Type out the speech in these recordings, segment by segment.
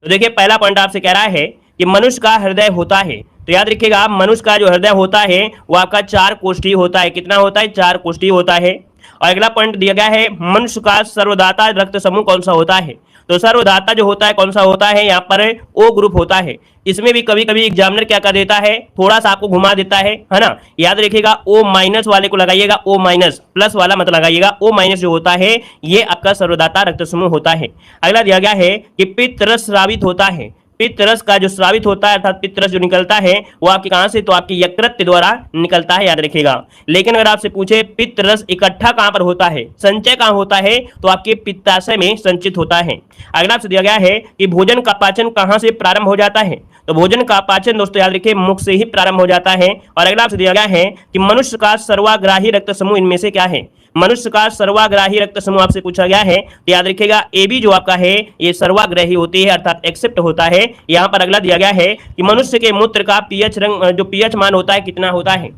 तो देखिए पहला पॉइंट आपसे कह रहा है कि मनुष्य का हृदय होता है, तो याद रखिएगा मनुष्य का जो हृदय होता है वो आपका 4 कोष्ठी होता है। कितना होता है? 4 कोष्ठी होता है। और अगला पॉइंट दिया गया है मनुष्य का सर्वदाता रक्त समूह कौन सा होता है? तो सर्वदाता जो होता है कौन सा होता है? यहाँ पर ओ ग्रुप होता है। इसमें भी कभी कभी एग्जामिनर क्या कर देता है, थोड़ा सा आपको घुमा देता है ना। याद रखिएगा ओ माइनस वाले को लगाइएगा, ओ माइनस, प्लस वाला मत लगाइएगा। ओ माइनस जो होता है ये आपका सर्वदाता रक्त समूह होता है। अगला दिया गया है कि पित्त रस स्रावित होता है। पित्त रस का जो स्रावित होता है अर्थात पित्त रस जो निकलता है वो आपके कहां से? तो आपके यकृत के द्वारा निकलता है, याद रखिएगा। लेकिन अगर आपसे पूछे पित्त रस इकट्ठा कहां पर होता है, संचय कहां होता है, तो आपके पित्ताशय में संचित होता है। अगला आपसे दिया गया है कि भोजन का पाचन कहां से प्रारंभ हो जाता है? तो भोजन का पाचन दोस्तों याद रखिए मुख से ही प्रारंभ हो जाता है। और अगला आपसे दिया गया है कि मनुष्य का सर्वाग्राही रक्त समूह इनमें से क्या है? मनुष्य का सर्वाग्राही रक्त समूह आपसे पूछा गया है, तो याद रखिएगा ए बी जो आपका है ये सर्वाग्राही होती है अर्थात एक्सेप्ट होता है। यहां पर अगला दिया गया है कि मनुष्य के मूत्र का पीएच रंग जो पीएच मान होता है कितना होता है?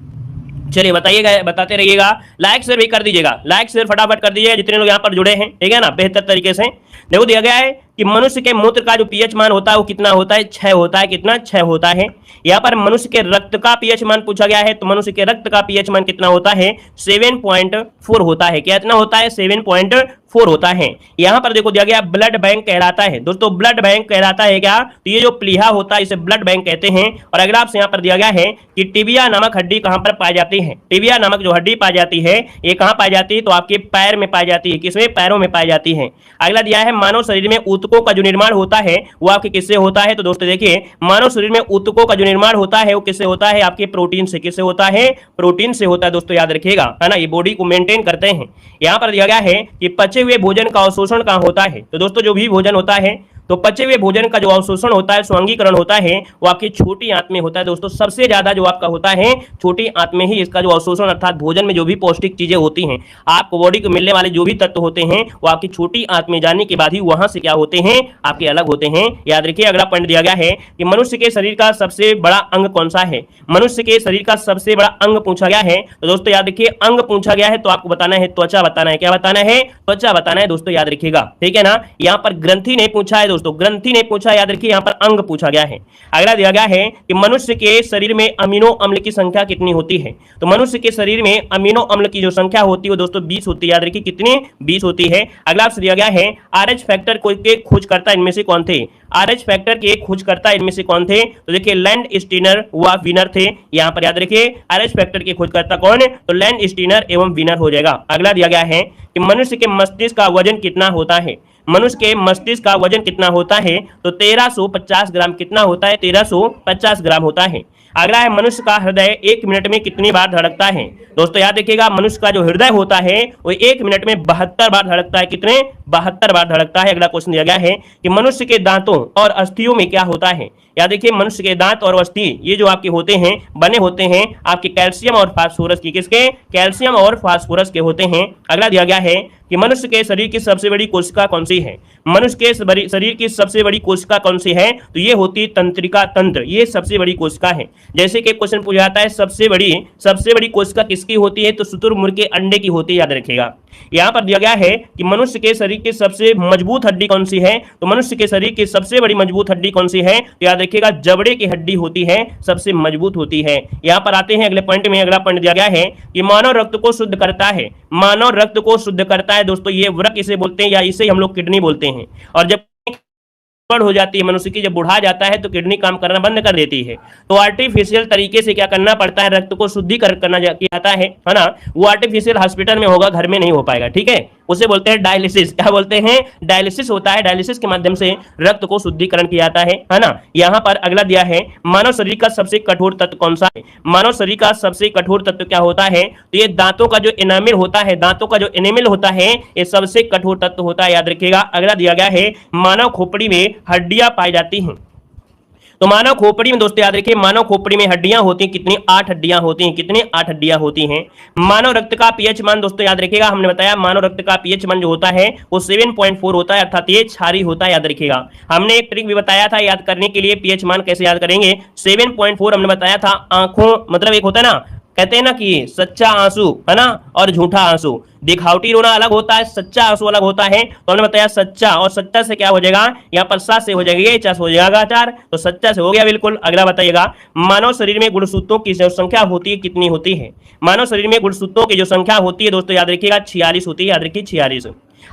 चलिए बताइएगा, बताते रहिएगा, लाइक शेयर भी कर दीजिएगा, लाइक शेयर फटाफट कर दीजिए जितने लोग यहाँ पर जुड़े हैं, ठीक है ना, बेहतर तरीके से। देखो दिया गया है कि मनुष्य के मूत्र का जो पीएच मान होता है वो कितना होता है? 6 होता है। कितना? 6 होता है। यहाँ पर मनुष्य के रक्त का पीएच मान पूछा गया है, तो मनुष्य के रक्त का पीएच मान कितना होता है? 7.4 होता है। कितना होता है? 7.4 होता है। यहाँ पर देखो दिया गया ब्लड बैंक कहलाता है। दोस्तों ब्लड बैंक कहलाता है क्या? तो ये जो प्लीहा होता है इसे ब्लड बैंक कहते हैं। और अगला आपसे यहाँ पर दिया गया है कि टिबिया नामक हड्डी कहाँ पर पाई जाती है? टिबिया नामक जो हड्डी पाई जाती है ये कहाँ पाई जाती है? तो आपके पैर में पाई जाती है। किसमें? पैरों में पाई जाती है। अगला दिया है मानव शरीर में ऊतकों का जो निर्माण होता है वो आपके किससे होता है? तो दोस्तों देखिए मानव शरीर में ऊतकों का जो निर्माण होता है वो किससे होता है? आपके प्रोटीन से। किससे होता है? प्रोटीन से होता है दोस्तों, याद रखिएगा, है ना। ये बॉडी को मेंटेन करते हैं। यहाँ पर दिया गया है कि पचे हुए भोजन का अवशोषण कहाँ होता है? तो दोस्तों जो भी भोजन होता है तो पचे हुए भोजन का जो अवशोषण होता है, स्वांगीकरण होता है, वो आपकी छोटी आंत में होता है। दोस्तों सबसे ज्यादा जो आपका होता है छोटी आंत में ही इसका जो अवशोषण अर्थात भोजन में जो भी पौष्टिक चीजें होती हैं, आपको बॉडी को मिलने वाले जो भी तत्व होते हैं वो आपकी छोटी आंत में जाने के बाद ही वहां से क्या होते हैं? आपके अलग होते हैं, याद रखिए। अगला पॉइंट दिया गया है कि मनुष्य के शरीर का सबसे बड़ा अंग कौन सा है? मनुष्य के शरीर का सबसे बड़ा अंग पूछा गया है, तो दोस्तों याद रखिए अंग पूछा गया है तो आपको बताना है त्वचा बताना है। क्या बताना है? त्वचा बताना है दोस्तों, याद रखिएगा, ठीक है ना। यहाँ पर ग्रंथि नहीं पूछा है दोस्तों, ग्रंथि नहीं पूछा, याद रखिए यहाँ पर अंग पूछा गया है। अगला दिया गया है कि मनुष्य के शरीर में अमीनो अम्ल की संख्या कितनी होती है? तो मनुष्य के शरीर में अमीनो अम्ल की जो संख्या होती है वो दोस्तों 20 होती है, याद रखिए कितनी? 20 होती है। अगला आपसे दिया गया है RH फैक्टर के खोजकर्ता इनमें से कौन थे? RH फैक्टर के खोजकर्ता इनमें से कौन थे? तो देखिए लैंड स्टीनर व विनर थे। यहाँ पर याद रखिए RH फैक्टर के खोजकर्ता कौन है? तो लैंड स्टीनर एवं विनर हो जाएगा। अगला दिया गया है कि मनुष्य के मस्तिष्क का वजन कितना होता है? मनुष्य के मस्तिष्क का वजन कितना होता है? तो 1350 ग्राम। कितना होता है? 1350 ग्राम होता है। अगला है मनुष्य का हृदय 1 मिनट में कितनी बार धड़कता है? दोस्तों याद रखिएगा मनुष्य का जो हृदय होता है वो 1 मिनट में 72 बार धड़कता है। कितने? 72 बार धड़कता है। अगला क्वेश्चन दिया गया है कि मनुष्य के दांतों और अस्थियों में क्या होता है? याद देखिए मनुष्य के दांत और अस्थि ये जो आपके होते हैं बने होते हैं आपके कैल्शियम और फास्फोरस की। किसके? कैल्शियम और फास्फोरस के होते हैं। अगला दिया गया है कि मनुष्य के शरीर की सबसे बड़ी कोशिका कौन सी है? मनुष्य के शरीर की सबसे बड़ी कोशिका कौन सी है? तो ये होती तंत्रिका तंत्र, ये सबसे बड़ी कोशिका है। जैसे कि क्वेश्चन पूछा जाता है सबसे बड़ी कोशिका किसकी होती है? तो शुतुरमुर्ग के अंडे की होती है, याद रखिएगा। यहाँ पर दिया गया है कि मनुष्य के शरीर की सबसे मजबूत हड्डी कौन सी है? तो मनुष्य के शरीर की सबसे बड़ी मजबूत हड्डी कौन सी है? तो याद रखिएगा जबड़े की हड्डी होती है, सबसे मजबूत होती है। यहाँ पर आते हैं अगले पॉइंट में। अगला पॉइंट दिया गया है कि मानव रक्त को शुद्ध करता है। मानव रक्त को शुद्ध करता है दोस्तों, ये वृक्क इसे बोलते हैं या इसे हम लोग किडनी बोलते हैं। और जब हो जाती है मनुष्य की, जब बुढ़ा जाता है तो किडनी काम करना बंद कर देती है, तो आर्टिफिशियल तरीके से क्या करना पड़ता है? रक्त को शुद्धिकरण करना जाता है ना। वो आर्टिफिशियल हॉस्पिटल में होगा, घर में नहीं हो पाएगा, ठीक है। उसे बोलते हैं डायलिसिस। क्या बोलते हैं? डायलिसिस होता है। डायलिसिस के माध्यम से रक्त को शुद्धिकरण किया जाता है ना। यहाँ पर अगला दिया है मानव शरीर का सबसे कठोर तत्व कौन सा है? मानव शरीर का सबसे कठोर तत्व क्या होता है? तो ये दांतों का जो एनामिल होता है, दांतों का जो एनामिल होता है ये सबसे कठोर तत्व होता है, याद रखिएगा। अगला दिया गया है मानव खोपड़ी में हड्डियां पाई जाती हैं। तो मानव खोपड़ी में दोस्तों याद रखिए मानव खोपड़ी में हड्डियां होती हैं कितनी? 8 हड्डियां होती हैं। कितनी? 8 हड्डियां होती हैं। मानव रक्त का पीएच मान दोस्तों याद रखिएगा, हमने बताया मानव रक्त का पीएच मान जो होता है वो 7.4 होता है, अर्थात ये क्षारीय होता है, याद रखिएगा। हमने एक ट्रिक भी बताया था याद करने के लिए, पीएच मान कैसे याद करेंगे। 7.4 हमने बताया था आंखों मतलब एक होता है ना कहते हैं ना कि सच्चा आंसू है ना और झूठा आंसू, दिखावटी रोना अलग होता है, सच्चा आंसू अलग होता है। तो हमने बताया सच्चा, और सच्चा से क्या हो जाएगा, यहाँ पर सा से हो जाएगा, ये चा से हो जाएगा 4, तो सच्चा से हो गया बिल्कुल। अगला बताइएगा, मानव शरीर में गुणसूत्रों की जो संख्या होती है कितनी होती है। मानव शरीर में गुणसूत्रों की जो संख्या होती है दोस्तों याद रखिएगा 46 होती है, याद रखिए 46।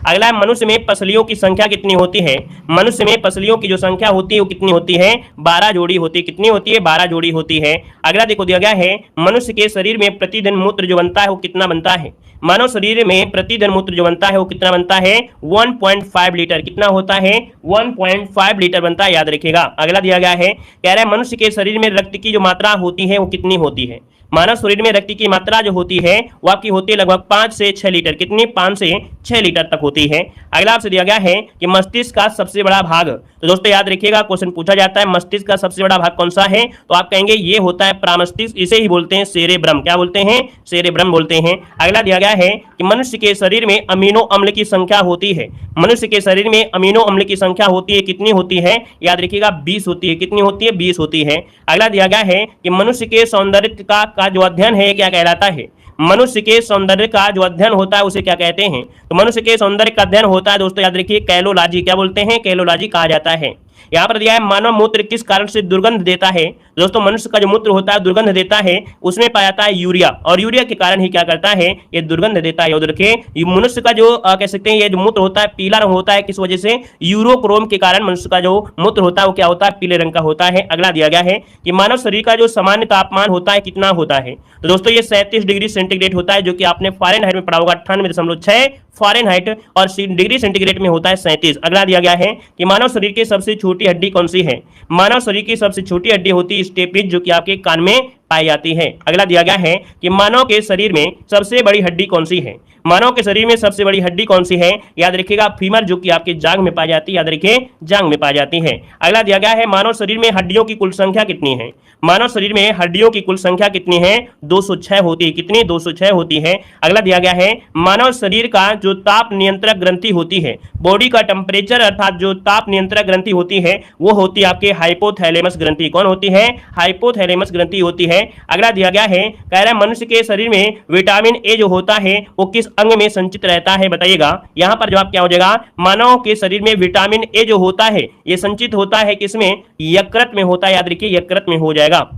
अगला है, मनुष्य में पसलियों की संख्या कितनी होती है। मनुष्य में पसलियों की जो संख्या होती है वो कितनी होती है, 12 जोड़ी होती है। कितनी होती है, 12 जोड़ी होती है। अगला देखो दिया गया है, मनुष्य के शरीर में प्रतिदिन मूत्र जो बनता है वो कितना बनता है। मानव शरीर में प्रतिदिन मूत्र जो बनता है वो कितना बनता है, 1.5 लीटर। कितना होता है, 1.5 लीटर बनता है, याद रखिएगा। अगला दिया गया है, कह रहा है मनुष्य के शरीर में रक्त की जो मात्रा होती है वो कितनी होती है। मानव शरीर में रक्त की मात्रा जो होती है वो आपकी होती है लगभग 5 से 6 लीटर। कितनी, 5 से 6 लीटर तक होती है। अगला आपसे दिया गया है कि मस्तिष्क का सबसे बड़ा भाग, तो दोस्तों याद रखिएगा क्वेश्चन पूछा जाता है मस्तिष्क का सबसे बड़ा भाग कौन सा है, तो आप कहेंगे ये होता है प्रामस्तिष्क, इसे ही बोलते हैं सेरेब्रम। क्या बोलते हैं, सेरेब्रम बोलते हैं। अगला दिया गया है कि मनुष्य के शरीर में अमीनो अम्ल की संख्या होती है। मनुष्य के शरीर में अमीनो अम्ल की संख्या होती है, कितनी होती है, याद रखिएगा 20 होती है। कितनी होती है, 20 होती है। अगला दिया गया है कि मनुष्य के सौंदर्य का जो अध्ययन है क्या कहलाता है। मनुष्य के सौंदर्य का जो अध्ययन होता है उसे क्या कहते हैं, तो मनुष्य के सौंदर्य का अध्ययन होता है दोस्तों याद रखिए कैलोलॉजी। क्या बोलते हैं, कैलोलॉजी कहा जाता है। यहाँ पर दिया है मानव मूत्र किस कारण से दुर्गंध देता है। दोस्तों मनुष्य का जो मूत्र होता है दुर्गंध देता है, उसमें पाया जाता है यूरिया, और यूरिया के कारण ही क्या करता है, ये दुर्गंध देता है। याद रखिए मनुष्य का जो कह सकते हैं ये जो मूत्र होता है पीला रंग होता है, किस वजह से, यूरोक्रोम के कारण मनुष्य का जो मूत्र होता है वो क्या होता है, पीले रंग का होता है। अगला दिया गया है कि मानव शरीर का जो सामान्य तापमान होता है कितना होता है, तो दोस्तों ये 37 डिग्री सेंटीग्रेड होता है, जो कि आपने फ़ारेनहाइट में पढ़ा होगा 98.6 फ़ारेनहाइट, और डिग्री सेंटीग्रेड में होता है 37। अगला दिया गया है कि मानव शरीर की सबसे छोटी हड्डी कौन सी है। मानव शरीर की सबसे छोटी हड्डी होती है स्टेपिस, जो कि आपके कान में पाई जाती है। अगला दिया गया है कि मानव के शरीर में सबसे बड़ी हड्डी कौन सी है। मानव के शरीर में सबसे बड़ी हड्डी कौन सी है, याद रखिएगा फीमर, जो कि आपके जांघ में पाई जाती है। याद रखिए जांघ में पाई जाती है। अगला दिया गया है मानव शरीर में हड्डियों की कुल संख्या कितनी है। मानव शरीर में हड्डियों की कुल संख्या कितनी है, 206 होती है। कितनी, 206 होती है। अगला दिया गया है मानव शरीर का जो ताप नियंत्रक ग्रंथि होती है, बॉडी का टेम्परेचर अर्थात जो ताप नियंत्रक ग्रंथि होती है वो होती है आपके हाइपोथैलेमस ग्रंथि। कौन होती है, हाइपोथैलेमस ग्रंथि होती है। अगला दिया गया है, कह रहा है मनुष्य के शरीर में विटामिन ए जो होता है वो किस अंग में संचित रहता है, बताइएगा। यहां पर जवाब क्या हो जाएगा, मानव के शरीर में विटामिन ए जो होता है ये संचित होता है किसमें, यकृत में होता है। याद रखिए यकृत में हो जाएगा।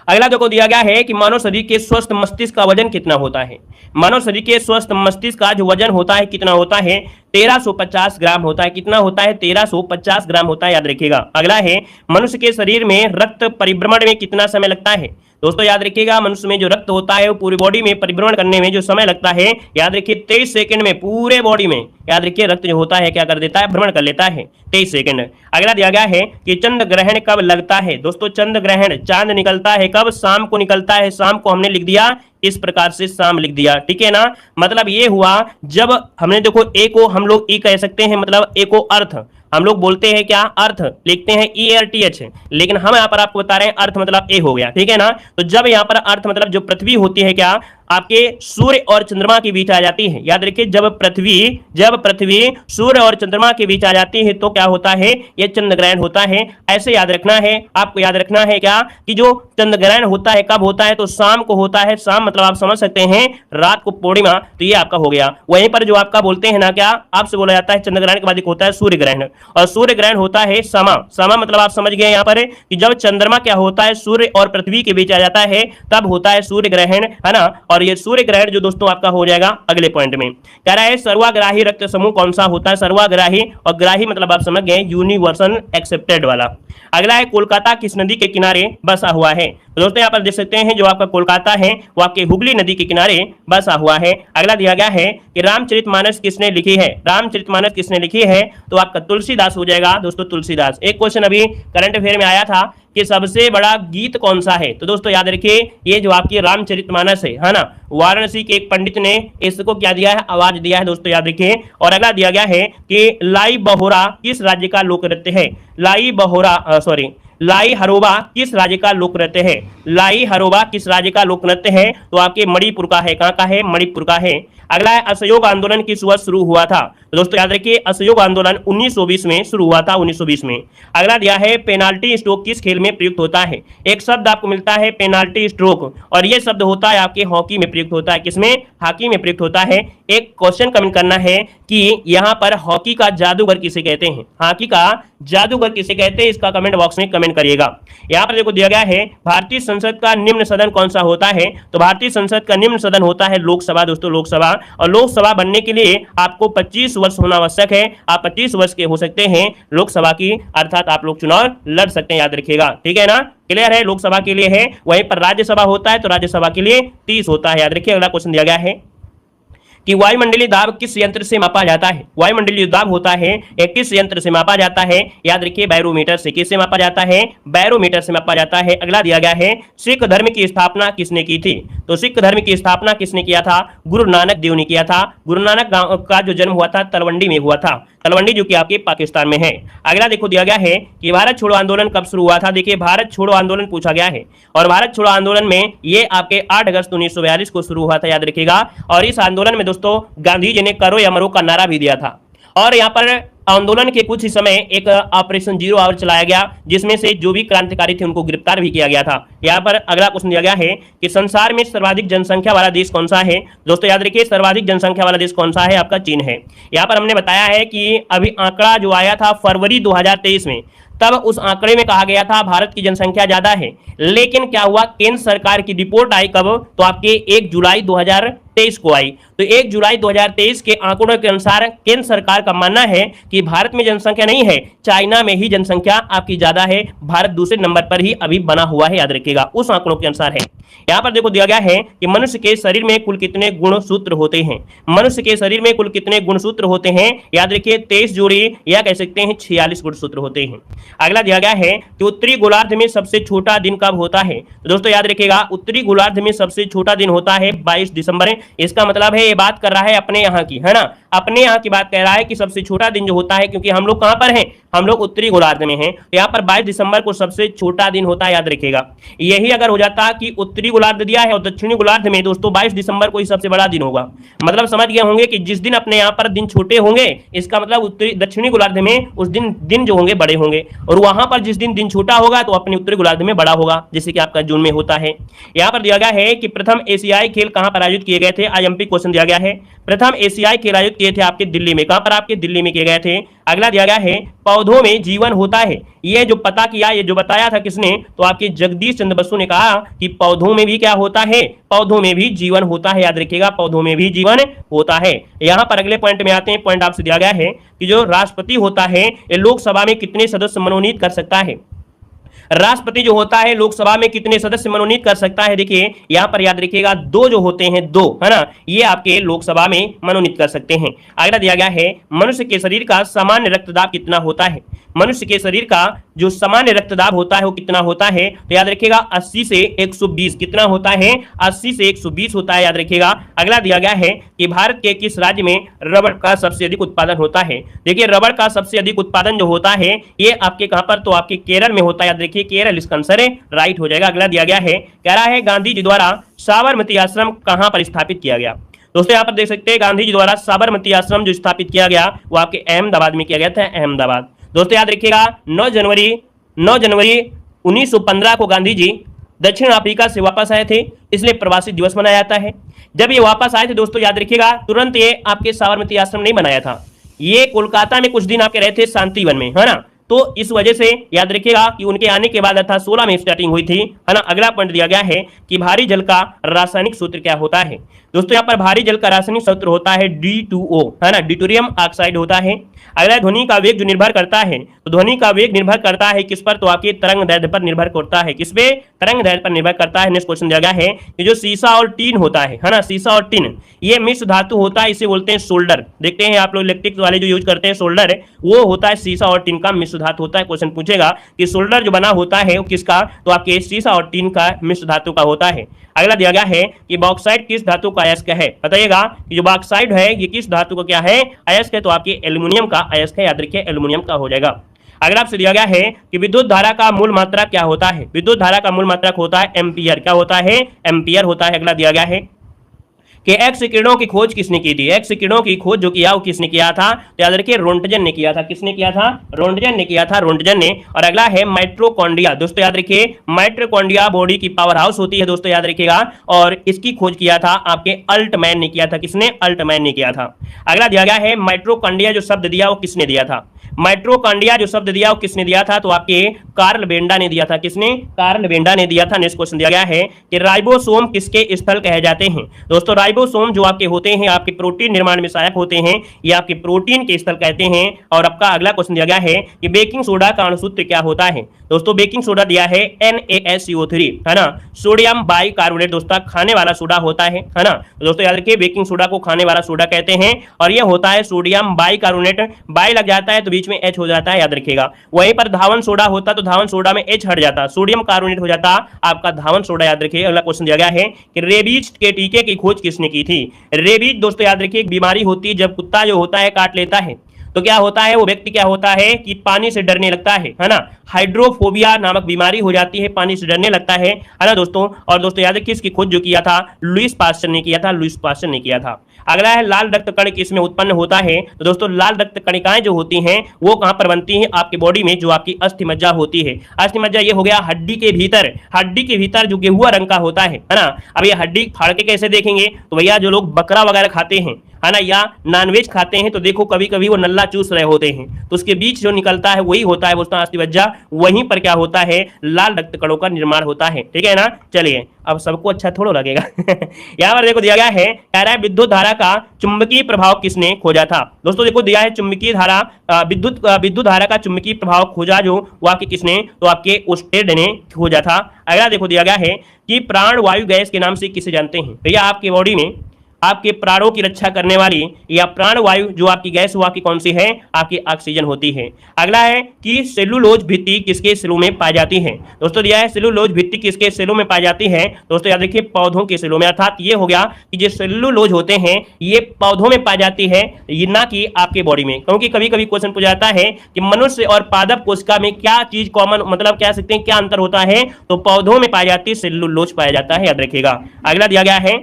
अगला देखो दिया गया है कि मानव शरीर के स्वस्थ मस्तिष्क का वजन कितना होता है। मानव शरीर के स्वस्थ मस्तिष्क का जो वजन होता है कितना होता है, 1350 ग्राम होता है। कितना होता है, 1350 ग्राम होता है, याद रखिएगा। अगला है मनुष्य के शरीर में रक्त परिभ्रमण में कितना समय लगता है। दोस्तों याद रखिएगा मनुष्य में जो रक्त होता है वो पूरी बॉडी में परिभ्रमण करने में जो समय लगता है, याद रखिए 23 सेकंड में पूरे बॉडी में, याद रखिए रक्त जो होता है क्या कर देता है, भ्रमण कर लेता है 23 सेकंड। अगला दिया गया है कि चंद्र ग्रहण कब लगता है। दोस्तों चंद्र ग्रहण, चांद निकलता है कब, शाम को निकलता है। शाम को हमने लिख दिया इस प्रकार से, शाम लिख दिया, ठीक है ना। मतलब ये हुआ जब हमने देखो ए को हम लोग ई कह सकते हैं, मतलब ए को अर्थ हम लोग बोलते हैं क्या, अर्थ लिखते हैं ERTH, लेकिन हम यहाँ पर आपको बता रहे हैं अर्थ मतलब ए हो गया, ठीक है ना। तो जब यहाँ पर अर्थ मतलब जो पृथ्वी होती है क्या, आपके सूर्य और चंद्रमा के बीच आ जाती है। याद रखिए जब पृथ्वी सूर्य और चंद्रमा के बीच आ जाती है तो क्या होता है, यह चंद्र ग्रहण होता है। ऐसे याद रखना है, आपको याद रखना है क्या कि जो चंद्र ग्रहण होता है कब होता है, तो शाम को होता है। शाम मतलब आप समझ सकते हैं रात को पूर्णिमा, तो ये आपका हो गया। वहीं पर जो आपका बोलते हैं ना क्या, आपसे बोला जाता है चंद्र ग्रहण के बाद एक होता है सूर्य ग्रहण, और सूर्य ग्रहण होता है समा मतलब आप समझ गए यहाँ पर कि जब चंद्रमा क्या होता है सूर्य और पृथ्वी के बीच आ जाता है तब होता है सूर्य ग्रहण, है ना। और ये सूर्य ग्रहण जो दोस्तों आपका हो जाएगा अगले पॉइंट में। कह रहा है सर्वाग्राही रक्त समूह कौन सा होता है, सर्वाग्राही, और ग्राही मतलब आप समझ गए यूनिवर्सल एक्सेप्टेड वाला। अगला है कोलकाता किस नदी के किनारे बसा हुआ है। तो दोस्तों यहाँ पर देख सकते हैं जो आपका कोलकाता है वो आपके हुगली नदी के किनारे बसा हुआ है। अगला दिया गया है कि रामचरितमानस किसने लिखी है। रामचरितमानस किसने लिखी है, तो आपका तुलसीदास हो जाएगा दोस्तों, तुलसीदास। एक क्वेश्चन अभी करंट अफेयर में आया था कि सबसे बड़ा गीत कौन सा है, तो दोस्तों याद रखिए ये जो आपकी रामचरितमानस है ना, वाराणसी के एक पंडित ने इसको क्या दिया है, आवाज दिया है दोस्तों, याद रखिए। और अगला दिया गया है कि लाई बहोरा किस राज्य का लोक नृत्य है। लाई बहोरा लाई हरोबा किस राज्य का लोक नृत्य है? लाई हरोबा किस राज्य का लोक नृत्य है? तो आपके मणिपुर का है। कहां का है? मणिपुर का है। अगला है असहयोग आंदोलन किस वर्ष शुरू हुआ था? तो दोस्तों याद रखिए असहयोग आंदोलन 1920 में शुरू हुआ था, 1920 में। अगला दिया है पेनाल्टी स्ट्रोक किस खेल में प्रयुक्त होता है? एक शब्द आपको मिलता है पेनाल्टी स्ट्रोक, और यह शब्द होता है आपके हॉकी में प्रयुक्त होता है। किसमें? हॉकी में प्रयुक्त होता है। एक क्वेश्चन कमेंट करना है कि यहां पर हॉकी का जादूगर किसे कहते हैं? हॉकी का जादूगर किसे कहते हैं? इसका कमेंट बॉक्स में कमेंट करिएगा। यहां पर देखो दिया गया है भारतीय संसद का निम्न सदन कौन सा होता है? तो भारतीय संसद का निम्न सदन होता है लोकसभा। दोस्तों लोकसभा, और लोकसभा बनने के लिए आपको 25 वर्ष होना आवश्यक है। आप 25 वर्ष के हो सकते हैं लोकसभा की, अर्थात आप लोग चुनाव लड़ सकते हैं, याद रखिएगा। ठीक है ना? क्लियर है? लोकसभा के लिए है। वहीं पर राज्यसभा होता है तो राज्यसभा के लिए 30 होता है, याद रखिए। अगला क्वेश्चन दिया गया है कि वायुमंडलीय दाब किस यंत्र से मापा जाता है? वायुमंडलीय दाब होता है एक किस यंत्र से मापा जाता है? याद रखिए बैरोमीटर से। किससे मापा जाता है? बैरोमीटर से मापा जाता है। अगला दिया गया है सिख धर्म की स्थापना किसने की थी? तो सिख धर्म की स्थापना किसने किया था? गुरु नानक देव ने किया था। गुरु नानक का जो जन्म हुआ था तलवंडी में हुआ था, तलवंडी जो कि आपके पाकिस्तान में है। अगला देखो दिया गया है कि भारत छोड़ो आंदोलन कब शुरू हुआ था? देखिए भारत छोड़ो आंदोलन पूछा गया है, और भारत छोड़ो आंदोलन में ये आपके 8 अगस्त 1942 को शुरू हुआ था, याद रखिएगा। और इस आंदोलन में दोस्तों गांधी जी ने करो या मरो का नारा भी दिया था। और यहाँ पर आंदोलन के कुछ ही समय एक ऑपरेशन 0 आवर चलाया गया, जिसमें से जो भी क्रांतिकारी थे उनको गिरफ्तार भी किया गया था। यहाँ पर अगला क्वेश्चन दिया गया है कि संसार में सर्वाधिक जनसंख्या वाला देश कौन सा है? दोस्तों याद रखिए सर्वाधिक जनसंख्या वाला देश कौन सा है? आपका चीन है। यहाँ पर हमने बताया है कि अभी आंकड़ा जो आया था फरवरी 2023 में, तब उस आंकड़े में कहा गया था भारत की जनसंख्या ज्यादा है, लेकिन क्या हुआ केंद्र सरकार की रिपोर्ट आई कब? तो आपके 1 जुलाई 2023 को आई। तो 1 जुलाई 2023 के आंकड़ों के अनुसार केंद्र सरकार का मानना है कि भारत में जनसंख्या नहीं है, चाइना में ही जनसंख्या आपकी ज्यादा है, भारत दूसरे नंबर पर ही अभी बना हुआ है, याद रखिएगा। उस आंकड़ों के अनुसार है। यहाँ पर देखो दिया गया है कि मनुष्य के शरीर में कुल कितने गुणसूत्र होते हैं? मनुष्य के शरीर में कुल कितने गुणसूत्र होते हैं? याद रखिए 23 जोड़ी, या कह सकते हैं 46 गुणसूत्र होते हैं। अगला दिया गया है कि उत्तरी गोलार्ध में सबसे छोटा दिन कब होता है? तो दोस्तों याद रखिएगा उत्तरी गोलार्ध में सबसे छोटा दिन होता है 22 दिसंबर। इसका मतलब है ये बात कर रहा है अपने यहाँ की, है ना, अपने यहाँ की बात कह रहा है कि सबसे छोटा दिन जो होता है, क्योंकि हम लोग कहां पर हैं? हम लोग उत्तरी गोलार्ध में हैं। तो यहाँ पर 22 दिसंबर को सबसे छोटा दिन होता है, याद रखिएगा। यही अगर हो जाता कि उत्तरी गोलार्ध दिया है और दक्षिणी गोलार्ध में दोस्तों 22 दिसंबर को ही सबसे बड़ा दिन होगा, मतलब समझ गए होंगे कि जिस दिन अपने यहाँ पर दिन छोटे होंगे, इसका मतलब उत्तरी दक्षिणी गोलार्ध में उस दिन जो होंगे बड़े होंगे, और वहां पर जिस दिन दिन छोटा होगा तो अपने उत्तरी गोलार्ध में बड़ा होगा, जैसे कि आपका जून में होता है। यहाँ पर दिया गया है कि प्रथम एशियाई खेल कहां पर आयोजित किए गए थे? आईएमपी क्वेश्चन दिया गया है। प्रथम एशियाई खेल आयोजित किए थे आपके दिल्ली में। कहां पर? आपके दिल्ली में किए गए थे। अगला दिया गया है पौधों में जीवन होता है। ये जो पता किया, ये जो बताया था किसने? तो आपके जगदीश चंद्र बसु ने कहा कि पौधों में भी क्या होता है? पौधों में भी जीवन होता है, याद रखिएगा पौधों में भी जीवन होता है। यहां पर अगले पॉइंट में आते हैं। पॉइंट आपसे दिया गया है कि जो राष्ट्रपति होता है ये लोकसभा में कितने सदस्य मनोनीत कर सकता है? राष्ट्रपति जो होता है लोकसभा में कितने सदस्य मनोनीत कर सकता है? देखिए यहां पर याद रखिएगा 2 जो होते हैं, 2, है ना, ये आपके लोकसभा में मनोनीत कर सकते हैं। अगला दिया गया है मनुष्य के शरीर का सामान्य रक्तदाब कितना होता है? मनुष्य के शरीर का जो सामान्य रक्तदाब होता है वो कितना होता है? तो याद रखिएगा 80 से 120। कितना होता है? 80 से 120 होता है, याद रखिएगा। अगला दिया गया है कि भारत के किस राज्य में रबड़ का सबसे अधिक उत्पादन होता है? देखिए रबड़ का सबसे अधिक उत्पादन जो होता है ये आपके कहां पर? तो आपके केरल में होता है, याद रखिए केरल इसका आंसर राइट हो जाएगा। अगला दिया गया है, कह रहा है गांधी जी द्वारा साबरमती आश्रम कहां पर स्थापित किया गया? दोस्तों यहां पर देख सकते हैं गांधी जी द्वारा साबरमती आश्रम जो स्थापित किया गया वो आपके अहमदाबाद में किया गया था, अहमदाबाद। दोस्तों याद रखिएगा 9 जनवरी 1915 को गांधी जी दक्षिण अफ्रीका से वापस आए थे, इसलिए प्रवासी दिवस मनाया जाता है। जब ये वापस आए थे दोस्तों याद रखिएगा तुरंत ये आपके साबरमती आश्रम नहीं बनाया था, ये कोलकाता में कुछ दिन आपके रहे थे शांतिवन में, है ना। तो इस वजह से याद रखिएगा कि उनके आने के बाद 1816 में स्टार्टिंग हुई थी, है ना। अगला पॉइंट दिया गया है कि भारी जल का रासायनिक सूत्र क्या होता है? दोस्तों यहाँ पर भारी जल का रासायनिक सूत्र होता है D2O, है ना, डिटोरियम ऑक्साइड होता है। अगला ध्वनि का वेग जो निर्भर करता है, तो ध्वनि का वेग निर्भर करता है किस पर? तो आपके तरंग दैर्ध्य पर निर्भर करता है। किस पे? तरंग दैर्ध्य पर निर्भर करता है। नेक्स्ट क्वेश्चन दिया गया है कि जो सीसा और टीन होता है ना, सीसा और टीन ये मिश्र धातु होता है, इसे बोलते हैं सोल्डर। देखते हैं आप लोग इलेक्ट्रिक वाले जो यूज करते हैं सोल्डर, वो होता है सीसा और टीन का मिश्र धातु होता है। क्वेश्चन पूछेगा कि सोल्डर जो बना होता है वो किसका? तो आपके सीसा और टीन का मिश्र धातु का होता है। अगला दिया गया है कि बॉक्साइड किस धातु का अयस्क है? बताइएगा कि जो बॉक्साइड है ये किस धातु का क्या है? अयस्क है। तो आपके एल्युमिनियम का अयस्क है, याद रखिए एल्युमिनियम का हो जाएगा। अगला आपसे दिया गया है कि विद्युत धारा का मूल मात्रक क्या होता है। विद्युत धारा का मूल मात्रक होता है एम्पियर। क्या होता है? एम्पियर होता है। अगला दिया गया है कि एक्स किरणों की खोज किसने की थी। एक्स किरणों की खोज जो किया वो किसने किया था? तो याद रखिए रोंटजन ने किया था। किसने किया था? रोंटजन ने किया था, रोंटजन ने। और अगला है माइटोकॉन्ड्रिया। दोस्तों याद रखिए माइटोकॉन्ड्रिया बॉडी की पावर हाउस होती है दोस्तों, याद रखिएगा। और इसकी खोज किया था आपके अल्टमैन ने किया था। किसने? अल्टमैन ने किया था। अगला दिया गया है माइटोकॉन्ड्रिया जो शब्द दिया वो किसने दिया था। माइटोकॉन्ड्रिया जो शब्द दिया वो किसने दिया था? तो आपके कार्ल बेंडा ने दिया था। किसने? कार्ल बेंडा ने दिया था। नेक्स्ट क्वेश्चन दिया गया है कि राइबोसोम किसके स्थल कहे जाते हैं। दोस्तों राइबोसोम जो आपके होते हैं आपके प्रोटीन निर्माण में सहायक होते हैं, ये आपके प्रोटीन के स्थल कहते हैं। और आपका अगला क्वेश्चन दिया गया है कि बेकिंग सोडा का अणुसूत्र क्या होता है। दोस्तों बेकिंग सोडा दिया है NaSCO3, है ना, सोडियम बाइकार्बोनेट दोस्तों खाने वाला सोडा होता है ना। तो दोस्तों याद रखिए बेकिंग सोडा को खाने वाला सोडा कहते हैं और यह होता है सोडियम बाइकार्बोनेट। बाई लग जाता है तो बीच में H हो जाता है, याद रखिएगा। वहीं पर धावन सोडा होता तो धावन सोडा में H हट जाता, सोडियम कार्बोनेट हो जाता आपका धावन सोडा, याद रखिए। अगला क्वेश्चन दिया गया है कि रेबीज के टीके की खोज किसने की थी। रेबीज दोस्तों याद रखिए एक बीमारी होती है जब कुत्ता जो होता है काट लेता है तो क्या होता है, वो व्यक्ति क्या होता है कि पानी से डरने लगता है ना। हाइड्रोफोबिया नामक बीमारी हो जाती है, पानी से डरने लगता है ना दोस्तों। और दोस्तों याद रखिए इसकी खोज जो किया था लुईस पास्चर ने किया था, लुईस पास्चर ने किया था। अगला है लाल रक्त कण किसमें उत्पन्न होता है। तो दोस्तों लाल रक्त कणिकाएं जो होती हैं वो कहां पर बनती हैं? आपके बॉडी में, जो आपकी अस्थि मज्जा होती है। अस्थि मज्जा ये हो गया हड्डी के भीतर, हड्डी के भीतर जो गेहुआ रंग का होता है ना। अब ये हड्डी फाड़ के कैसे देखेंगे? तो भैया जो लोग बकरा वगैरह खाते हैं है ना, या नॉनवेज खाते हैं तो देखो कभी कभी वो नल्ला चूस रहे होते हैं तो उसके बीच जो निकलता है वही होता है दोस्तों अस्थि मज्जा। वहीं पर क्या होता है? लाल रक्त कणों का निर्माण होता है, ठीक है ना। चलिए अब सबको अच्छा थोड़ा लगेगा यहाँ पर देखो दिया गया है, कह रहा है विद्युत धारा का चुंबकीय प्रभाव किसने खोजा था। दोस्तों देखो दिया है चुंबकीय धारा, विद्युत धारा का चुंबकीय प्रभाव खोजा जो वो आपके किसने? तो आपके ओस्टेड ने खोजा था। अगला देखो दिया गया है कि प्राण वायु गैस के नाम से किसे जानते हैं। भैया आपके बॉडी में आपके प्राणों की रक्षा करने वाली या प्राण वायु जो आपकी गैस वो आपकी कौन सी है? आपकी ऑक्सीजन होती है। अगला है कि सेलुलोज भित्ति किसके सेलों में पाई जाती है। दोस्तों दिया है सेलुलोज भित्ति किसके सेलों में पाई जाती है। दोस्तों याद रखिए पौधों के सेलों में, अर्थात ये हो गया कि जो सेलुलोज होते हैं ये पौधों में पाई जाती है, ना कि आपके बॉडी में। क्योंकि कभी कभी क्वेश्चन पूछा जाता है कि मनुष्य और पादप कोशिका में क्या चीज कॉमन, मतलब कह सकते हैं क्या अंतर होता है। तो पौधों में पाई जाती है सेलुलोज पाया जाता है, याद रखिएगा। अगला दिया गया है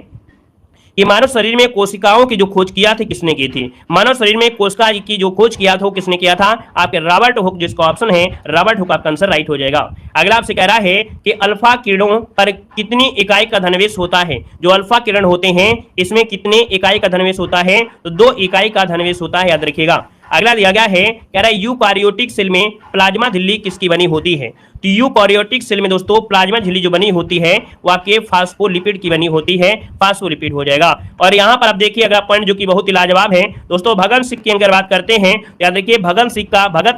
कि मानव शरीर में कोशिकाओं की जो खोज किया थी किसने की थी। मानव शरीर में कोशिका की जो खोज किया था वो किसने किया था? आपके रॉबर्ट हुक, जिसका ऑप्शन है रॉबर्ट हुक, आपका आंसर राइट हो जाएगा। अगला आपसे कह रहा है कि अल्फा किरणों पर कितनी इकाई का धनवेश होता है। जो अल्फा किरण होते हैं इसमें कितने इकाई का धनवेश होता है? तो 2 इकाई का धनवेश होता है, याद रखिएगा। अगला दिया गया है, कह रहा है यूकारियोटिक सेल में प्लाज्मा झिल्ली किसकी बनी होती है। तो यूकारियोटिक सेल में दोस्तों प्लाज्मा झिल्ली जो बनी होती है वो आपके फास्फोलिपिड की बनी होती है, फास्फोलिपिड हो जाएगा। और यहाँ पर आप देखिए अगला पॉइंट जो कि बहुत ही लाजवाब है दोस्तों, भगत सिंह की अगर बात करते हैं याद देखिए भगत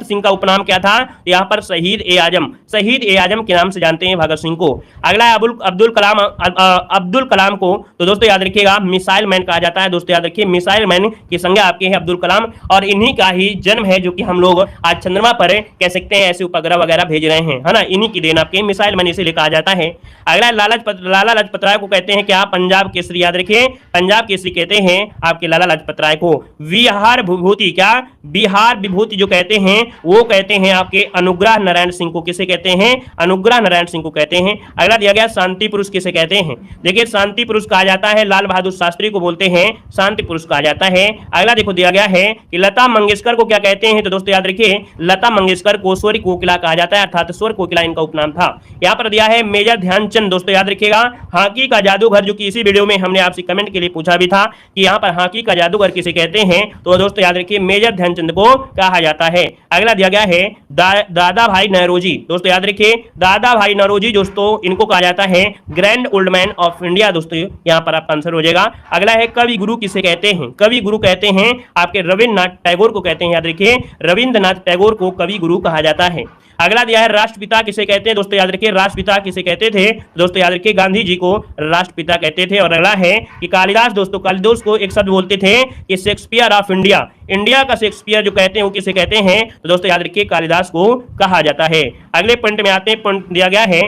सिंह का उपनाम क्या था। यहाँ पर शहीद ए आजम, शहीद ए आजम के नाम से जानते हैं भगत सिंह को। अगला है अब्दुल कलाम को तो दोस्तों याद रखिएगा मिसाइल मैन कहा जाता है। दोस्तों याद रखिए मिसाइल मैन की संज्ञा आपके हैं अब्दुल कलाम, और इन्हीं का ही जन्म है जो कि हम लोग आज चंद्रमा पर कह सकते हैं ऐसे उपग्रह वगैरह भेज रहे हैं, है ना। इन्हीं की देन आपके मिसाइल मैन इसे कहा जाता है। अगला लाला लाजपत राय को कहते हैं क्या? पंजाब केसरी, याद रखिए पंजाब केसरी कहते हैं आपके लाला लाजपत राय को। बिहार विभूति, क्या बिहार विभूति जो कहते हैं वो कहते हैं आपके अनुग्रह नारायण सिंह को। किसे कहते हैं? अनुग्रह नारायण सिंह को कहते हैं। अगला दिया गया शांति पुरुष किसे कहते हैं। देखिए शांति पुरुष कहा जाता है लाल बहादुर शास्त्री को बोलते हैं शांति पुरुष कहा जाता है। अगला देखो दिया गया है कि लता मंगेशकर को क्या कहते हैं। तो दोस्तों याद रखिए लता मंगेशकर को स्वर कोकिला कहा जाता है, अर्थात स्वर कोकिला इनका उपनाम था। यहाँ पर दिया है मेजर ध्यानचंद, दोस्तों याद रखिएगा हॉकी का जादूगर, जो कि इसी वीडियो में हमने आपसे कमेंट के लिए पूछा भी था कि यहाँ पर हॉकी का जादूगर किसे कहते हैं। तो दोस्तों याद रखिए मेजर ध्यानचंद को कहा जाता है। अगला दिया गया है दादा भाई नौरोजी, दोस्तों याद रखिए दादा भाई नौरोजी दोस्तों इनको कहा जाता है grand old man of India. दोस्तों यहाँ पर आपका आंसर हो जाएगा। अगला है कवि गुरु किसे कहते हैं। कवि गुरु कहते हैं आपके रविन्द्रनाथ टैगोर को कहते हैं, याद रखिए रविन्द्रनाथ टैगोर को कवि गुरु कहा जाता है। अगला दिया है राष्ट्रपिता किसे कहते हैं। दोस्तों याद रखिए राष्ट्रपिता किसे कहते थे। दोस्तों याद रखिए गांधी जी को राष्ट्रपिता कहते थे। और अगला है कि कालिदास, दोस्तों कालिदास को एक शब्द बोलते थे कि शेक्सपियर ऑफ इंडिया, इंडिया का शेक्सपियर जो कहते हैं वो किसे कहते हैं। तो दोस्तों याद रखिए कालिदास को कहा जाता है। अगले पॉइंट में आते हैं, पॉइंट दिया गया है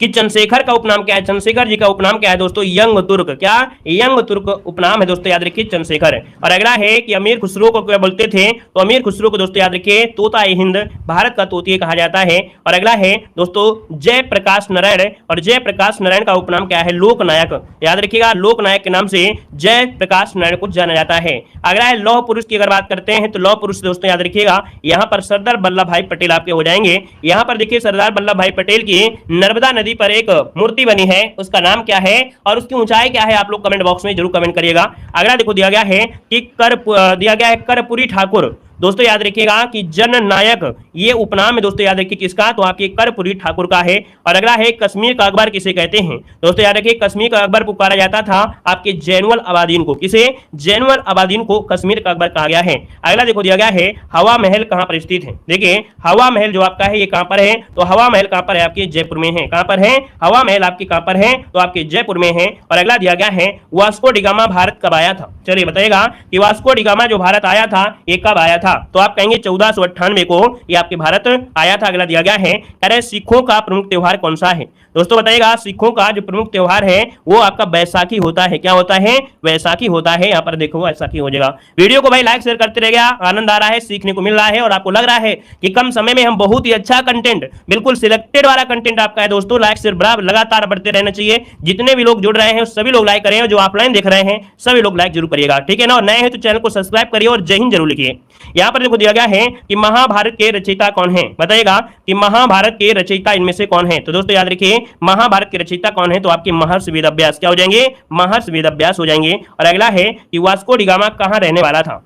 कि चंद्रशेखर का उपनाम क्या है, चंद्रशेखर जी का उपनाम क्या है दोस्तों, यंग तुर्क। क्या, यंग तुर्क उपनाम है दोस्तों, याद रखिए चंद्रशेखर। और अगला है कि अमीर खुसरो को क्या बोलते थे, तो अमीर खुसरो को दोस्तों याद रखिए तोता हिंद, भारत का तोतिया कहा जाता है। और अगला है दोस्तों जयप्रकाश नारायण, और जयप्रकाश नारायण का उपनाम क्या है, लोकनायक। याद रखिएगा लोकनायक के नाम से जयप्रकाश नारायण को जाना जाता है। अगला है लौह पुरुष की अगर बात करते हैं तो लौह पुरुष दोस्तों याद रखिएगा यहां पर सरदार वल्लभ भाई पटेल आपके हो जाएंगे। यहां पर देखिए सरदार वल्लभ भाई पटेल की नर्मदा नदी पर एक मूर्ति बनी है, उसका नाम क्या है और उसकी ऊंचाई क्या है, आप लोग कमेंट बॉक्स में जरूर कमेंट करिएगा। अगला देखो दिया गया है कि दिया गया है कर्पूरी ठाकुर। दोस्तों याद रखिएगा कि जननायक ये उपनाम है दोस्तों याद रखिए किसका, तो आपके कर्पूरी ठाकुर का है। और अगला है कश्मीर का अकबर किसे कहते हैं, दोस्तों याद रखिए कश्मीर का अकबर पुकारा जाता था आपके जैनुल अबादीन को। किसे, जैनुल अबादीन को कश्मीर का अकबर कहा गया है। अगला देखो दिया गया है हवा महल कहां पर स्थित है। देखिए हवा महल जो आपका है ये कहां पर है, तो हवा महल कहां पर है, आपके जयपुर में है। कहां पर है, हवा महल आपके कहां पर है, तो आपके जयपुर में है। और अगला दिया गया है वास्को डिगामा भारत कब आया था। चलिए बताइएगा कि वास्को डिगामा जो भारत आया था ये कब आया था, तो आप कहेंगे 1498 को ये आपके भारत आया था। अगला दिया गया है अरे सिखों का प्रमुख त्योहार कौन सा है, दोस्तों बताइएगा सिखों का जो प्रमुख त्योहार है वो आपका बैसाखी होता है। क्या होता है, वैसाखी होता है। यहाँ पर देखो वैसाखी हो जाएगा। वीडियो को भाई लाइक शेयर करते रहिएगा, आनंद आ रहा है, सीखने को मिल रहा है और आपको लग रहा है कि कम समय में हम बहुत ही अच्छा कंटेंट, बिल्कुल सिलेक्टेड वाला कंटेंट आपका है दोस्तों। लाइक शेयर बराबर लगातार बढ़ते रहना चाहिए। जितने भी लोग जुड़ रहे हैं सभी लोग लाइक करें, जो ऑफलाइन देख रहे हैं सभी लोग लाइक जरूर करिएगा, ठीक है ना। और नए हैं तो चैनल को सब्सक्राइब करिए और जय हिंद जरूर लिखिए। यहाँ पर देखो दिया गया है कि महाभारत के रचयिता कौन है, बताइएगा कि महाभारत के रचयिता इनमें से कौन है। तो दोस्तों याद रखिए महाभारत के रचयिता कौन है, तो आपके महर्षि वेदव्यास क्या हो जाएंगे, महर्षि वेदव्यास हो जाएंगे। और अगला है कि वास्को डिगामा कहां रहने वाला था।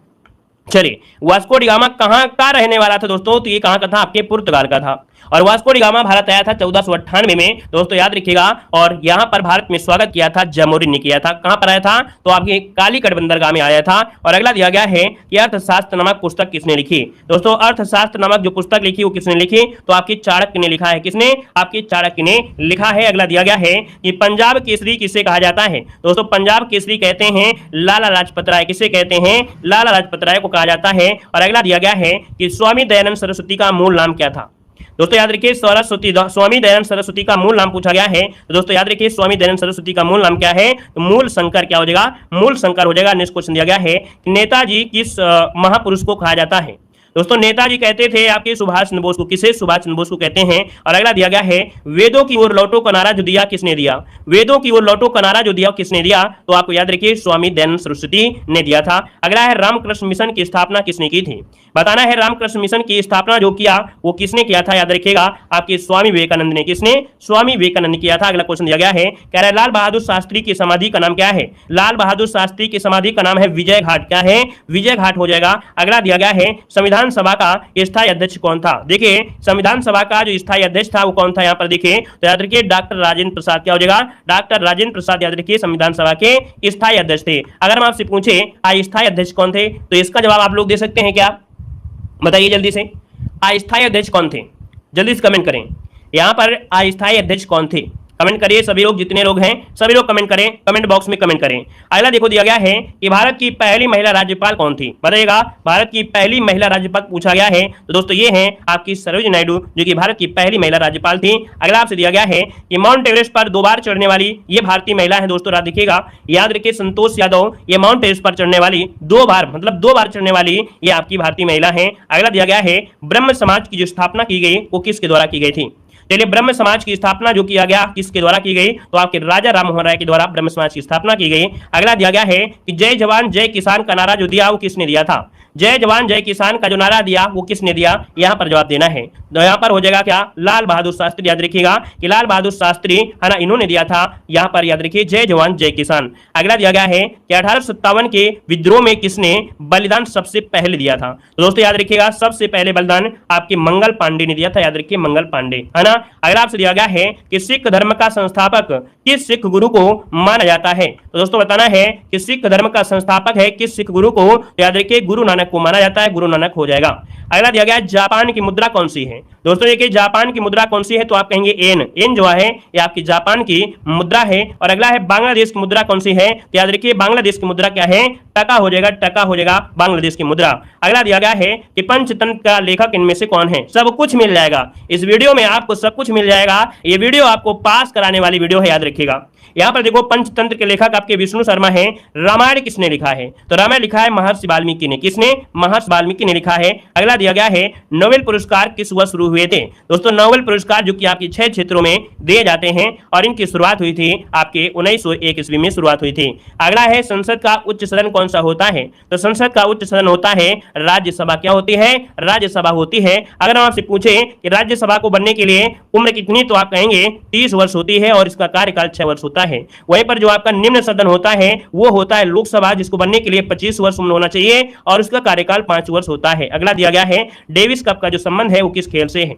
चलिए वास्को डिगामा कहां का रहने वाला था दोस्तों, तो ये कहां का था, आपके पुर्तगाल का था। और वास्को डिगामा भारत आया था 1498 में दोस्तों याद रखिएगा। और यहां पर भारत में स्वागत किया था जमोरी ने किया था। कहां पर आया था, तो आपके कालीकट बंदरगाह में आया था। और अगला दिया गया है कि अर्थशास्त्र नामक पुस्तक किसने लिखी, दोस्तों अर्थशास्त्र नामक जो पुस्तक लिखी वो किसने लिखी, तो आपके चाणक्य ने लिखा है। किसने, आपके चाणक्य ने लिखा है। अगला दिया गया है कि पंजाब केसरी किसे कहा जाता है, दोस्तों पंजाब केसरी कहते हैं लाला लाजपत राय। किसे कहते हैं, लाला लाजपत राय को कहा जाता है। और अगला दिया गया है कि स्वामी दयानंद सरस्वती का मूल नाम क्या था। दोस्तों याद रखिए स्वामी दयानंद सरस्वती का मूल नाम पूछा गया है। तो दोस्तों याद रखिए स्वामी दयानंद सरस्वती का मूल नाम क्या है, तो मूल शंकर क्या हो जाएगा, मूल शंकर हो जाएगा। नेक्स्ट क्वेश्चन दिया गया है कि नेताजी किस महापुरुष को कहा जाता है। दोस्तों नेताजी कहते थे आपके सुभाष चंद्र बोस को। किसे, सुभाष चंद्र बोस को कहते हैं। और अगला दिया गया है वेदों की ओर लौटो का नारा जो दिया किसने दिया, वेदों की ओर लौटो का नारा जो दिया किसने दिया, तो आपको याद रखिए स्वामी दयानंद सरस्वती ने दिया था। अगला है रामकृष्ण मिशन की स्थापना किसने की थी, बताना है रामकृष्ण मिशन की स्थापना जो किया वो किसने किया था, याद रखिएगा आपके स्वामी विवेकानंद ने। किसने, स्वामी विवेकानंद ने किया था। अगला क्वेश्चन दिया गया है कह रहा है लाल बहादुर शास्त्री की समाधि का नाम क्या है, लाल बहादुर शास्त्री की समाधि का नाम है विजय घाट। क्या है, विजय घाट हो जाएगा। अगला दिया गया है संविधान सभा का स्थायी अध्यक्ष कौन था। देखिए संविधान सभा का जो स्थायी अध्यक्ष था वो कौन था, यहाँ पर देखिए तो याद रखिए डॉक्टर राजेंद्र प्रसाद। क्या हो जाएगा, डॉक्टर राजेंद्र प्रसाद याद रखिए संविधान सभा के स्थायी अध्यक्ष थे। अगर हम आपसे पूछे अस्थायी अध्यक्ष कौन थे, तो इसका जवाब आप लोग दे सकते हैं क्या, बताइए जल्दी से। अस्थायी अध्यक्ष कौन थे, जल्दी से कमेंट करें। यहां पर अस्थायी अध्यक्ष कौन थे, कमेंट करिए सभी लोग, जितने लोग हैं सभी लोग कमेंट करें, कमेंट बॉक्स में कमेंट करें। अगला देखो दिया गया है कि भारत की पहली महिला राज्यपाल कौन थी, बताइएगा भारत की पहली महिला राज्यपाल पूछा गया है। तो दोस्तों ये हैं आपकी सरोजिनी नायडू जो कि भारत की पहली महिला राज्यपाल थी। अगला आपसे दिया गया है कि माउंट एवरेस्ट पर 2 बार चढ़ने वाली ये भारतीय महिला है। दोस्तों याद रखिएगा, याद रखिए संतोष यादव ये माउंट एवरेस्ट पर चढ़ने वाली 2 बार मतलब 2 बार चढ़ने वाली ये आपकी भारतीय महिला है। अगला दिया गया है ब्रह्म समाज की जो स्थापना की गई वो किसके द्वारा की गई थी। चलिए ब्रह्म समाज की स्थापना जो किया गया किसके द्वारा की गई, तो आपके राजा राम मोहन राय के द्वारा ब्रह्म समाज की स्थापना की गई। अगला दिया गया है कि जय जवान जय किसान का नारा जो दिया वो किसने दिया था, जय जवान जय किसान का जो नारा दिया वो किसने दिया, यहाँ पर जवाब देना है। तो यहाँ पर हो जाएगा क्या, लाल बहादुर शास्त्री। याद रखिएगा कि लाल बहादुर शास्त्री है ना, इन्होंने दिया था। यहाँ पर याद रखिए जय जवान जय किसान। अगला दिया गया है कि 1857 के विद्रोह में किसने बलिदान सबसे पहले दिया था। तो दोस्तों याद रखिएगा सबसे पहले बलिदान आपके मंगल पांडे ने दिया था। याद रखिए मंगल पांडे, है ना। अगला आपसे दिया गया है कि सिख धर्म का संस्थापक किस सिख गुरु को माना जाता है। तो दोस्तों बताना है कि सिख धर्म का संस्थापक है किस सिख गुरु को, याद रखिए गुरु नानक नानक को माना जाता है, गुरु नानक हो जाएगा। अगला दिया गया है जापान की मुद्रा कौन सी है। दोस्तों देखिए जापान की मुद्रा कौन सी है, तो आप कहेंगे एन। एन जो है ये आपकी जापान की मुद्रा है। और अगला है बांग्लादेश की मुद्रा कौन सी है, तो याद रखिए बांग्लादेश की मुद्रा क्या है, टका हो जाएगा, टका हो जाएगा बांग्लादेश की मुद्रा। अगला दिया गया है कि पंचतंत्र का लेखक इनमें से कौन है। सब कुछ मिल जाएगा इस वीडियो में, आपको सब कुछ मिल जाएगा। ये वीडियो आपको पास कराने वाली वीडियो है, याद रखिएगा। यहाँ पर देखो पंचतंत्र के लेखक आपके विष्णु शर्मा है। रामायण किसने लिखा है, तो रामायण लिखा है महर्षि वाल्मीकि ने। किसने, महर्षि वाल्मीकि ने लिखा है। अगला दिया गया है नोबेल पुरस्कार किस वर्ष शुरू हुए थे। दोस्तों नोबेल पुरस्कार जो कि आपके 6 क्षेत्रों में दिए जाते हैं और इनकी शुरुआत हुई थी आपके 1901 ईस्वी में शुरुआत हुई थी। अगला है संसद का उच्च सदन कौन सा होता है, तो संसद का उच्च सदन होता है राज्यसभा। क्या होती है, राज्यसभा होती है। अगर हम आपसे पूछे कि राज्यसभा को बनने के लिए उम्र कितनी, तो आप कहेंगे 30 वर्ष होती है और इसका कार्यकाल 6 वर्ष होता है। वहीं पर जो आपका निम्न सदन होता है वो होता है लोकसभा, जिसको बनने के लिए 25 वर्ष उम्र होना चाहिए और उसका कार्यकाल 5 वर्ष होता है। अगला दिया गया है डेविस कप का जो संबंध है वो किस खेल से है।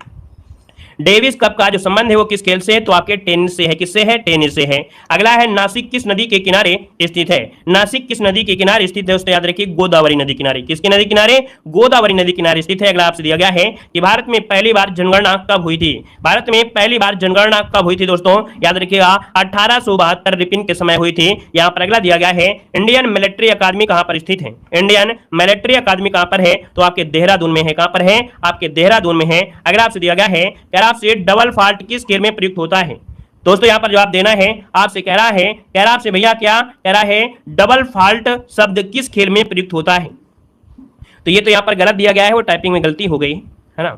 डेविस कप का जो संबंध है वो किस खेल से है, तो आपके टेनिस से है। किससे है, टेनिस से है। अगला है नासिक किस नदी के किनारे स्थित है। नासिक किस नदी के किनारे स्थित है, उसको याद रखिए गोदावरी नदी किनारे। किसकी नदी किनारे, गोदावरी नदी किनारे स्थित है। अगला आपसे दिया गया है कि भारत में पहली बार जनगणना कब हुई थी। भारत में पहली बार जनगणना कब हुई थी दोस्तों, याद रखिएगा 1872 रिपिन के समय हुई थी। यहाँ पर अगला दिया गया है इंडियन मिलिट्री अकादमी कहां पर स्थित है। इंडियन मिलिट्री अकादमी कहां पर है, तो आपके देहरादून में है। कहां पर है, आपके देहरादून में है। अगला आपसे दिया गया है आपसे डबल फॉल्ट किस खेल में प्रयुक्त होता है। दोस्तों यहां पर जवाब देना है, आपसे कह रहा है आपसे भैया क्या कह रहा है, डबल फॉल्ट शब्द किस खेल में प्रयुक्त होता है। तो ये तो यहां पर गलत दिया गया है, वो टाइपिंग में गलती हो गई है ना।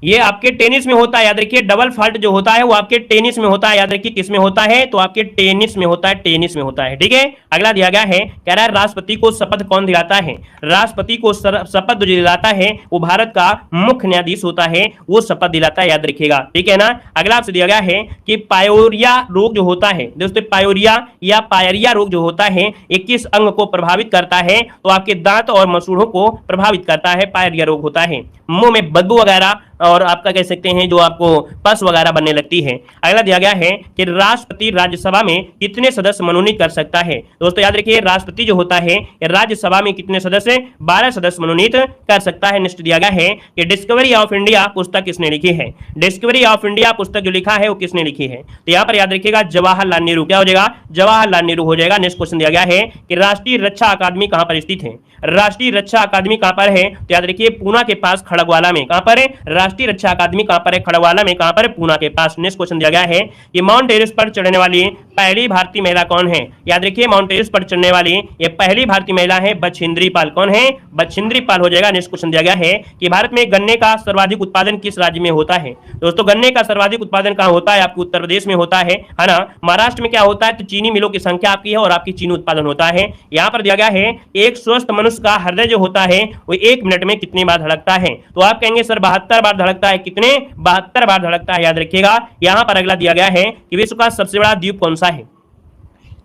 ये आपके टेनिस में होता है, याद रखिए डबल फॉल्ट जो होता है वो आपके टेनिस में होता है। याद रखिए किस में होता है, तो आपके टेनिस में होता है, टेनिस में होता है। ठीक है। अगला दिया गया है कह रहा है राष्ट्रपति को शपथ कौन दिलाता है। राष्ट्रपति को शपथ जो दिलाता है वो भारत का मुख्य न्यायाधीश होता है, वो शपथ दिलाता है, याद रखिएगा। ठीक है ना। अगला आपसे दिया गया है कि पायोरिया रोग जो होता है दोस्तों, पायोरिया या पायरिया रोग जो होता है ये किस अंग को प्रभावित करता है, तो आपके दांत और मसूड़ों को प्रभावित करता है, पायरिया रोग होता है। मुंह में बदबू वगैरह और आपका कह सकते हैं जो आपको पस वगैरह बनने लगती है। अगला दिया गया है कि राष्ट्रपति राज्यसभा में कितने सदस्य मनोनीत कर सकता है। दोस्तों याद रखिए राष्ट्रपति जो होता है राज्यसभा में कितने सदस्य, 12 सदस्य मनोनीत कर सकता है। नेक्स्ट दिया गया है कि डिस्कवरी ऑफ इंडिया पुस्तक किसने लिखी है। डिस्कवरी ऑफ इंडिया पुस्तक जो लिखा है वो किसने लिखी है, तो यहाँ पर याद रखिएगा जवाहरलाल नेहरू। क्या हो जाएगा, जवाहरलाल नेहरू हो जाएगा। नेक्स्ट क्वेश्चन दिया गया है कि राष्ट्रीय रक्षा अकादमी कहां पर स्थित है। राष्ट्रीय रक्षा अकादमी कहां पर है, तो याद रखिए पूना के पास खड़गवाला में। कहां पर है, राष्ट्रीय रक्षा अकादमी कहां पर है, खड़गवाला में। कहां पर है, पूना के पास। नेक्स्ट क्वेश्चन दिया गया है कि माउंट एवरेस्ट पर चढ़ने वाली पहली भारतीय महिला कौन है। याद रखिए माउंट एवरेस्ट पर चढ़ने वाली ये पहली भारतीय महिला है बछेंद्री पाल। कौन है, बछेंद्री पाल हो जाएगा। नेक्स्ट क्वेश्चन दिया गया है कि भारत में गन्ने का सर्वाधिक उत्पादन किस राज्य में होता है। दोस्तों गन्ने का सर्वाधिक उत्पादन कहां होता है, आपके उत्तर प्रदेश में होता है ना। महाराष्ट्र में क्या होता है, तो चीनी मिलों की संख्या आपकी है और आपकी चीनी उत्पादन होता है। यहां पर दिया गया है एक स्वस्थ मनुष्य का हृदय जो होता है वो 1 मिनट में कितनी बार धड़कता है, तो आप कहेंगे सर 72 बार धड़कता है। कितने, 72 बार धड़कता है, याद रखिएगा। यहां पर अगला दिया गया है कि विश्व का सबसे बड़ा द्वीप कौन सा है।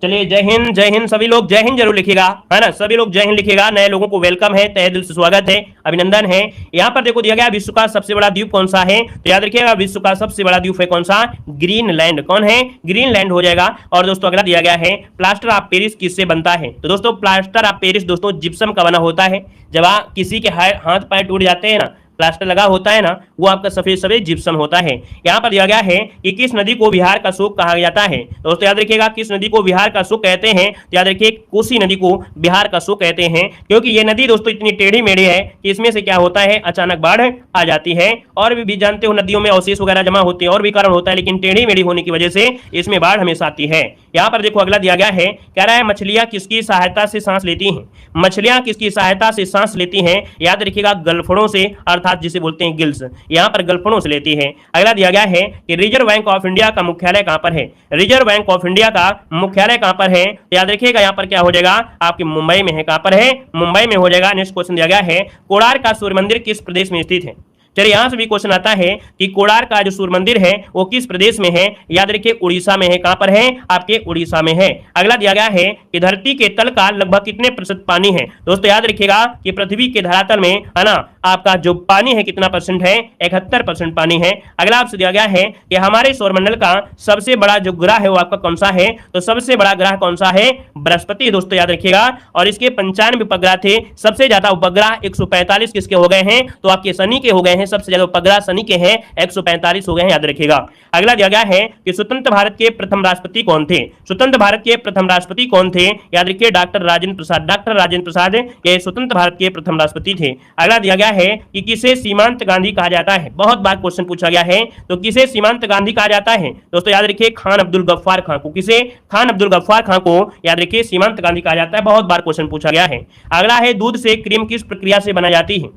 चलिए जय हिंद सभी लोग जय हिंद जरूर लिखिएगा, है ना। सभी लोग जय हिंद लिखिएगा। नए लोगों को वेलकम है, तहे दिल से स्वागत है, अभिनंदन है। यहाँ पर देखो दिया गया विश्व का सबसे बड़ा द्वीप कौन सा है, तो याद रखिएगा विश्व का सबसे बड़ा द्वीप है कौन सा, ग्रीनलैंड। कौन है, ग्रीनलैंड हो जाएगा। और दोस्तों अगला दिया गया है प्लास्टर ऑफ पेरिस किससे बनता है, तो दोस्तों प्लास्टर ऑफ पेरिस दोस्तों जिप्सम का बना होता है। जब किसी के हाथ पैर टूट जाते हैं ना, प्लास्टर लगा होता है ना, वो आपका सफेद सफेद जिप्सम होता है। यहाँ पर दिया गया है कि किस नदी को बिहार का शोक कहा जाता है। दोस्तों याद रखिएगा किस नदी को बिहार का शोक कहते हैं, तो याद रखिए कोसी नदी को बिहार का शोक कहते हैं, क्योंकि ये नदी दोस्तों इतनी टेढ़ी मेढ़ी है कि इसमें से क्या होता है अचानक बाढ़ आ जाती है। और भी जानते हो नदियों में अवशेष वगैरह जमा होते हैं और भी कारण होता है, लेकिन टेढ़ी मेढ़ी होने की वजह से इसमें बाढ़ हमेशा आती है। यहाँ पर देखो अगला दिया गया है, कह रहा है मछलियां किसकी सहायता से सांस लेती हैं। मछलियां किसकी सहायता से सांस लेती हैं, याद रखिएगा गलफड़ों से, अर्थात जिसे बोलते हैं गिल्स। यहाँ पर गलफड़ों से लेती है। अगला दिया गया है कि रिजर्व बैंक ऑफ इंडिया का मुख्यालय कहां पर है। रिजर्व बैंक ऑफ इंडिया का मुख्यालय कहां पर है, तो याद रखिएगा यहाँ पर क्या हो जाएगा, आपके मुंबई में है। कहां पर है, मुंबई में हो जाएगा। नेक्स्ट क्वेश्चन दिया गया है कोणार्क का सूर्य मंदिर किस प्रदेश में स्थित है। चलिए यहां से भी क्वेश्चन आता है कि कोणार्क का जो सूर्य मंदिर है वो किस प्रदेश में है? याद रखिए उड़ीसा में है। कहां पर है? आपके उड़ीसा में है। अगला दिया गया है कि धरती के तल का लगभग कितने प्रतिशत पानी है? दोस्तों याद रखिएगा कि पृथ्वी के धरातल में है ना आपका जो पानी है कितना परसेंट है? 71% पानी है। अगला आपसे दिया गया है कि हमारे सौरमंडल का सबसे बड़ा जो ग्रह है वो आपका कौन सा है? तो सबसे बड़ा ग्रह कौन सा है? बृहस्पति। दोस्तों याद रखिएगा, और इसके 95 उपग्रह थे। सबसे ज्यादा उपग्रह 145 किसके हो गए हैं? तो आपके शनि के हो गए हैं। सबसे ज्यादा उपग्रह शनि के हैं, 145 हो गए हैं, याद रखिएगा। अगला दिया गया है कि स्वतंत्र भारत के प्रथम राष्ट्रपति कौन थे? स्वतंत्र भारत के प्रथम राष्ट्रपति कौन थे? याद रखिए डॉक्टर राजेंद्र प्रसाद। डॉक्टर राजेंद्र प्रसाद ये स्वतंत्र भारत के प्रथम राष्ट्रपति थे। अगला दिया गया है कि किसे सीमांत गांधी कहा जाता है? बहुत बार क्वेश्चन पूछा गया है, तो किसे सीमांत गांधी कहा जाता है? दोस्तों याद रखिए खान अब्दुल गफ्फार खान को। किसे? खान अब्दुल गफ्फार खान को याद रखिए सीमांत गांधी कहा जाता है। बहुत बार क्वेश्चन पूछा गया है। अगला है दूध से क्रीम किस प्रक्रिया से बनाई जाती है?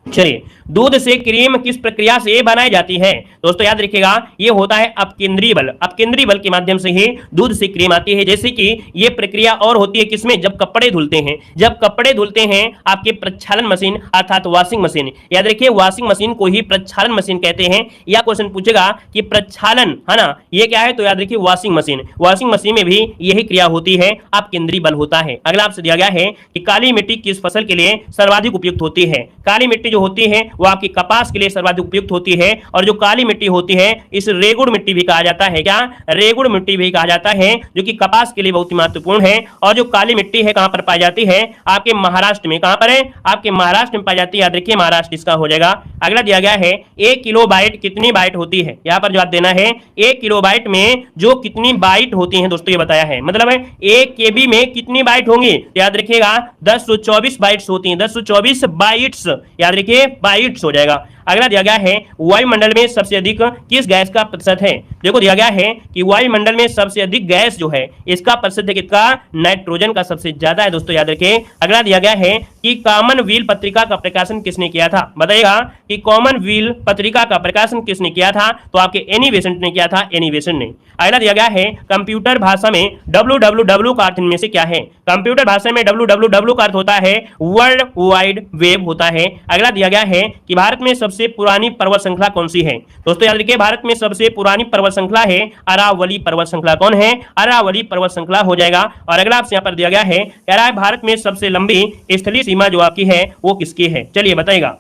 चलिए दूध से क्रीम किस प्रक्रिया से बनाई जाती है? दोस्तों याद रखिएगा ये होता है अपकेंद्रीय बल। अपकेंद्रीय बल के माध्यम से ही दूध से क्रीम आती है। जैसे कि ये प्रक्रिया और होती है किसमें? जब कपड़े धुलते हैं। जब कपड़े धुलते हैं आपके प्रक्षालन मशीन अर्थात वॉशिंग मशीन। याद रखिए वॉशिंग मशीन को ही प्रक्षालन मशीन कहते हैं। या क्वेश्चन पूछेगा कि प्रक्षालन है ना ये क्या है? तो याद रखिए वॉशिंग मशीन। वॉशिंग मशीन में भी यही क्रिया होती है, अपकेंद्रीय बल होता है। अगला आपसे दिया गया है कि काली मिट्टी किस फसल के लिए सर्वाधिक उपयुक्त होती है? काली मिट्टी होती है वो आपकी कपास के लिए सर्वाधिक उपयुक्त होती है। और जो काली मिट्टी होती है इस रेगुड़ मिट्टी भी कहा जाता है। क्या? रेगुड़ मिट्टी भी कहा जाता है, जो कि कपास के लिए बहुत ही महत्वपूर्ण है। और जो काली मिट्टी है कहां पर पाई जाती है? आपके महाराष्ट्र में। कहां पर है? आपके महाराष्ट्र में पाई जाती है। याद रखिए महाराष्ट्र इसका हो जाएगा। अगला दिया गया है 1 किलो बाइट कितनी बाइट होती है? यहां पर जवाब देना है 1 किलो बाइट में जो कितनी बाइट होती है दोस्तों ये बताया है। मतलब 1 केबी में कितनी बाइट होंगी? याद रखिएगा 1024 बाइट्स होती हैं। 1024 बाइट्स याद रखिए बाइट्स हो जाएगा। अगला दिया गया है वायुमंडल में सबसे अधिक किस गैस का प्रतिशत है? देखो दिया गया है कि वायुमंडल में सबसे अधिक गैस जो है इसका प्रतिशत कितना? नाइट्रोजन का सबसे ज्यादा है दोस्तों याद रखिए। अगला दिया गया है कि कॉमनवेल्थ पत्रिका का प्रकाशन किसने किया था? बताइएगा कि कॉमनवेल्थ पत्रिका का प्रकाशन किसने किया था? तो आपके एनी बेसेंट ने किया था। एनी बेसेंट ने। अगला दिया गया है कंप्यूटर भाषा में www का अर्थ इनमें से क्या है? कंप्यूटर भाषा में www का अर्थ होता है वर्ल्ड वाइड वेब होता है। अगला दिया गया है कि भारत में सबसे पुरानी पर्वत श्रृंखला कौन सी है? दोस्तों याद रखिए भारत में सबसे पुरानी पर्वत श्रृंखला है अरावली पर्वत श्रृंखला। कौन है? अरावली पर्वत श्रृंखला हो जाएगा। और अगला आपसे यहाँ पर दिया गया है कह रहा है भारत में सबसे लंबी स्थलीय सीमा जो आपकी है वो किसकी है? चलिए बताइएगा।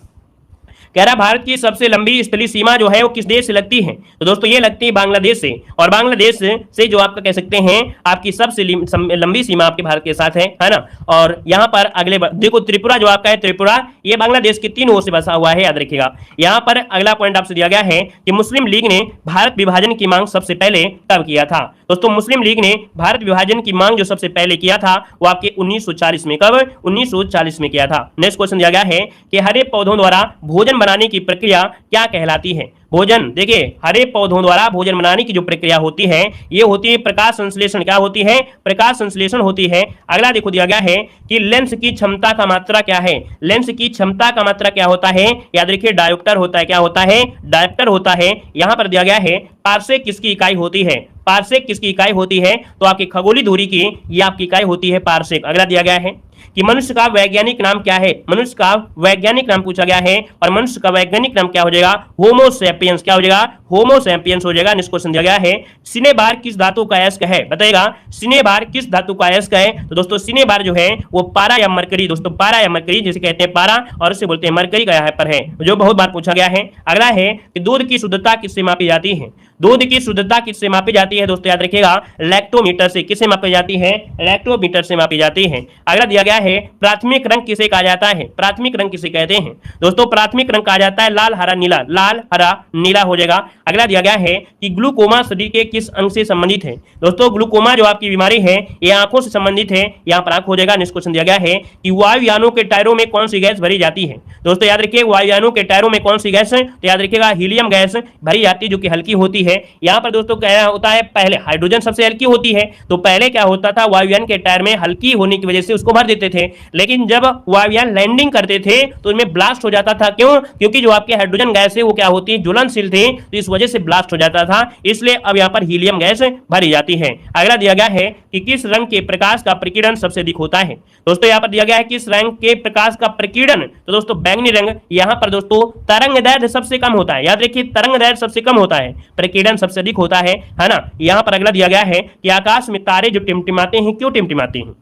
कह रहा भारत की सबसे लंबी स्थलीय सीमा जो है वो किस देश से लगती है? तो दोस्तों ये लगती है बांग्लादेश से। और बांग्लादेश से जो आपका कह सकते हैं आपकी सबसे लंबी सीमा आपके भारत के साथ है ना। और यहाँ पर अगले देखो त्रिपुरा जो आपका है, त्रिपुरा ये बांग्लादेश के 3 ओर से बसा हुआ है, याद रखिएगा। यहाँ पर अगला पॉइंट आपसे दिया गया है कि मुस्लिम लीग ने भारत विभाजन की मांग सबसे पहले कब किया था? दोस्तों मुस्लिम लीग ने भारत विभाजन की मांग जो सबसे पहले किया था वो आपके 1940 में। कब? 1940 में किया था। नेक्स्ट क्वेश्चन दिया गया है कि हरे पौधों द्वारा भोजन बनाने की प्रक्रिया क्या कहलाती है? भोजन देखिए हरे पौधों द्वारा भोजन बनाने की जो प्रक्रिया होती है ये होती है प्रकाश संश्लेषण। क्या होती है? प्रकाश संश्लेषण होती है। अगला देखो दिया गया है कि लेंस की क्षमता का मात्रा क्या है? लेंस की क्षमता का मात्रा क्या होता है? याद रखिए डायोप्टर होता है। क्या होता है? डायोप्टर होता है। यहां पर दिया गया है पारसेक किसकी इकाई होती है? पारसेक किसकी इकाई होती है? तो आपकी खगोलीय दूरी की ये आपकी इकाई होती है पारसेक। अगला दिया गया है कि मनुष्य का वैज्ञानिक नाम क्या है? मनुष्य का वैज्ञानिक नाम पूछा गया है और मनुष्य का वैज्ञानिक नाम क्या हो जाएगा? Homo sapiens. क्या हो जाएगा? होमो सैपियंस हो जाएगा। नेक्स्ट क्वेश्चन दिया गया है सिनेबार किस धातु का अयस्क है? बताइएगा सिनेबार किस धातु का अयस्क है? तो दोस्तों सिनेबार जो है वो पारा या मरकरी। दोस्तों पारा या मरकरी जिसे कहते हैं पारा और उसे बोलते हैं मरकरी का यहाँ पर है, जो बहुत बार पूछा गया है। अगला है कि दूध की शुद्धता किससे मापी जाती है? दूध की शुद्धता किससे मापी जाती है? दोस्तों याद रखिएगा लैक्टोमीटर से। किससे मापी जाती है? लैक्टोमीटर से मापी जाती है। अगला दिया गया है प्राथमिक रंग किसे कहा जाता है? प्राथमिक रंग किसे कहते हैं? दोस्तों प्राथमिक रंग कहा जाता है लाल हरा नीला। लाल हरा नीला हो जाएगा। अगला दिया गया है कि ग्लूकोमा शरीर के किस अंग से संबंधित है? दोस्तों ग्लूकोमा जो आपकी बीमारी है ये आंखों से संबंधित है। यहाँ पर आंख हो जाएगा। नेक्स्ट क्वेश्चन दिया गया है कि वायुयानों के टायरों में कौन सी गैस भरी जाती है? दोस्तों याद रखिए वायुयानों के टायरों में कौन सी गैस है? तो याद रखिएगा हीलियम गैस भरी जाती है, जो कि हल्की होती है। यहाँ पर दोस्तों क्या होता है? पहले हाइड्रोजन सबसे हल्की होती है, तो पहले क्या होता था वायुयान के टायर में हल्की होने की वजह से उसको भर देते देते थे, लेकिन जब वायुयान लैंडिंग करते थे तो उनमें ब्लास्ट हो जाता था। क्यों? क्योंकि जो आपके हाइड्रोजन गैस है वो क्या होती है, ज्वलनशील थी, तो इस वजह से ब्लास्ट हो जाता था, इसलिए अब यहाँ पर हीलियम गैस भरी जाती है। अगला दिया गया है कि किस रंग के प्रकाश का प्रकीर्णन सबसे अधिक होता है। दोस्तों यहाँ पर दिया गया है किस रंग के प्रकाश का प्रकीर्णन, तो दोस्तों बैंगनी रंग। यहाँ पर दोस्तों तरंगदैर्घ्य सबसे कम होता है, याद रखिए तरंगदैर्घ्य सबसे कम होता है, प्रकीर्णन सबसे अधिक होता है ना। यहाँ पर अगला दिया गया है कि आकाश में तारे जो टिमटिमाते हैं क्यों टिमटिमाते हैं,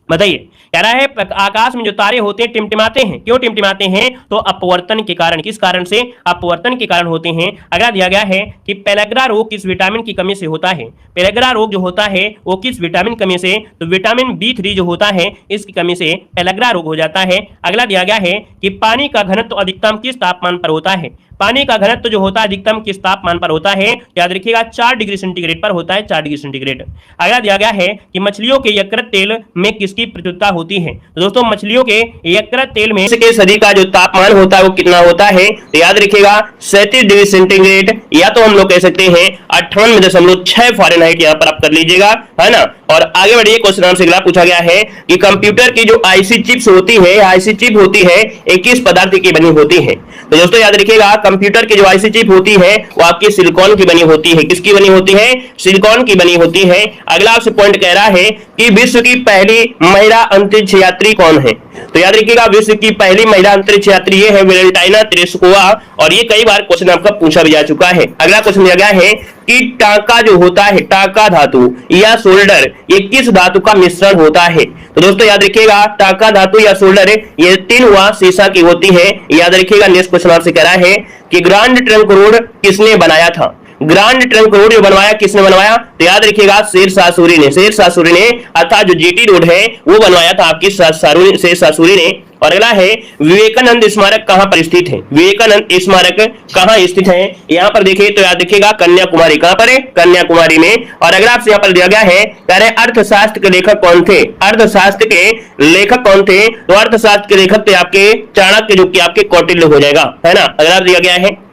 बताइए। कह रहा है आकाश में जो तारे होते हैं टिमटिमाते हैं, क्यों टिमटिमाते हैं, तो अपवर्तन के कारण। किस कारण से? अपवर्तन के कारण होते हैं। अगला दिया गया है कि पेलेग्रा रोग किस विटामिन की कमी से होता है। पेलेग्रा रोग जो होता है वो किस विटामिन कमी से, तो विटामिन B3 जो होता है इसकी कमी से पेलेग्रा रोग हो जाता है। अगला दिया गया है कि पानी का घनत्व अधिकतम किस तापमान पर होता है। पानी का घनत्व जो होता है अधिकतम किस तापमान पर होता है, याद रखिएगा 4 डिग्री सेंटीग्रेड पर होता है, 4 डिग्री सेंटीग्रेड। अगला दिया गया है कि मछलियों के यकृत तेल में किसकी प्रचुरता होती है। तो दोस्तों मछलियों के यकृत तेल में के शरीर का जो तापमान होता है वो कितना होता है, तो याद रखिएगा 37 डिग्री सेंटीग्रेड, या तो हम लोग कह सकते हैं 58.6 फ़ारेनहाइट, यहाँ पर आप कर लीजिएगा, है ना। और आगे बढ़िए, क्वेश्चन हमसे अगला पूछा गया है कि कंप्यूटर की जो आईसी चिप्स होती है, आईसी चिप होती है, एक किस पदार्थ की बनी होती है। तो दोस्तों याद रखिएगा कंप्यूटर की जो आईसी चिप होती है वो आपकी सिलिकॉन की बनी होती है। किसकी बनी होती है? सिलिकॉन की बनी होती है। अगला आपसे पॉइंट कह रहा है कि विश्व की पहली महिला अंतरिक्ष यात्री कौन है। तो याद रखिएगा विश्व की पहली महिला अंतरिक्ष यात्री ये है वेलेंटाइना तेरेस्कोवा, और ये कई बार क्वेश्चन आपका पूछा भी जा चुका है। अगला क्वेश्चन दिया गया है कि टांका जो होता है, टांका धातु या सोल्डर, ये किस धातु का मिश्रण होता है। तो दोस्तों याद रखिएगा टांका धातु या सोल्डर ये 3 हुआ सीसा की होती है। याद रखिएगा नेक्स्ट क्वेश्चन आपसे कह रहा है कि ग्रांड ट्रंक रोड किसने बनाया था। ग्रांड ट्रंक रोड जो बनवाया किसने बनवाया, तो याद रखिएगा शेरशाह सूरी ने, शेरशाह सूरी ने, अर्थात जो जीटी रोड है वो बनवाया था आपकी शेरशाह सूरी ने। और अगला है विवेकानंद स्मारक कहां पर स्थित है। विवेकानंद स्मारक कहां स्थित है, यहां पर देखिए तो याद रखिएगा कन्याकुमारी। कहां पर है? कन्याकुमारी में। और अगला आपसे यहां पर दिया गया है कह रहे अर्थशास्त्र के लेखक कौन थे। अर्थशास्त्र के लेखक कौन थे, तो अर्थशास्त्र के लेखक थे आपके चाणक्य, जो कि आपके कौटिल्य हो जाएगा, है ना। अगला दिया गया है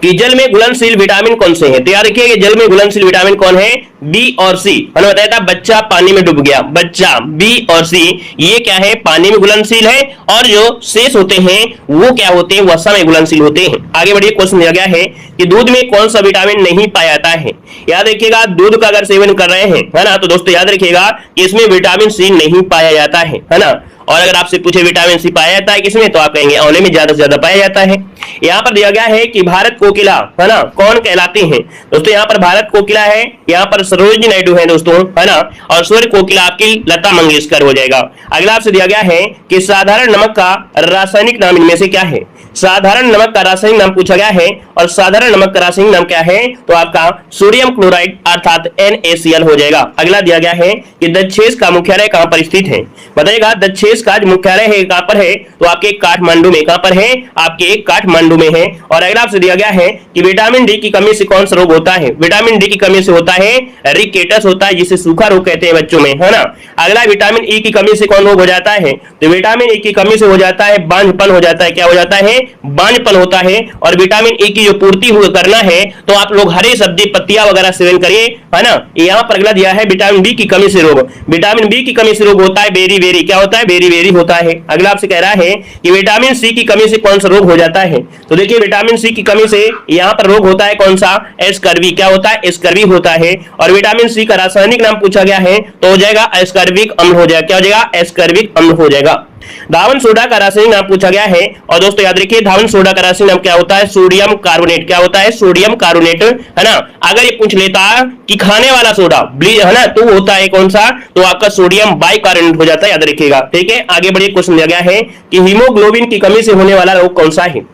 कि जल में घुलनशील विटामिन कौन से हैं। तो याद रखिए जल में घुलनशील विटामिन कौन है, बी और सी। मैंने बताया था बच्चा पानी में डूब गया, बच्चा बी और सी ये क्या है, पानी में घुलनशील है, और जो शेष होते हैं वो क्या होते हैं, वसा में घुलनशील होते हैं। आगे बढ़िए, क्वेश्चन दिया गया है कि दूध में कौन सा विटामिन नहीं पाया जाता है। याद रखिएगा दूध का अगर सेवन कर रहे हैं, है ना, तो दोस्तों याद रखिएगा कि इसमें विटामिन सी नहीं पाया जाता है ना। और अगर आपसे पूछे विटामिन सी पाया जाता है किसमें, तो आप कहेंगे औले में ज्यादा से ज्यादा पाया जाता है। यहाँ पर दिया गया है कि भारत कोकिला, है ना, कौन कहलाती है। दोस्तों यहाँ पर भारत कोकिला है, यहाँ पर सरोजिनी नायडू है दोस्तों, है ना, और स्वर कोकिला आपकी लता मंगेशकर हो जाएगा। अगला आपसे दिया गया है कि साधारण नमक का रासायनिक नाम इनमें से क्या है। साधारण नमक का रासायनिक नाम पूछा गया है, और साधारण नमक का रासायनिक नाम क्या है, तो आपका सोडियम क्लोराइड अर्थात NaCl हो जाएगा। अगला दिया गया है कि दक्षेस का मुख्यालय कहां पर स्थित है। बताइएगा दक्षेस का मुख्यालय है कहां पर है, तो आपके काठमांडू में। कहां पर है, आपके काठमांडू में है। और अगला आपसे दिया गया है कि विटामिन डी की कमी से कौन सा रोग होता है। विटामिन डी की कमी से होता है रिकेटस होता है, जिसे सूखा रोग कहते हैं बच्चों में, है ना। अगला विटामिन ई की कमी से कौन रोग हो जाता है, तो विटामिन ई की कमी से हो जाता है बांझपन हो जाता है। क्या हो जाता है, बांझपन होता है। और विटामिन ई की जो पूर्ति करना है तो आप लोग हरी सब्जी पत्तियां वगैरह सेवन करिए, है ना। यहाँ पर अगला दिया है विटामिन बी की कमी से रोग। विटामिन बी की कमी से रोग होता है बेरी बेरी, क्या होता है, बेरी बेरी होता है। अगला आपसे कह रहा है कि विटामिन सी की कमी से कौन सा रोग हो जाता है। तो देखिए विटामिन सी की कमी से यहाँ पर रोग होता है कौन सा, एस्कर्वी। क्या होता है, एस्कर्वी होता है। और विटामिन सी का रासायनिक नाम पूछा गया है तो हो जाएगा एस्कर्बिक अम्ल हो जाएगा। क्या हो जाएगा, एस्कर्बिक अम्ल हो जाएगा। धावन सोडा का रासायनिक नाम पूछा गया है, और दोस्तों याद रखिए धावन सोडा का रासायनिक नाम क्या होता है, सोडियम कार्बोनेट। क्या होता है, सोडियम कार्बोनेट, है ना। अगर ये पूछ लेता कि खाने वाला सोडा, है ना, तो होता है कौन सा, तो आपका सोडियम बाइकार्बोनेट हो जाता है, याद रखिएगा। ठीक है, आगे बढ़िए, क्वेश्चन दिया गया है कि हीमोग्लोबिन की कमी से होने वाला रोग कौन सा है।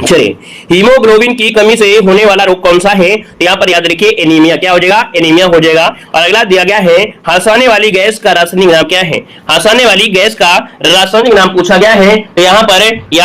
चलिए, हीमोग्लोबिन की कमी से होने वाला रोग कौन सा है, तो यहाँ पर याद रखिए एनीमिया। क्या हो जाएगा, एनीमिया हो जाएगा। और अगला दिया गया है हंसाने वाली गैस का रासायनिक नाम क्या है। हंसाने वाली गैस का रासायनिक नाम पूछा गया है, तो यहाँ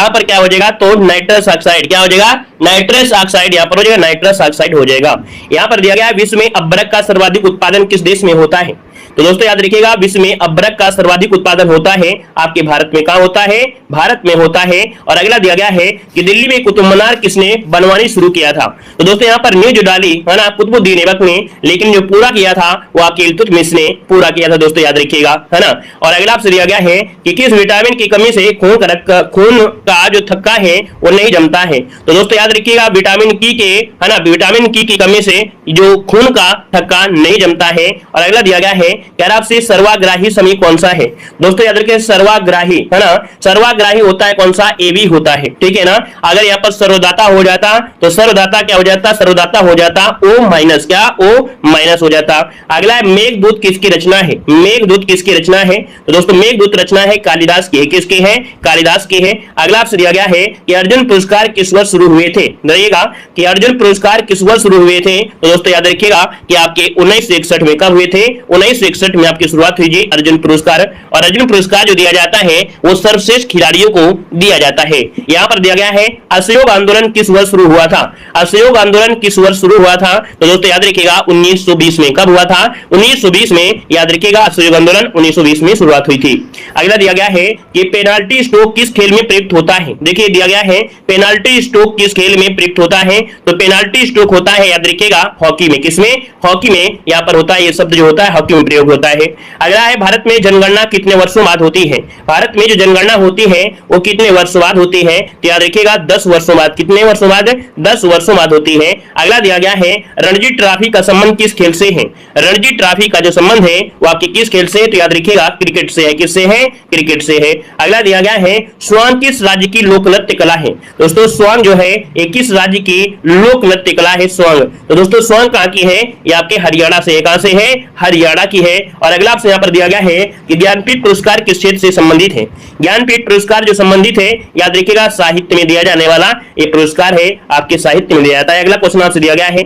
पर क्या हो जाएगा, तो नाइट्रस ऑक्साइड। क्या हो जाएगा, नाइट्रस ऑक्साइड यहाँ पर हो जाएगा, नाइट्रस ऑक्साइड हो जाएगा। यहाँ पर दिया गया है विश्व में अभ्रक का सर्वाधिक उत्पादन किस देश में होता है। तो दोस्तों याद रखिएगा, विश्व में अभ्रक का सर्वाधिक उत्पादन होता है आपके भारत में। कहां होता है? भारत में होता है। और अगला दिया गया है कि दिल्ली में कुतुब मीनार किसने बनवानी शुरू किया था? तो दोस्तों यहाँ पर न्यूज डाली है ना कुतुबुद्दीन ऐबक ने, लेकिन जो पूरा किया था वो आपके इल्तुतमिश ने पूरा किया था दोस्तों, याद रखिएगा, है ना। और अगला आपसे दिया गया है कि किस विटामिन की कमी से खून का जो थक्का है वो नहीं जमता है? तो दोस्तों याद रखिएगा, विटामिन की के, है ना, विटामिन की कमी से जो खून का थक्का नहीं जमता है। और अगला दिया गया है कह रहा आपसे सर्वाग्राही समय कौन सा है? दोस्तों याद रखिए, सर्वाग्राही, है ना, सर्वाग्राही होता है कौन सा? ए बी होता है, ठीक है ना। अगर यहाँ पर सर्वदाता हो जाता तो सर्वदाता क्या हो जाता? सर्वदाता हो जाता ओ माइनस, क्या? ओ माइनस हो जाता। अगला है मेघदूत किसकी रचना है? मेघदूत किसकी रचना है? तो दोस्तों मेघदूत रचना है कालिदास की है। किसके है? कालिदास की है। अगला आपसे दिया गया है कि अर्जुन पुरस्कार किस वर्ष शुरू हुए थे? देखिएगा कि अर्जुन पुरस्कार किस वर्ष शुरू हुए थे? तो दोस्तों याद रखिएगा कि आपके 1961 में। कब हुए थे? 1961 में आपकी शुरुआत हुई जी अर्जुन पुरस्कार। और अर्जुन पुरस्कार जो दिया जाता है वो सर्वश्रेष्ठ खिलाड़ियों को दिया जाता है। यहाँ पर दिया गया है असहयोग आंदोलन किस वर्ष शुरू हुआ था? असहयोग आंदोलन किस वर्ष शुरू हुआ था? तो दोस्तों याद रखिएगा 1920 में। कब हुआ था? 1920 में। याद रखिएगा असहयोग आंदोलन 1920 में शुरुआत हुई थी। अगला दिया गया है कि पेनाल्टी स्ट्रोक किस खेल में प्रयुक्त होता है? देखिए दिया गया है पेनाल्टी स्ट्रोक किस खेल में प्रयुक्त होता है? तो पेनाल्टी स्ट्रोक होता है याद रखिएगा हॉकी में। किसमें? हॉकी में यहाँ पर होता है, ये शब्द जो होता है हॉकी में प्रयोग होता है। अगला है भारत में जनगणना कितने वर्षों बाद होती है? भारत में जो जनगणना होती है वो कितने वर्षों बाद होती है? तो याद रखिएगा 10 वर्षों बाद। कितने वर्षों बाद? 10 वर्षों बाद होती है। अगला दिया गया है रणजी ट्रॉफी का संबंध किस खेल से है? रणजी ट्रॉफी का जो संबंध है वो आपके किस खेल से? तो याद रखिएगा क्रिकेट से है। किससे है? क्रिकेट से है। अगला दिया गया है स्वांग किस राज्य की लोक नृत्य कला है? दोस्तों स्वांग जो है ये किस राज्य की लोक नृत्य कला है? स्वांग। तो दोस्तों स्वांग कहां की है? ये आपके हरियाणा से है। कहां से है? हरियाणा की है। और अगला आपसे यहाँ पर दिया गया है कि ज्ञानपीठ पुरस्कार किस क्षेत्र से संबंधित है? ज्ञानपीठ पुरस्कार जो संबंधित है याद रखिएगा साहित्य में दिया जाने वाला ये पुरस्कार है, आपके साहित्य में दिया जाता है। अगला क्वेश्चन आपसे दिया गया है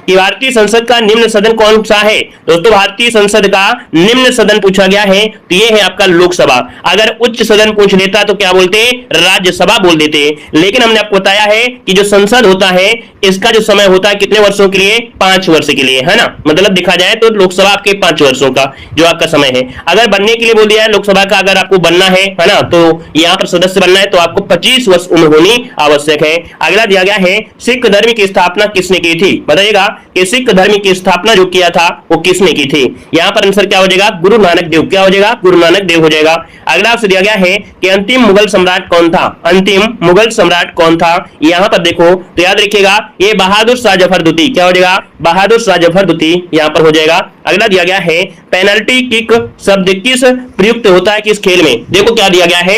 कि भारतीय संसद का निम्न सदन कौन सा है? दोस्तों भारतीय संसद का निम्न सदन पूछा गया है तो ये है आपका लोकसभा। अगर उच्च सदन पूछ लेता तो क्या बोलते? राज्यसभा बोल देते। लेकिन हमने आपको बताया है कि जो संसद होता है इसका जो समय होता है कितने वर्षों के लिए? 5 वर्ष के लिए, है ना। मतलब देखा जाए तो लोकसभा आपके 5 वर्षों का जो आपका समय है। अगर बनने के लिए बोल दिया है लोकसभा का, अगर आपको बनना है ना, तो यहाँ पर सदस्य बनना है तो आपको 25 वर्ष उम्र होनी आवश्यक है। अगला दिया गया है सिख धर्म की स्थापना किसने की थी? बताइएगा कि सिख धर्म की स्थापना जो किया था वो किसने की थी? यहाँ पर आंसर क्या हो जाएगा? गुरु नानक देव। क्या हो जाएगा? गुरु नानक देव हो जाएगा। अगला आपसे दिया गया है कि अंतिम मुगल सम्राट कौन था? अंतिम मुगल सम्राट कौन था? यहाँ पर देखो तो याद रखिएगा ये बहादुर शाह जफर द्वितीय। क्या हो जाएगा? बहादुर शाह जफर द्वितीय यहाँ पर हो जाएगा। अगला दिया गया है पेनल्टी किक शब्द किस प्रयुक्त होता है किस खेल में? देखो क्या दिया गया है,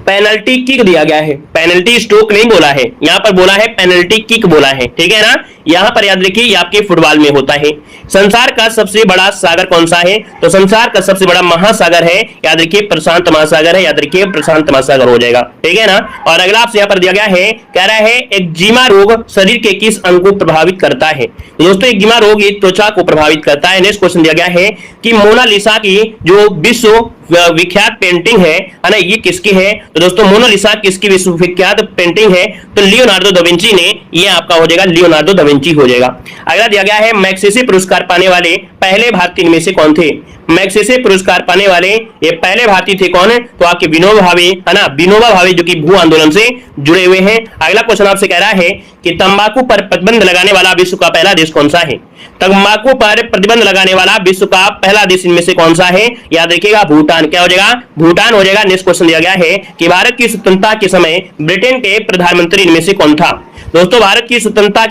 पेनल्टी किक दिया गया है, पेनल्टी स्ट्रोक नहीं बोला है, यहाँ पर बोला है पेनल्टी किक बोला है, ठीक है ना। यहाँ पर याद रखिए ये आपके फुटबॉल में होता है। संसार का सबसे बड़ा सागर कौन सा है? तो संसार का सबसे बड़ा महासागर है, याद रखिए प्रशांत महासागर है। याद रखिए प्रशांत महासागर हो जाएगा, ठीक है ना। और अगला आपसे यहाँ पर दिया गया है, कह रहा है एक्जिमा रोग शरीर के किस अंग को प्रभावित करता है? तो दोस्तों एक्जिमा रोग त्वचा को प्रभावित करता है। नेक्स्ट क्वेश्चन दिया गया है कि मोनालिसा की जो विश्व विख्यात पेंटिंग है ना, ये किसकी है? तो दोस्तों मोनालिसा किसकी विश्व विख्यात पेंटिंग है? तो लियोनार्डो दा विंची ने, ये आपका हो जाएगा लियोनार्डो दा विंची हो जाएगा। अगला दिया गया है मैग्सेसे पुरस्कार पाने वाले पहले भारतीय में से कौन थे? मैग्सेसे पुरस्कार पाने वाले ये पहले भारतीय थे कौन? तो आपके विनोबा भावे, है ना, विनोबा भावे जो कि भू आंदोलन से जुड़े हुए हैं। अगला क्वेश्चन आपसे कह रहा है कि तंबाकू पर प्रतिबंध लगाने वाला विश्व का पहला देश कौन सा है? तंबाकू पर प्रतिबंध लगाने वाला विश्व का पहला देश इनमें से कौन सा है? याद रखिएगा भूटान। क्या हो जाएगा? भूटान हो जाएगा। नेक्स्ट क्वेश्चन दिया गया है कि भारत की स्वतंत्रता के समय ब्रिटेन के प्रधानमंत्री इनमें से कौन था? दोस्तों भारत की स्वतंत्रता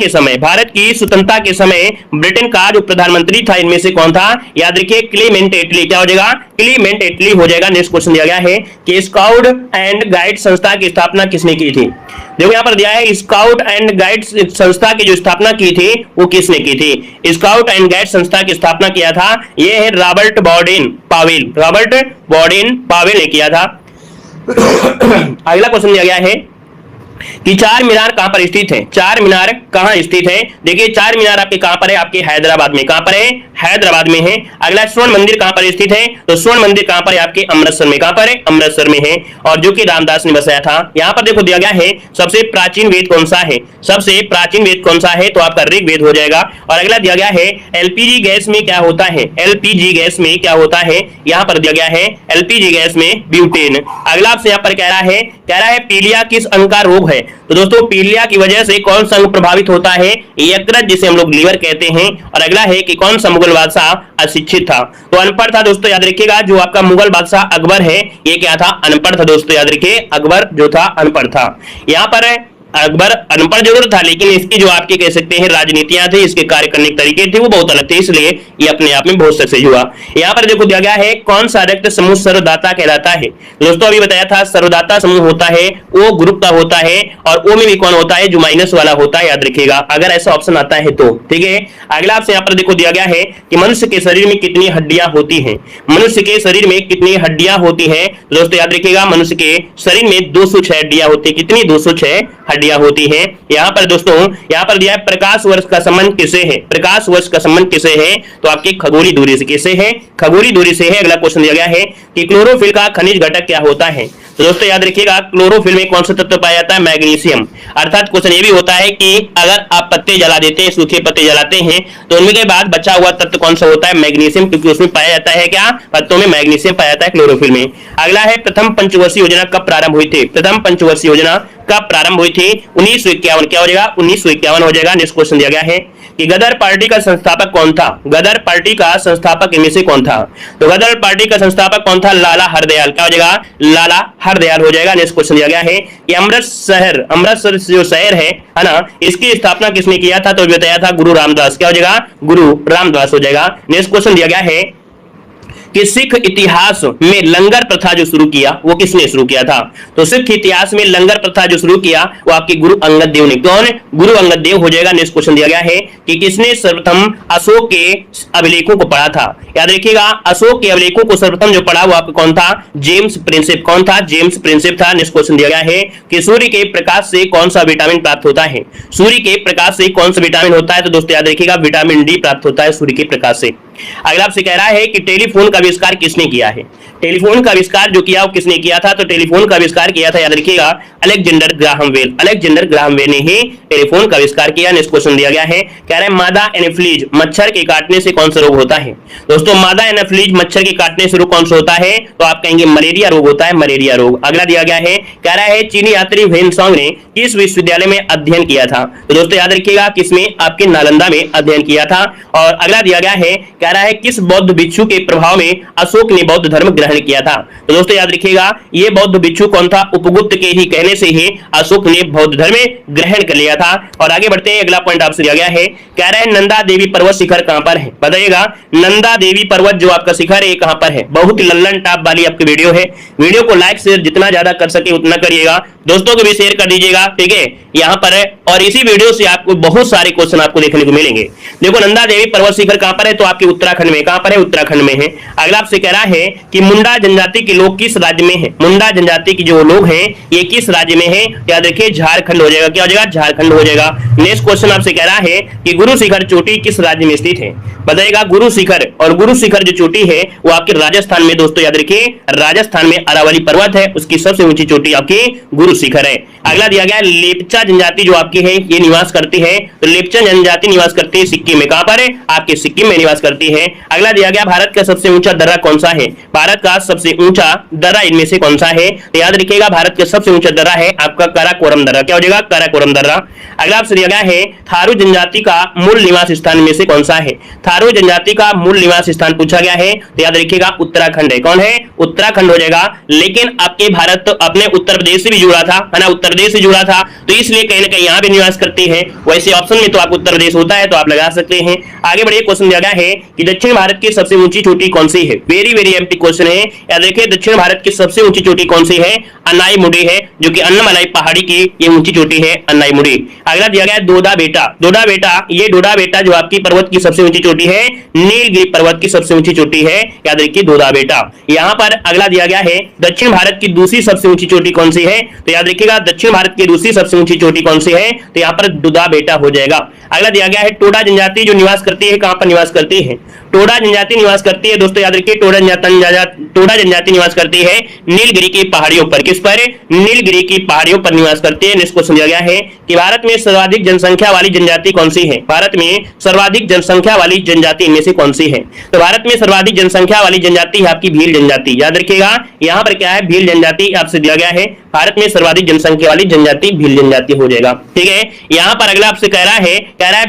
के समय ब्रिटेन का जो प्रधानमंत्री था इनमें से कौन था? याद रखिए क्लीमेंट एटली। क्या हो जाएगा? क्लीमेंट एटली हो जाएगा। नेक्स्ट क्वेश्चन दिया गया है कि स्काउट एंड गाइड संस्था की स्थापना किसने की थी? देखो यहाँ पर दिया है स्काउट एंड गाइड संस्था की जो स्थापना की थी वो किसने की थी? स्काउट एंड गाइड संस्था की स्थापना किया था ये है रॉबर्ट बॉर्डेन पावेल। रॉबर्ट बॉर्डेन पावेल ने किया था। अगला क्वेश्चन दिया गया है कि चार मीनार कहां पर स्थित है, चार मीनार कहां स्थित है। देखिए चार मीनार आपके कहां पर है, आपके हैदराबाद में। कहां पर है, हैदराबाद में है। अगला स्वर्ण मंदिर कहां पर स्थित है, तो स्वर्ण मंदिर कहां पर है, आपके अमृतसर में। कहां पर है, अमृतसर में है, और जो कि रामदास ने बसाया था। यहां पर देखो दिया गया है सबसे प्राचीन वेद कौन सा है, सबसे प्राचीन वेद कौन सा है, तो आपका ऋग्वेद हो जाएगा। और अगला दिया गया है एलपीजी गैस में क्या होता है, एलपीजी गैस में क्या होता है, यहां पर दिया गया है एलपीजी गैस में ब्यूटेन। अगला आपसे यहां पर कह रहा है पीलिया किस अंग का रोग है, तो दोस्तों पीलिया की वजह से कौन सा अंग प्रभावित होता है, यकृत जिसे हम लोग लीवर कहते हैं। और अगला है कि कौन सा मुगल बादशाह अशिक्षित था, तो अनपढ़ था। दोस्तों याद रखिएगा जो आपका मुगल बादशाह अकबर है ये क्या था, अनपढ़ था। दोस्तों याद रखिए अकबर जो था अनपढ़ था। यहां पर अकबर अनपढ़ जरूर था, लेकिन इसकी जो आपके कह सकते हैं राजनीतियां थी, इसके कार्य करने के तरीके थे वो बहुत अलग थे, इसलिए ये अपने आप में बहुत सक्सेस हुआ। यहाँ पर देखो दिया गया है कौन सा रक्त समूह सर्वदाता कहलाता है। दोस्तों अभी बताया था सर्वदाता समूह होता है ओ ग्रुप का होता है, और ओ में भी कौन होता है, जो माइनस वाला होता है, याद रखिएगा अगर ऐसा ऑप्शन आता है तो। ठीक है, अगला आपसे यहाँ पर देखो दिया गया है कि मनुष्य के शरीर में कितनी हड्डियां होती हैं, मनुष्य के शरीर में कितनी हड्डियां होती हैं। दोस्तों याद रखिएगा मनुष्य के शरीर में 206 हड्डियां होती है। कितनी, 206 हड्डियां होती है। यहाँ पर दोस्तों यहाँ पर दिया है प्रकाश वर्ष का संबंध किसे है, प्रकाश वर्ष का संबंध किसे है, तो आपकी खगोलीय दूरी से। किसे है, खगोलीय दूरी से है। अगला क्वेश्चन दिया गया है कि क्लोरोफिल का खनिज घटक क्या होता है, तो दोस्तों याद रखिएगा क्लोरोफिल में कौन सा तत्व पाया जाता है, मैग्नीशियम। अर्थात क्वेश्चन ये भी होता है कि अगर आप पत्ते जला देते हैं, सूखे पत्ते जलाते हैं, तो उनमें के बाद बचा हुआ तत्व कौन सा होता है, मैग्नीशियम, क्योंकि उसमें पाया जाता है क्या, पत्तों में मैग्नीशियम पाया जाता है क्लोरोफिल में। अगला है प्रथम पंचवर्षीय योजना कब प्रारंभ हुई थी, प्रथम पंचवर्षीय योजना कब प्रारंभ हुई थी, 1951। क्या हो जाएगा, 1951 हो जाएगा। नेक्स्ट क्वेश्चन दिया गया है कि गदर पार्टी का संस्थापक कौन था, गदर पार्टी का संस्थापक इनमें से कौन था, तो गदर पार्टी का संस्थापक कौन था, लाला हरदयाल। क्या हो जाएगा, लाला हरदयाल हो जाएगा। नेक्स्ट क्वेश्चन दिया गया है कि अमृतसर जो शहर है ना, इसकी स्थापना किसने किया था, तो बताया था गुरु रामदास। क्या हो जाएगा, गुरु रामदास हो जाएगा। नेक्स्ट क्वेश्चन दिया गया है कि सिख इतिहास में लंगर प्रथा जो शुरू किया वो किसने शुरू किया था, तो सिख इतिहास में लंगर प्रथा जो शुरू किया वो आपके गुरु अंगद देव ने। कौन, गुरु अंगद देव हो जाएगा। नेक्स्ट क्वेश्चन दिया गया है कि किसने सर्वप्रथम अशोक के अभिलेखों को पढ़ा था, याद रखिएगा अशोक के अभिलेखों को सर्वप्रथम जो पढ़ा वो आपका कौन था, जेम्स प्रिंसेप। कौन था, जेम्स प्रिंसेप था। नेक्स्ट क्वेश्चन दिया गया है कि सूर्य के प्रकाश से कौन सा विटामिन प्राप्त होता है, सूर्य के प्रकाश से कौन सा विटामिन होता है, तो दोस्तों याद रखिएगा विटामिन डी प्राप्त होता है सूर्य के प्रकाश से। अगला आपसे कह रहा है कि टेलीफोन का आविष्कार किसने किया है, टेलीफोन का आविष्कार जो किया वो किसने किया था, तो टेलीफोन का आविष्कार किया था, याद रखिएगा Alexander Graham Bell. Alexander Graham Bell ने ही टेलीफोन का आविष्कार किया। नेक्स्ट क्वेश्चन दिया गया है, कह रहा है मादा एनाफिलीज मच्छर के काटने से कौन सा रोग होता है, दोस्तों मादा एनाफिलीज मच्छर के काटने से रोग कौन सा होता है, तो आप कहेंगे मलेरिया रोग होता है, मलेरिया रोग। अगला दिया गया है, कह रहा है चीनी यात्री वेनसोंग ने किस विश्वविद्यालय में अध्ययन किया था, तो दोस्तों याद रखिएगा किसमें, आपके नालंदा में अध्ययन किया था। और अगला दिया गया है, कह रहा है किस बौद्ध भिक्षु के प्रभाव में अशोक ने बौद्ध धर्म ग्रहण किया था, तो दोस्तों याद रखिएगा ये बौद्ध भिक्षु कौन था, उपगुप्त के ही कहने से ही अशोक ने बौद्ध धर्म ग्रहण कर लिया था। और आगे बढ़ते हैं, अगला पॉइंट आपसे दिया गया है, कह रहा है नंदा देवी पर्वत शिखर कहां पर है, बताइएगा नंदा देवी पर्वत जो आपका शिखर है कहां पर है। बहुत ही लल्लन टॉप वाली आपकी वीडियो है, वीडियो को लाइक शेयर जितना ज्यादा कर सके उतना करिएगा, दोस्तों को भी शेयर कर दीजिएगा, ठीक है यहां पर है। और इसी वीडियो से आपको बहुत सारे क्वेश्चन आपको देखने को मिलेंगे। देखो नंदा देवी पर्वत शिखर कहां पर है, तो आपके उत्तराखंड में। कहां पर है, उत्तराखंड में है। अगला आपसे कह रहा है कि मुंडा जनजाति के लोग किस राज्य में है, मुंडा जनजाति के जो लोग हैं ये किस राज्य में है, याद रखिए झारखंड हो जाएगा। क्या हो जाएगा, झारखंड हो जाएगा। नेक्स्ट क्वेश्चन आपसे कह रहा है कि गुरु शिखर चोटी किस राज्य में स्थित है, बताइएगा गुरु शिखर। और गुरु शिखर जो चोटी है वो आपके राजस्थान में, दोस्तों याद रखिए राजस्थान में अरावली पर्वत है, उसकी सबसे ऊंची चोटी आपकी गुरु शिखर है। अगला दिया गया लेप्चा जनजाति जो आपकी है ये निवास करती है, तो लेप्चा जनजाति निवास करती है सिक्किम में। कहां पर है, आपके सिक्किम में निवास करती है। अगला दिया गया भारत का सबसे ऊंचा दर्रा कौन सा है, भारत का सबसे ऊंचा दर्रा इनमें से कौन सा है, तो याद रखिएगा भारत का सबसे ऊंचा दर्रा है आपका काराकोरम दर्रा। क्या हो जाएगा, काराकोरम दर्रा। अगला आपसे दिया गया है थारू जनजाति का मूल निवास स्थान में से कौन सा है, थारू जनजाति का मूल निवास स्थान पूछा गया है, तो याद रखिएगा उत्तराखंड है। कौन है, उत्तराखंड हो जाएगा। लेकिन आपके भारत अपने उत्तर प्रदेश से भी जुड़ा था, है ना, उत्तर प्रदेश से जुड़ा था, तो इसलिए कहीं ना कहीं यहाँ भी निवास करती है। वैसे ऑप्शन में तो आपको उत्तर प्रदेश होता है तो आप लगा सकते हैं। आगे बढ़िए, क्वेश्चन दिया गया है कि दक्षिण भारत की सबसे ऊंची चोटी कौन सी है, वेरी वेरी एम्प्टी क्वेश्चन है। याद रखिए दक्षिण भारत की सबसे ऊंची चोटी कौन सी है, अन्नाईमुडी है, जो कि अन्नमलाई पहाड़ी की ये ऊंची चोटी है, अन्नाईमुडी। अगला दिया गया डोडा बेटा, डोडा बेटा, ये डोडा बेटा जो आपकी पर्वत की सबसे ऊंची चोटी है, नीलगिरी पर्वत की सबसे ऊंची चोटी है, याद रखिए डोडा बेटा। यहाँ पर अगला दिया गया है दक्षिण भारत की दूसरी सबसे ऊंची चोटी कौन सी है, तो तो याद रखिएगा दक्षिण भारत की दूसरी सबसे ऊंची चोटी कौन सी है, तो यहाँ पर दुदा बेटा हो जाएगा। अगला दिया गया है टोडा जनजाति जो निवास करती है, कहां पर निवास करती है, टोडा जनजाति निवास करती है दोस्तों याद रखिए, टोडा जनजाति निवास करती है नीलगिरी की पहाड़ियों पर। किस पर, नीलगिरी की पहाड़ियों पर निवास करती है। नेक्स्ट क्वेश्चन दिया गया है कि भारत में सर्वाधिक जनसंख्या वाली जनजाति कौन सी है, भारत में सर्वाधिक जनसंख्या वाली जनजाति इनमें से कौन सी है, तो भारत में सर्वाधिक जनसंख्या वाली जनजाति है आपकी भील जनजाति। याद रखिएगा यहाँ पर क्या है, भील जनजाति आपसे दिया गया है, भारत में सर्वाधिक जनसंख्या वाली जनजाति भील जनजाति हो जाएगा। ठीक है, यहाँ पर अगला आपसे कह रहा है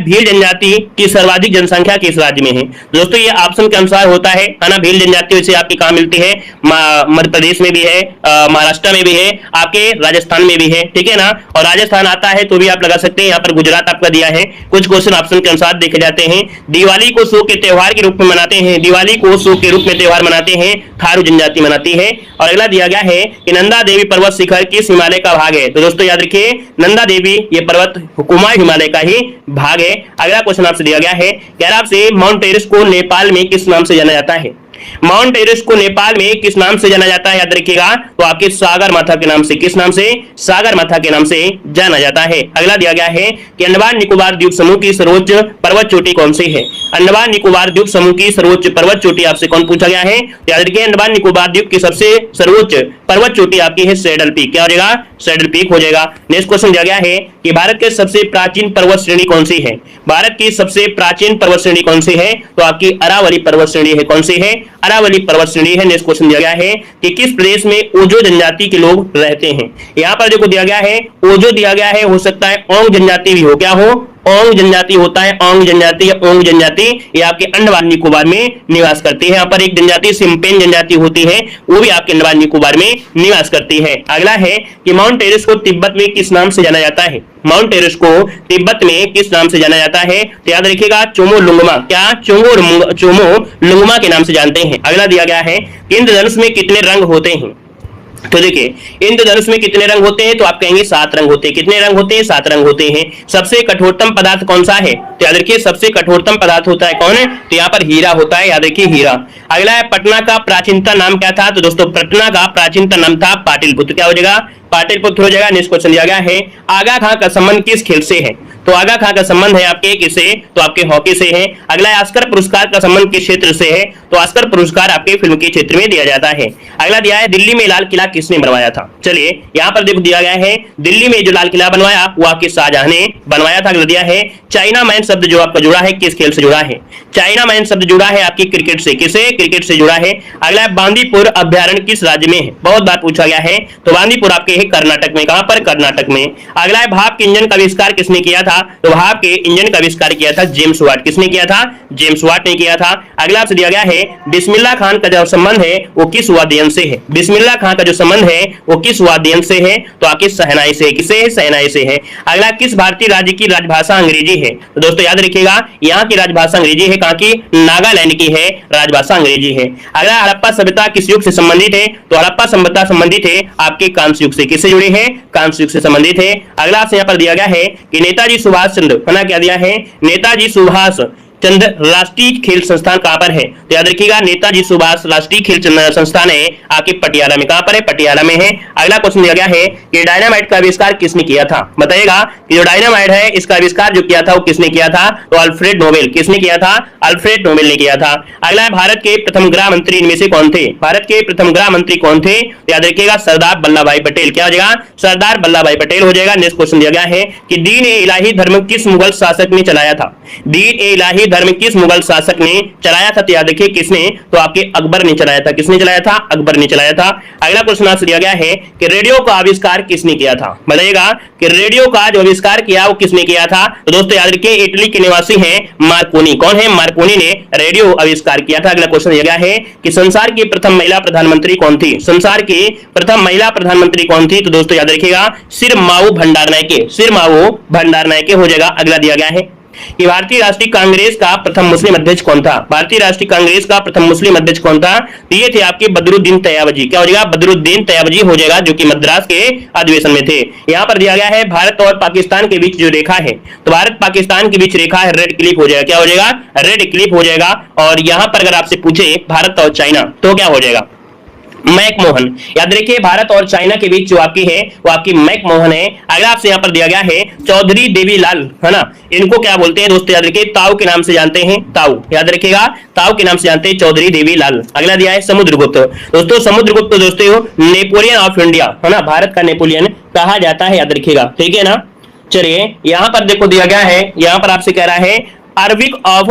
भील जनजाति की सर्वाधिक जनसंख्या किस राज्य में है। दोस्तों ये ऑप्शन के अनुसार होता है ना। भील जनजाति वैसे आपकी कहाँ मिलती है, मध्य प्रदेश में भी है, महाराष्ट्र में भी है, आपके राजस्थान में भी है। ठीक है ना, और राजस्थान आता है तो भी आप लगा सकते हैं। यहाँ पर गुजरात आपका दिया है। कुछ क्वेश्चन ऑप्शन के अनुसार देखे जाते हैं। दिवाली को शोक के त्योहार के रूप में मनाते हैं, दिवाली को शोक के रूप में त्योहार मनाते हैं, थारू जनजाति मनाती है। और अगला दिया गया है कि नंदा देवी पर्वत शिखर किस हिमालय का भाग है, तो दोस्तों याद रखिए नंदा देवी ये पर्वत कुमाऊं हिमालय का ही भाग है। अगला क्वेश्चन आपसे दिया गया है, कह रहा आपसे माउंट एवरेस्ट को नेपाल में किस नाम से जाना जाता है, माउंट एवरेस्ट को नेपाल में किस नाम से जाना जाता है, याद रखिएगा तो आपके सागर माथा के नाम से, किस नाम से, सागर माथा के नाम से जाना जाता है। अगला दिया गया है कि अंडमान निकोबार द्वीप समूह की सर्वोच्च पर्वत चोटी कौन सी है, अंडमान निकोबार द्वीप समूह की सर्वोच्च पर्वत चोटी आपसे कौन पूछा गया है, याद रखिए अंडमान निकोबार द्वीप की सबसे सर्वोच्च पर्वत चोटी आपकी है सैडल पीक। क्या हो जाएगा, सैडल पीक हो जाएगा। नेक्स्ट क्वेश्चन दिया गया है कि भारत के सबसे प्राचीन पर्वत श्रेणी कौन सी है, भारत की सबसे प्राचीन पर्वत श्रेणी कौन सी है, तो आपकी अरावली पर्वत श्रेणी है। कौन सी है, अरावली पर्वत श्रेणी है। नेक्स्ट क्वेश्चन दिया गया है कि किस प्रदेश में ओजो जनजाति के लोग रहते हैं। यहाँ पर देखो दिया गया है ओजो दिया गया है, हो सकता है ओंग जनजाति भी हो, क्या हो, ओंग जनजाति होता है, ओंग जनजाति या ओंग जनजाति ये आपके अंडमान निकोबार में निवास करती है। यहाँ पर एक जनजाति सिम्पेन जनजाति होती है, वो भी आपके अंडमान निकोबार में निवास करती है। अगला है कि माउंट एवरेस्ट को तिब्बत में किस नाम से जाना जाता है, माउंट एवरेस्ट को तिब्बत में किस नाम से जाना जाता है, तो याद रखिएगा चोमोलुंगमा, क्या चोमोलुंगमा के नाम से जानते हैं। अगला दिया गया है इंद्रधनुष में कितने रंग होते हैं, तो देखिए इंद्रधनुष में कितने रंग होते हैं, तो आप कहेंगे 7 रंग होते हैं। कितने रंग होते हैं, 7 रंग होते हैं। सबसे कठोरतम पदार्थ कौन सा है, तो याद रखिए सबसे कठोरतम पदार्थ होता है कौन है, तो यहाँ पर हीरा होता है, याद रखिए हीरा। अगला है पटना का प्राचीनतम नाम क्या था, तो दोस्तों पटना का प्राचीनतम नाम था पाटलिपुत्र। क्या हो जाएगा, पाटलिपुत्र हो जाएगा। नेक्स्ट क्वेश्चन दिया गया है आगा खां का संबंध किस खेल से है, तो आगा खां का संबंध है आपके किससे, तो आपके हॉकी से है। अगला है ऑस्कर पुरस्कार का संबंध किस क्षेत्र से है, तो ऑस्कर पुरस्कार आपके फिल्म के क्षेत्र में दिया जाता है। अगला दिया है दिल्ली में लाल किला किसने बनवाया था, चलिए यहाँ पर देखो दिया गया है दिल्ली में जो लाल किला बनवाया वो आपके शाहजहां ने बनवाया था। अगला दिया है चाइना मैन शब्द जो आपका जुड़ा है किस खेल से जुड़ा है, चाइना मैन शब्द जुड़ा है आपकी क्रिकेट से, किसे, क्रिकेट से जुड़ा है। अगला है बांदीपुर अभ्यारण्य किस राज्य में है, बहुत बार पूछा गया है, तो बांदीपुर आपके है कर्नाटक में। कहां पर, कर्नाटक में। अगला है भाप के इंजन का आविष्कार किसने किया था, तो भाप के इंजन का आविष्कार किया था जेम्स वाट। किसने किया था, जेम्स वाट ने किया था। अगला आपसे दिया गया है बिस्मिल्लाह खान का जो संबंध है वो किस वाद्य यंत्र से है, बिस्मिल्लाह खान का जो संबंध है वो किस वाद्य यंत्र से है, तो आपके शहनाई से, किसे है, शहनाई से है। अगला किस भारतीय राज्य की राजभाषा अंग्रेजी है, तो दोस्तों याद रखिएगा यहाँ की राजभाषा अंग्रेजी है, कहाँ की, नागालैंड की है राजभाषा अंग्रेजी है। अगला हड़प्पा सभ्यता किस युग से संबंधित है, तो हड़प्पा सभ्यता संबंधित है आपके कांस्य युग से, किससे जुड़ी है, कांस्य युग से संबंधित है। अगला आपसे यहाँ पर दिया गया है कि नेताजी सुभाष चंद्र, है ना, क्या दिया है, नेताजी सुभाष चंद्र राष्ट्रीय खेल संस्थान कहां पर है, तो याद रखिएगा नेताजी सुभाष राष्ट्रीय खेल संस्थान है आपके पटियाला में। कहां पर है, पटियाला में है। अगला क्वेश्चन दिया गया है कि डायनामाइट का आविष्कार किसने किया था, बताइएगा कि जो डायनामाइट है इसका आविष्कार जो किया था वो किसने किया था, तो अल्फ्रेड नोबेल। किसने किया था, अल्फ्रेड नोबेल ने किया था। अगला है भारत के प्रथम गृह मंत्री इनमें से कौन थे, भारत के प्रथम गृह मंत्री कौन थे, तो याद रखिएगा सरदार वल्लभ भाई पटेल। क्या हो जाएगा, सरदार वल्लभ भाई पटेल हो जाएगा। नेक्स्ट क्वेश्चन दिया गया है कि दीन ए इलाही धर्म किस मुगल शासक ने चलाया था, दीन ए इलाही धर्म किस मुगल शासक ने चलाया था, तो याद रखिए किसने, तो आपके अकबर ने चलाया था। किसने चलाया था, अकबर ने चलाया था। अगला क्वेश्चन आपसे दिया गया है कि रेडियो का आविष्कार किसने किया था, बताइएगा कि रेडियो का जो आविष्कार किया वो किसने किया था, तो दोस्तों याद रखिए इटली के निवासी हैं मार्कोनी। कौन है, मार्कोनी ने रेडियो आविष्कार किया था। अगला क्वेश्चन दिया गया है कि संसार की प्रथम महिला प्रधानमंत्री कौन थी, संसार की प्रथम महिला प्रधानमंत्री कौन थी, तो दोस्तों याद रखिएगा सिरमाऊ भंडारनायके, सिरमाऊ भंडारनायके हो जाएगा। अगला दिया गया है कि भारतीय राष्ट्रीय कांग्रेस का प्रथम मुस्लिम अध्यक्ष कौन था, भारतीय राष्ट्रीय कांग्रेस का प्रथम मुस्लिम अध्यक्ष कौन था, तो ये थे आपके बदरुद्दीन तैयबजी। क्या हो जाएगा, बदरुद्दीन तैयबजी हो जाएगा, जो कि मद्रास के अधिवेशन में थे। यहाँ पर दिया गया है भारत और पाकिस्तान के बीच जो रेखा है, तो भारत पाकिस्तान के बीच रेखा है रेड क्लिफ हो जाएगा। क्या हो जाएगा, रेड क्लिफ हो जाएगा। और यहाँ पर अगर आपसे पूछे भारत और चाइना तो क्या हो जाएगा, मैकमोहन। याद रखिए भारत और चाइना के बीच जो आपकी है वो आपकी मैकमोहन है। अगला आपसे यहाँ पर दिया गया है चौधरी देवीलाल, है ना, इनको क्या बोलते हैं दोस्तों, याद रखिए ताऊ के नाम से जानते हैं, ताऊ, याद रखिएगा ताऊ के नाम से जानते हैं चौधरी देवीलाल। अगला दिया है समुद्रगुप्त। दोस्तों समुद्रगुप्त दोस्तों नेपोलियन ऑफ इंडिया, है ना, भारत का नेपोलियन कहा जाता है, याद रखिएगा, ठीक है ना। चलिए यहाँ पर देखो दिया गया है, यहाँ पर आपसे कह रहा है अरविक ऑफ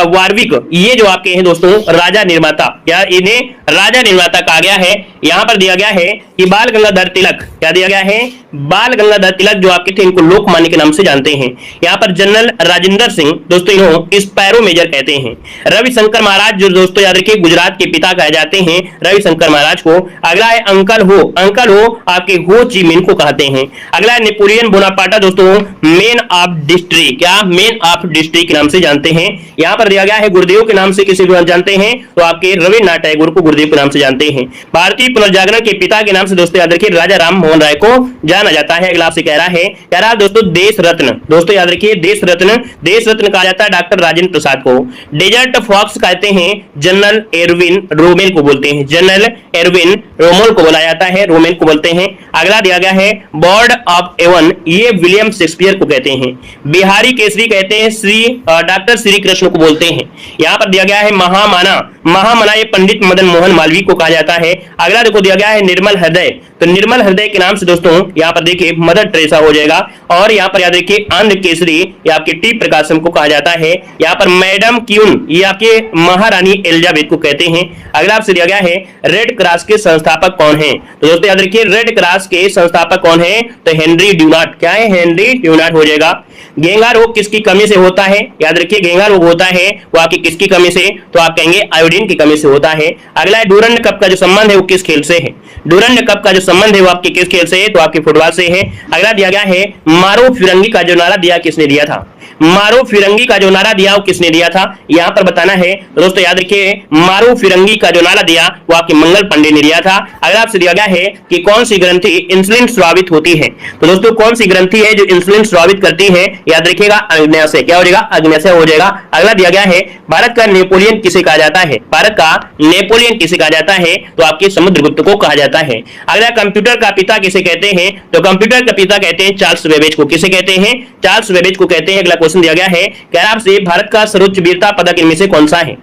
वारविक, ये जो आपके हैं दोस्तों राजा निर्माता, या इन्हें राजा निर्माता कहा गया है। यहां पर दिया गया है कि बाल गंगाधर तिलक, क्या दिया गया है, बाल गंगाधर तिलक जो आपके थे इनको लोकमान्य के नाम से जानते हैं। यहां पर जनरल राजेंद्र सिंह दोस्तों इन्हों स्पैरो मेजर कहते हैं। रविशंकर महाराज जो दोस्तों याद रखिए गुजरात के पिता कहे जाते हैं रविशंकर महाराज को। अगला है अंकल हो, अंकल हो आपके हो ची मिन को कहते हैं। अगला है नेपोलियन बोनापार्ट दोस्तों मैन ऑफ डिस्ट्रिक्ट, क्या मैन ऑफ डिस्ट्रिक्ट नाम से जानते हैं। यहां पर दिया गया है गुरुदेव के नाम से किसी को जानते हैं तो आपके रविन्द्रनाथ टैगोर को गुरुदेव के नाम से जानते हैं। भारतीय पुनर्जागरण के पिता के नाम से दोस्तों याद रखिए राजा राम मोहन राय को जाना जाता है। अगला आपसे कह रहा है दोस्तों देश रत्न, दोस्तों याद रखिए देश रत्न कहा जाता है डॉक्टर राजेंद्र प्रसाद को। डेजर्ट फॉक्स कहते हैं जनरल एरविन रोमेल को बोलते हैं, जनरल एरविन रोमेल को बोला जाता है, रोमेल को बोलते हैं। अगला दिया गया है बॉर्ड ऑफ एवन, ये विलियम शेक्सपियर को कहते हैं। बिहारी केसरी कहते हैं श्री डॉक्टर श्री कृष्ण को बोलते हैं। यहां पर दिया गया है महामना ये पंडित मदन मोहन मालवीय को कहा जाता है। अगला देखो दिया गया है निर्मल हृदय, तो निर्मल हृदय के नाम से दोस्तों यहाँ पर देखिए मदर टेरेसा हो जाएगा। और यहाँ पर याद रखिए आंध्र केसरी ये आपके टी प्रकाशम को कहा जाता है। यहाँ पर मैडम क्यून ये आपके महारानी एलिजाबेथ को कहते हैं। अगला आपसे दिया गया है रेड क्रॉस के संस्थापक कौन है, तो दोस्तों याद रखिए रेड क्रॉस के संस्थापक कौन है, तो हेनरी ड्यूनार्ट, क्या है, हेनरी ड्यूनार्ट हो जाएगा। घेंघा रोग किसकी कमी से होता है, याद रखिए घेंघा रोग होता है वो आपकी किसकी कमी से, तो आप कहेंगे आयोडीन की कमी से होता है। अगला है डूरंड कप का जो संबंध है वो किस खेल से है, डूरंड कप का जो संबंध है वो आपके किस खेल से है, तो आपके फुटबॉल से है। अगला दिया गया है मारो फिरंगी का जो नारा दिया किसने दिया था, मारो फिरंगी का जो नारा दिया वो किसने दिया था, यहां पर बताना है दोस्तों। याद रखिए मारो फिरंगी का जो नारा दिया वो आपके मंगल पांडे ने दिया था। अगला आपसे दिया गया है कि कौन सी ग्रंथि इंसुलिन स्रावित होती है, तो दोस्तों कौन सी ग्रंथि है जो इंसुलिन स्रावित करती है, याद रखिएगा अग्न्याशय, क्या हो जाएगा, अग्न्याशय हो जाएगा। अगला दिया गया है भारत का नेपोलियन किसे कहा जाता है, भारत का नेपोलियन किसे कहा जाता है, तो आपके समुद्रगुप्त को कहा जाता है। अगला कंप्यूटर का पिता किसे कहते हैं, तो कंप्यूटर का पिता कहते हैं चार्ल्स बेबेज को, किसे कहते हैं, चार्ल्स बेबेज को कहते हैं। अगला क्वेश्चन दिया गया है कह रहा आपसे भारत का सर्वोच्च वीरता पदक इनमें से कौन सा है,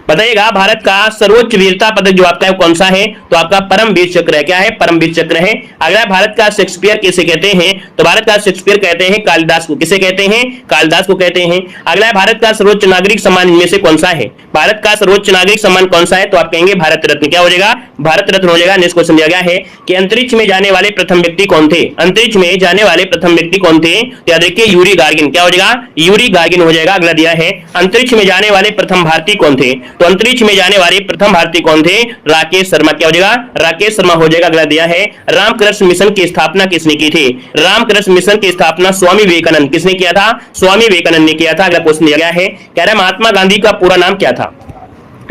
बताइएगा भारत का सर्वोच्च वीरता पदक जो आपका है कौन सा है, तो आपका परमवीर चक्र है, क्या है, परमवीर चक्र है। अगला भारत का शेक्सपियर किसे कहते हैं, तो भारत का शेक्सपियर कहते हैं कालिदास को, किसे कहते हैं, कालिदास को कहते हैं। अगला भारत का सर्वोच्च नागरिक सम्मान इनमें से कौन सा है, भारत का सर्वोच्च नागरिक सम्मान कौन सा है, तो आप कहेंगे भारत रत्न, क्या हो जाएगा, भारत रत्न हो जाएगा। नेक्स्ट क्वेश्चन दिया गया है कि अंतरिक्ष में जाने वाले प्रथम व्यक्ति कौन थे, अंतरिक्ष में जाने वाले प्रथम व्यक्ति कौन थे, तो याद रखिए यूरी गार्गिन, क्या हो जाएगा, यूरी गार्गिन हो जाएगा। अगला दिया है अंतरिक्ष में जाने वाले प्रथम भारतीय कौन थे, तो अंतरिक्ष में जाने वाले प्रथम भारतीय कौन थे, राकेश शर्मा, क्या हो जाएगा, राकेश शर्मा हो जाएगा। अगला दिया है रामकृष्ण मिशन की स्थापना किसने की थी, रामकृष्ण मिशन की स्थापना स्वामी विवेकानंद किसने किया था, स्वामी विवेकानंद ने किया था। अगला क्वेश्चन दिया गया है कह रहा है महात्मा गांधी का पूरा नाम क्या था।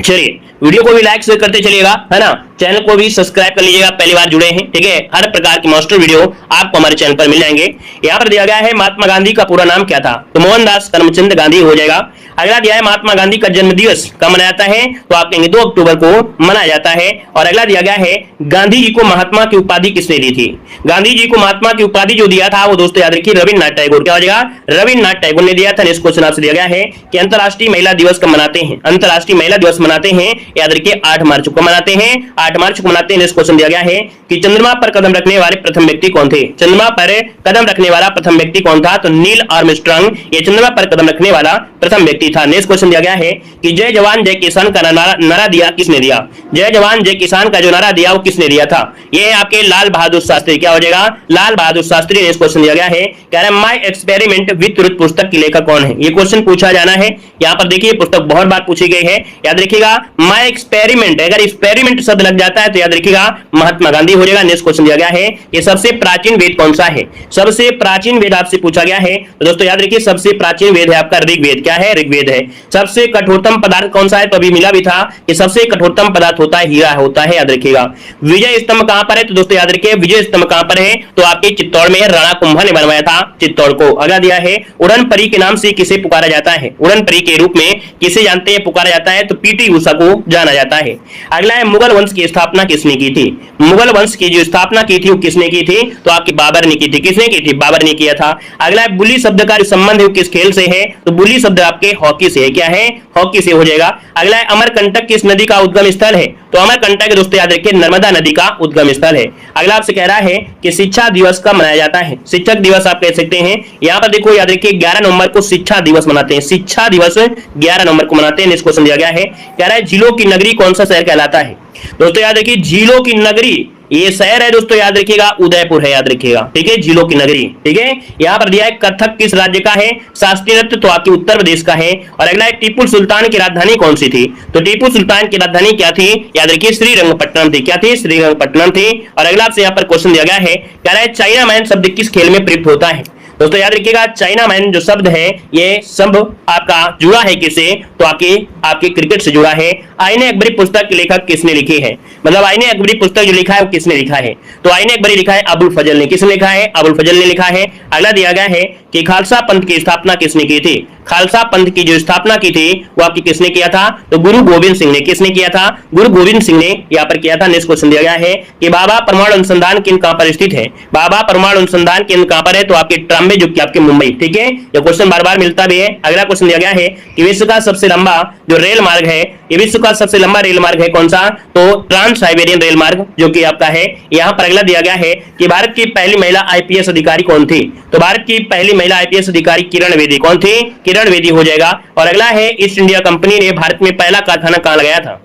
चलिए वीडियो को भी लाइक शेयर करते चलिएगा, है ना, चैनल को भी सब्सक्राइब कर लीजिएगा, पहली बार जुड़े हैं, ठीक है, हर प्रकार की मास्टर वीडियो आपको हमारे चैनल पर मिल जाएंगे। यहाँ पर दिया गया है महात्मा गांधी का पूरा नाम क्या था, तो मोहनदास करमचंद गांधी हो जाएगा। अगला दिया है महात्मा गांधी का जन्म दिवस कब मनाया जाता है, तो आप कहेंगे 2 अक्टूबर को मनाया जाता है। और अगला दिया गया है गांधी जी को महात्मा की उपाधि किसने दी थी, गांधी जी को महात्मा की उपाधि जो दिया था वो दोस्तों याद रखिए रविन्द्रनाथ टैगोर, क्या हो जाएगा, रविन्द्रनाथ टैगोर ने दिया था। नेक्स्ट क्वेश्चन आपसे दिया गया है कि अंतरराष्ट्रीय महिला दिवस कब मनाते हैं, अंतरराष्ट्रीय महिला दिवस मनाते हैं, याद रखिए 8 मार्च को मनाते हैं, 8 मार्च को मनाते हैं। नेक्स्ट क्वेश्चन दिया गया है कि चंद्रमा पर कदम रखने वाले प्रथम व्यक्ति कौन थे, चंद्रमा पर कदम रखने वाला प्रथम व्यक्ति कौन था, तो नील आर्मस्ट्रांग ये चंद्रमा पर कदम रखने वाला प्रथम व्यक्ति था। नेक्स्ट क्वेश्चन दिया गया है कि जय जवान जय किसान का नारा दिया किसने दिया, जय जवान जय किसान का जो नारा दिया वो किसने दिया था, ये है आपके लाल बहादुर शास्त्री, क्या हो जाएगा, लाल बहादुर शास्त्री। नेक्स्ट क्वेश्चन दिया गया है कह रहा है माय एक्सपेरिमेंट विद ट्रुथ पुस्तक की लेखक कौन है, ये क्वेश्चन पूछा जाना है। यहाँ पर देखिए पुस्तक बहुत बार पूछी गई है, याद रखिएगा माय एक्सपेरिमेंट, अगर एक्सपेरिमेंट शब्द लग जाता है तो याद रखिएगा महात्मा गांधी हो जाएगा। नेक्स्ट क्वेश्चन दिया गया है कि सबसे प्राचीन वेद कौन सा है, सबसे प्राचीन वेद आपसे पूछा गया है, तो दोस्तों याद रखिए सबसे प्राचीन वेद है आपका ऋग्वेद, क्या है, ऋग्वेद वेद है। सबसे कठोरतम पदार्थ कौन सा है? तो अभी मिला भी था कि सबसे कठोरतम पदार्थ होता है हीरा होता है, याद रखिएगा। विजय स्तंभ कहां पर है? तो दोस्तों याद रखिए विजय स्तंभ कहां पर है? तो आपके चित्तौड़ में राणा कुंभा ने बनवाया था चित्तौड़ को। अगला दिया है उड़न परी के नाम से किसे पुकारा जाता है? उड़न परी के रूप में किसे जानते हैं पुकारा जाता है? तो पीटी उषा को जाना जाता है। अगला है मुगल वंश की स्थापना किसने की थी? मुगल वंश की जो स्थापना की थी वो किसने की थी? तो आपकी बाबर ने की थी। किसने की थी? बाबर ने किया था। अगला है बुली शब्द का संबंध है किस खेल से है? तो बुली शब्द आपके हॉकी से है। क्या है? हॉकी से हो जाएगा। अगला है अमरकंटक किस नदी का उद्गम स्थल है? तो अमरकंटक दोस्तों याद रखिए नर्मदा नदी का उद्गम स्थल है। अगला आपसे कह रहा है कि शिक्षा दिवस कब मनाया जाता है? शिक्षक दिवस आप कह सकते हैं। यहाँ पर देखो याद रखिए 11 नवंबर को शिक्षा दिवस मनाते हैं। शिक्षा दिवस 11 नवंबर को मनाते हैं। नेक्स्ट क्वेश्चन दिया गया है, कह रहा है झीलों की नगरी कौन सा शहर कहलाता है? दोस्तों याद रखिए झीलों की नगरी ये शहर है दोस्तों याद रखिएगा उदयपुर है, याद रखिएगा। ठीक है, झीलों की नगरी। ठीक है, यहाँ पर दिया है कथक किस राज्य का है? शास्त्रीय नृत्य तो आपके उत्तर प्रदेश का है। और अगला है टीपू सुल्तान की राजधानी कौन सी थी? तो टीपू सुल्तान की राजधानी क्या थी? याद रखिए श्रीरंगपट्टनम थी। क्या थी? श्रीरंगपट्टनम थी। और अगला आपसे यहाँ पर क्वेश्चन दिया गया है, कह रहा है चाइना मैन शब्द किस खेल में प्रयुक्त होता है? दोस्तों याद रखिएगा चाइना मैन जो शब्द है ये शब्द आपका जुड़ा है किससे? तो आपके क्रिकेट से जुड़ा है। आईने अकबरी पुस्तक के लेखक किसने लिखी है? मतलब आईने अकबरी पुस्तक जो लिखा है वो किसने लिखा है? तो आईने अकबरी लिखा है अबुल फजल ने। किसने लिखा है? अबुल फजल ने लिखा है। अगला दिया गया है कि खालसा पंथ की स्थापना किसने की थी? खालसा पंथ की जो स्थापना की थी वो आपकी किसने किया था? तो गुरु गोविंद सिंह ने। किसने किया था? गुरु गोविंद सिंह ने यहाँ पर किया था। नेक्स्ट क्वेश्चन दिया गया है कि बाबा परमाणु अनुसंधान केंद्र कहां पर स्थित है? बाबा परमाणु अनुसंधान केंद्र कहां पर है? तो आपके ट्राम्बे जो कि आपके मुंबई। ठीक है, ये क्वेश्चन बार बार मिलता भी है। अगला क्वेश्चन दिया गया है कि विश्व का सबसे लंबा जो रेल मार्ग है, ये विश्व का सबसे लंबा रेल मार्ग है कौन सा? तो ट्रांस साइबेरियन रेल मार्ग जो कि आपका है। यहाँ पर अगला दिया गया है कि भारत की पहली महिला आईपीएस अधिकारी कौन थी? तो भारत की पहली महिला आईपीएस अधिकारी किरण बेदी। कौन थी? किरण बेदी हो जाएगा। और अगला है ईस्ट इंडिया कंपनी ने भारत में पहला कारखाना कहां लगाया था?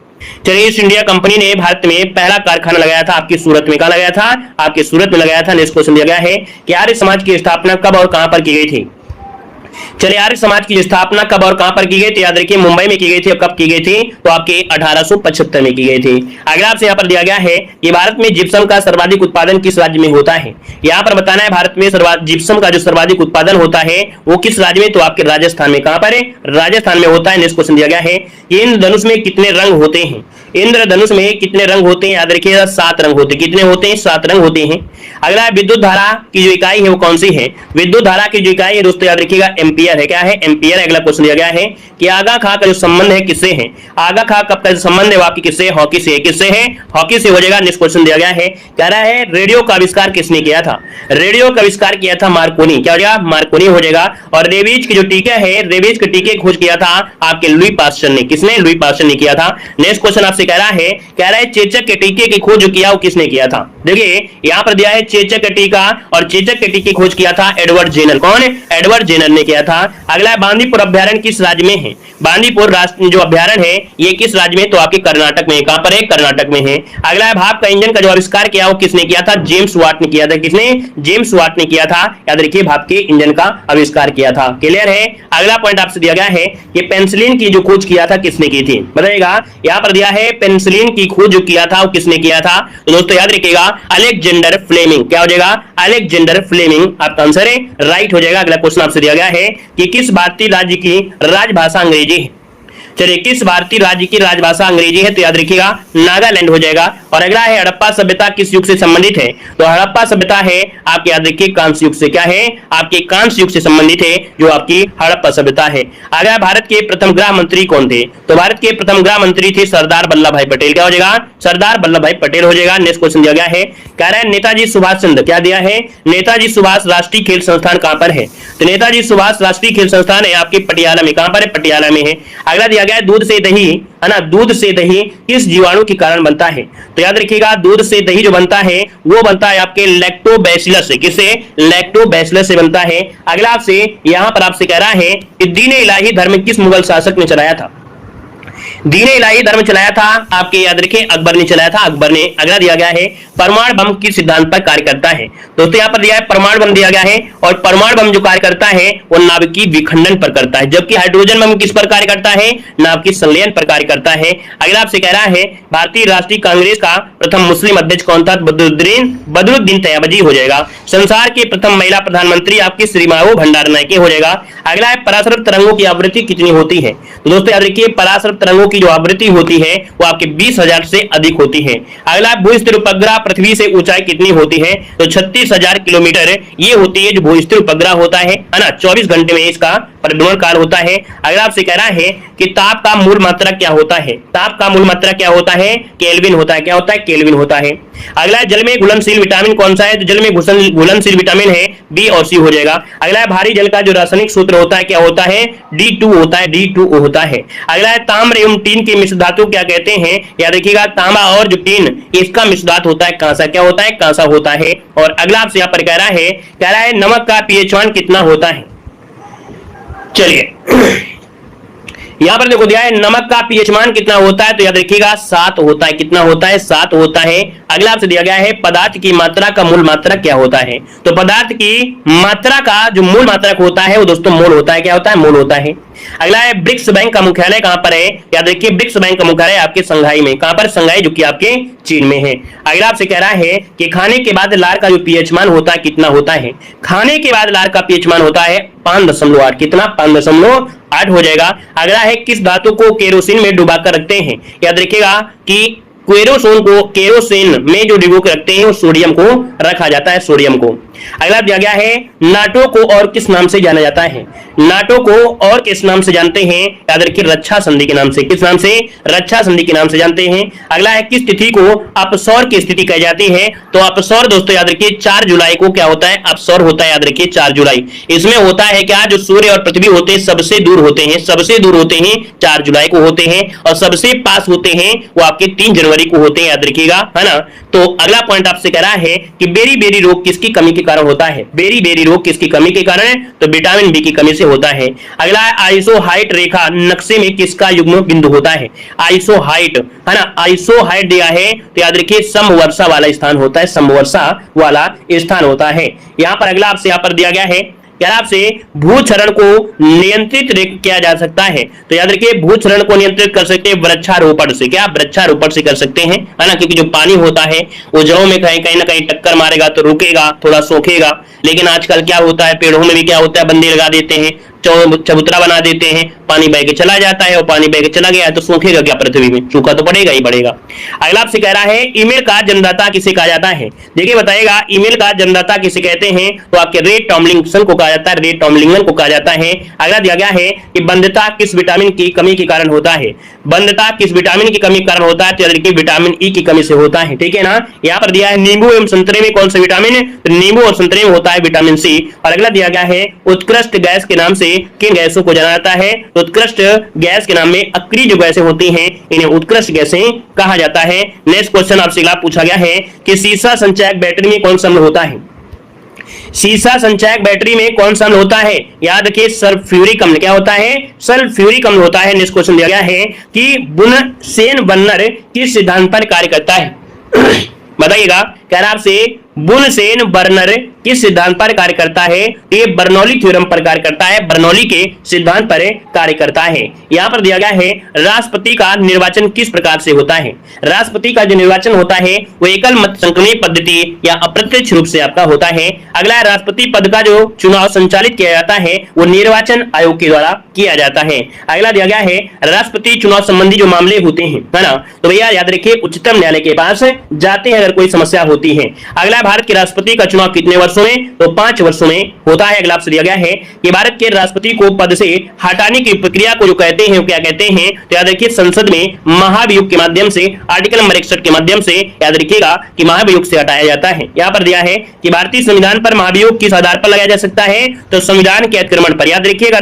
चलिए ईस्ट इंडिया कंपनी ने भारत में पहला कारखाना लगाया था आपकी सूरत में। कहां लगाया था? आपके सूरत में लगाया था। नेक्स्ट क्वेश्चन दिया गया है कि आर्य समाज की स्थापना कब और कहां पर की गई थी? चलिए आर्य समाज की स्थापना कब और कहां पर की गई थी? याद रखिए मुंबई में की गई थी। और कब की गई थी? तो आपके 1875 में की गई थी। अगला आपसे यहाँ पर दिया गया है कि भारत में जिप्सम का सर्वाधिक उत्पादन किस राज्य में होता है? यहाँ पर बताना है भारत में जिप्सम का जो सर्वाधिक उत्पादन होता है वो किस राज्य में? तो आपके राजस्थान में। कहां पर है? राजस्थान में होता है। नेक्स्ट क्वेश्चन दिया गया है कि इंद्रधनुष में कितने रंग होते हैं? इंद्रधनुष में कितने रंग होते हैं? याद रखिएगा 7 रंग होते हैं। कितने होते हैं? 7 रंग होते हैं। अगला विद्युत धारा की जो इकाई है वो कौन सी है? विद्युत धारा की जो इकाई है दोस्तों याद रखिएगा एम्पियर है। क्या है? एम्पियर। अगला क्वेश्चन दिया गया है कि आगा खां का जो संबंध है किससे है? आगा खां का जो संबंध है वो आपकी किससे? हॉकी से। किससे है? हॉकी से हो जाएगा। नेक्स्ट क्वेश्चन दिया गया है, कह रहा है रेडियो का आविष्कार किसने किया था? रेडियो का आविष्कार किया था मार्कोनी। क्या हो जाएगा? मार्कोनी हो जाएगा। और रेबीज की जो टीका है, रेबीज के टीके खोज किया था आपके लुई पास्चर ने। किसने? लुई पास्चर ने किया था। नेक्स्ट क्वेश्चन आपसे कह रहा है, चेचक के टीके की खोज जो किया वो किसने किया था? देखिए यहाँ पर दिया है चेचक के टीका, और चेचक के टीके खोज किया था एडवर्ड जेनर। कौन? एडवर्ड जेनर ने किया था। अगला है बांदीपुर अभ्यारण्य किस राज्य में है? बांदीपुर राष्ट्रीय जो अभ्यारण्य है ये किस राज्य में? तो आपके कर्नाटक में। कहां पर है? कर्नाटक में है। अगला है भाप का इंजन का जो आविष्कार किया वो किसने किया था? जेम्स वाट ने किया था। किसने? जेम्स वाट ने किया था। याद रखिए भाप के इंजन का आविष्कार किया था। क्लियर है। अगला पॉइंट आपसे दिया गया है कि पेनिसिलिन की जो खोज किया था किसने की थी? बताइएगा। यहाँ पर दिया है पेनिसिलिन की खोज जो किया था वो किसने किया था? तो दोस्तों याद रखिएगा अलेक्जेंडर फ्लेमिंग। क्या हो जाएगा? अलेक्जेंडर फ्लेमिंग आपका आंसर है, राइट हो जाएगा। अगला क्वेश्चन आपसे दिया गया है कि किस भारतीय राज्य की राजभाषा अंग्रेजी है? चलिए किस भारतीय राज्य की राजभाषा अंग्रेजी है? तो याद रखिएगा नागालैंड हो जाएगा। और अगला है हड़प्पा सभ्यता किस युग से संबंधित है? तो हड़प्पा सभ्यता है आपके याद रखिए कांस्य युग से। क्या है? आपके कांस्य युग से संबंधित है जो आपकी हड़प्पा सभ्यता है। अगला भारत के प्रथम गृह मंत्री कौन थे? तो भारत के प्रथम गृह मंत्री थे सरदार वल्लभ भाई पटेल। क्या हो जाएगा? सरदार वल्लभ भाई पटेल हो जाएगा। नेक्स्ट क्वेश्चन दिया गया है, कह रहा है नेताजी सुभाष चंद्र। क्या दिया है? नेताजी सुभाष राष्ट्रीय खेल संस्थान कहां पर है? तो नेताजी सुभाष राष्ट्रीय खेल संस्थान है आपके पटियाला में। कहां पर है? पटियाला में है। अगला दिया गया है दूध से दही है ना, दूध से दही किस जीवाणु के कारण बनता है? तो याद रखिएगा दूध से दही जो बनता है वो बनता है आपके लैक्टोबैसिलस से। किससे? लैक्टोबैसिलस से बनता है। अगला आपसे यहां पर आपसे कह रहा है कि दीन इलाही धर्म किस मुगल शासक ने चलाया था? दीन इलाही धर्म चलाया था आपके, याद रखिए अकबर ने चलाया था, अकबर ने। अगला दिया गया है परमाणु बम किस सिद्धांत पर कार्य करता है। दोस्तों यहाँ पर दिया है परमाणु बम दिया गया है, और परमाणु बम जो कार्य करता है वो नाभिकीय विखंडन पर करता है, जबकि हाइड्रोजन बम किस पर कार्य करता है, नाभिकीय संलयन पर कार्य करता है। अगला आपसे कह रहा है भारतीय राष्ट्रीय कांग्रेस का प्रथम मुस्लिम अध्यक्ष कौन था, बदरुद्दीन तैयबजी हो जाएगा। संसार की प्रथम महिला प्रधानमंत्री आपकी श्रीमावो भंडारनायके हो जाएगा। अगला है पराशर तरंगों की आवृत्ति कितनी होती है। तो दोस्तों याद रखिए पराशर तरंगों की जो आवृत्ति होती है वो आपके 20,000 से अधिक होती है। अगला भूस्थिर उपग्रह पृथ्वी से ऊंचाई कितनी होती है, तो 36,000 किलोमीटर ये होती है जो भूस्थिर उपग्रह होता है ना। 24 घंटे में इसका परिभ्रमण काल होता है। अगला आपसे कह रहा है कि ताप का मूल मात्रक क्या होता है, ताप का मूल मात्रक क्या होता है, केल्विन होता है। क्या होता है, केल्विन होता है। अगला जल में घुलनशील विटामिन कौन सा है, तो जल में घुलनशील विटामिन है बी और सी हो जाएगा। अगला भारी जल का जो रासायनिक सूत्र होता है क्या होता है, D2 होता है, D2O होता है। अगला है ताम्र एवं टीन के मिश्र धातु क्या कहते हैं, याद रखिएगा तांबा और जो टीन इसका मिश्र धातु होता है कांसा। क्या होता है, कांसा होता है। और अगला आपसे यहाँ पर कह रहा है नमक का pH मान कितना होता है। चलिए यहां पर देखो दिया है नमक का pH मान कितना होता है, तो याद रखिएगा 7 होता है। कितना होता है, 7 होता है। अगला आपसे दिया गया है पदार्थ की मात्रा का मूल मात्रक क्या होता है, तो पदार्थ की मात्रा का जो मूल मात्रक होता है वो दोस्तों मोल होता है। क्या होता है, मोल होता है। अगला है ब्रिक्स बैंक का मुख्यालय कहां पर है, याद रखिए ब्रिक्स बैंक का मुख्यालय आपके संघाई में। कहां पर, संघाई, जो कि आपके चीन में है। अगला आपसे कह रहा है कि खाने के बाद लार का जो pH मान होता है कितना होता है, खाने के बाद लार का pH मान होता है 5.8। कितना, 5.8 हो जाएगा। अगला है किस धातु को केरोसिन में डुबाकर रखते हैं, याद रखिएगा कि केरोसिन में जो डिबो के रखते हैं वो सोडियम को रखा जाता है, सोडियम को। अगला दिया गया है नाटो को और किस नाम से जाना जाता है, नाटो को और किस नाम से जानते हैं, याद रखिए रक्षा संधि के नाम से। किस नाम से, रक्षा संधि के नाम से जानते हैं। अगला है किस तिथि को अपसौर की स्थिति कही जाती है, तो अपसौर दोस्तों याद रखिए 4 जुलाई को क्या होता है, अपसौर होता है। याद रखिए 4 जुलाई। इसमें होता है क्या, जो सूर्य और पृथ्वी होते हैं सबसे दूर होते हैं, सबसे दूर होते हैं 4 जुलाई को होते हैं, और सबसे पास होते हैं वो आपके 3 जनवरी को होते हैं, याद रखिएगा, है ना। तो अगला पॉइंट आपसे कह रहा है कि बेरी बेरी रोग किसकी कमी के कारण होता है, बेरी बेरी रोग किसकी कमी के कारण, तो विटामिन बी की कमी से होता है। अगला है आइसोहाइट रेखा नक्शे में किसका युग्म बिंदु होता है, आइसोहाइट, है ना। आइसोहाइट दिया है तो याद रखिए समवर्षा वाला स्थान होता है, समवर्षा वाला स्थान होता है। यहां पर अगला आपसे यहां पर दिया गया है क्या, आपसे भूक्षरण को नियंत्रित किया जा सकता है, तो याद रखिए भूक्षरण को नियंत्रित कर सकते हैं वृक्षारोपण से। क्या, वृक्षारोपण से कर सकते हैं, है ना, क्योंकि जो पानी होता है वो जड़ों में कहीं ना कहीं टक्कर मारेगा तो रुकेगा, थोड़ा सूखेगा। लेकिन आजकल क्या होता है, पेड़ों में भी क्या होता है, बंदे लगा देते हैं, चबूतरा बना देते हैं, पानी बह के चला जाता है, और पानी बह के चला गया तो सूखेगा क्या, पृथ्वी में सूखा तो पड़ेगा ही पड़ेगा। अगला आपसे कह रहा है ईमेल का जन्मदाता किसे कहा जाता है, देखिए बताएगा ईमेल का जन्मदाता किसे कहते हैं, तो आपके रे टॉमलिंसन को कहा जाता है, रे टॉमलिंसन को कहा जाता है। अगला दिया गया है कि बंधता किस विटामिन की कमी के कारण होता है, बंधता किस विटामिन की कमी के कारण होता है, तो विटामिन ई की कमी से होता है, ठीक है ना। यहाँ पर दिया है नींबू एवं संतरे में कौन सा विटामिन, तो नींबू और संतरे में होता है विटामिन सी। और अगला दिया गया है उत्कृष्ट गैस के नाम से किन गैसों को जाना जाता है, तो उत्कृष्ट गैस के नाम में अक्रिय जो गैसें होती हैं इन्हें उत्कृष्ट गैसें कहा जाता है। नेक्स्ट क्वेश्चन आपसे अगला पूछा गया है कि सीसा संचायक बैटरी में कौन सा अम्ल होता है, सीसा संचायक बैटरी में कौन सा अम्ल होता है, याद रखिए सल्फ्यूरिक अम्ल। क्या होता है, सल्फ्यूरिक अम्ल होता है। नेक्स्ट क्वेश्चन दिया गया है कि बुनसेन बर्नर किस सिद्धांत पर कार्य करता है बताइएगा। कह रहा आपसे बुनसेन बर्नर किस सिद्धांत पर कार्य करता है, ये बर्नौली थ्योरम पर कार्य करता है, बर्नौली के सिद्धांत पर कार्य करता है। यहां पर दिया गया है राष्ट्रपति का निर्वाचन किस प्रकार से होता है, राष्ट्रपति का जो निर्वाचन होता है वो एकल मत संक्रमण पद्धति या अप्रत्यक्ष रूप से आपका होता है। अगला राष्ट्रपति पद का जो चुनाव संचालित किया जाता है वो निर्वाचन आयोग के द्वारा किया जाता है। अगला दिया गया है राष्ट्रपति चुनाव संबंधी जो मामले होते हैं, है ना, तो भैया याद रखिए उच्चतम न्यायालय के पास जाते हैं अगर कोई समस्या होती है। अगला भारत के राष्ट्रपति का चुनाव कितने वर्षों में, तो 5 वर्षों में होता है। अगला आपसे दिया गया है कि भारत के राष्ट्रपति को पद से हटाने की प्रक्रिया को जो कहते हैं क्या कहते हैं, तो याद रखिए संसद में महाभियोग के माध्यम से, आर्टिकल नंबर 61 के माध्यम से याद रखिएगा कि महाभियोग से हटाया जाता है। यहाँ पर दिया है कि भारतीय संविधान पर महाभियोग किस आधार पर लगाया जा सकता है, तो संविधान के अतिक्रमण पर। याद रखिएगा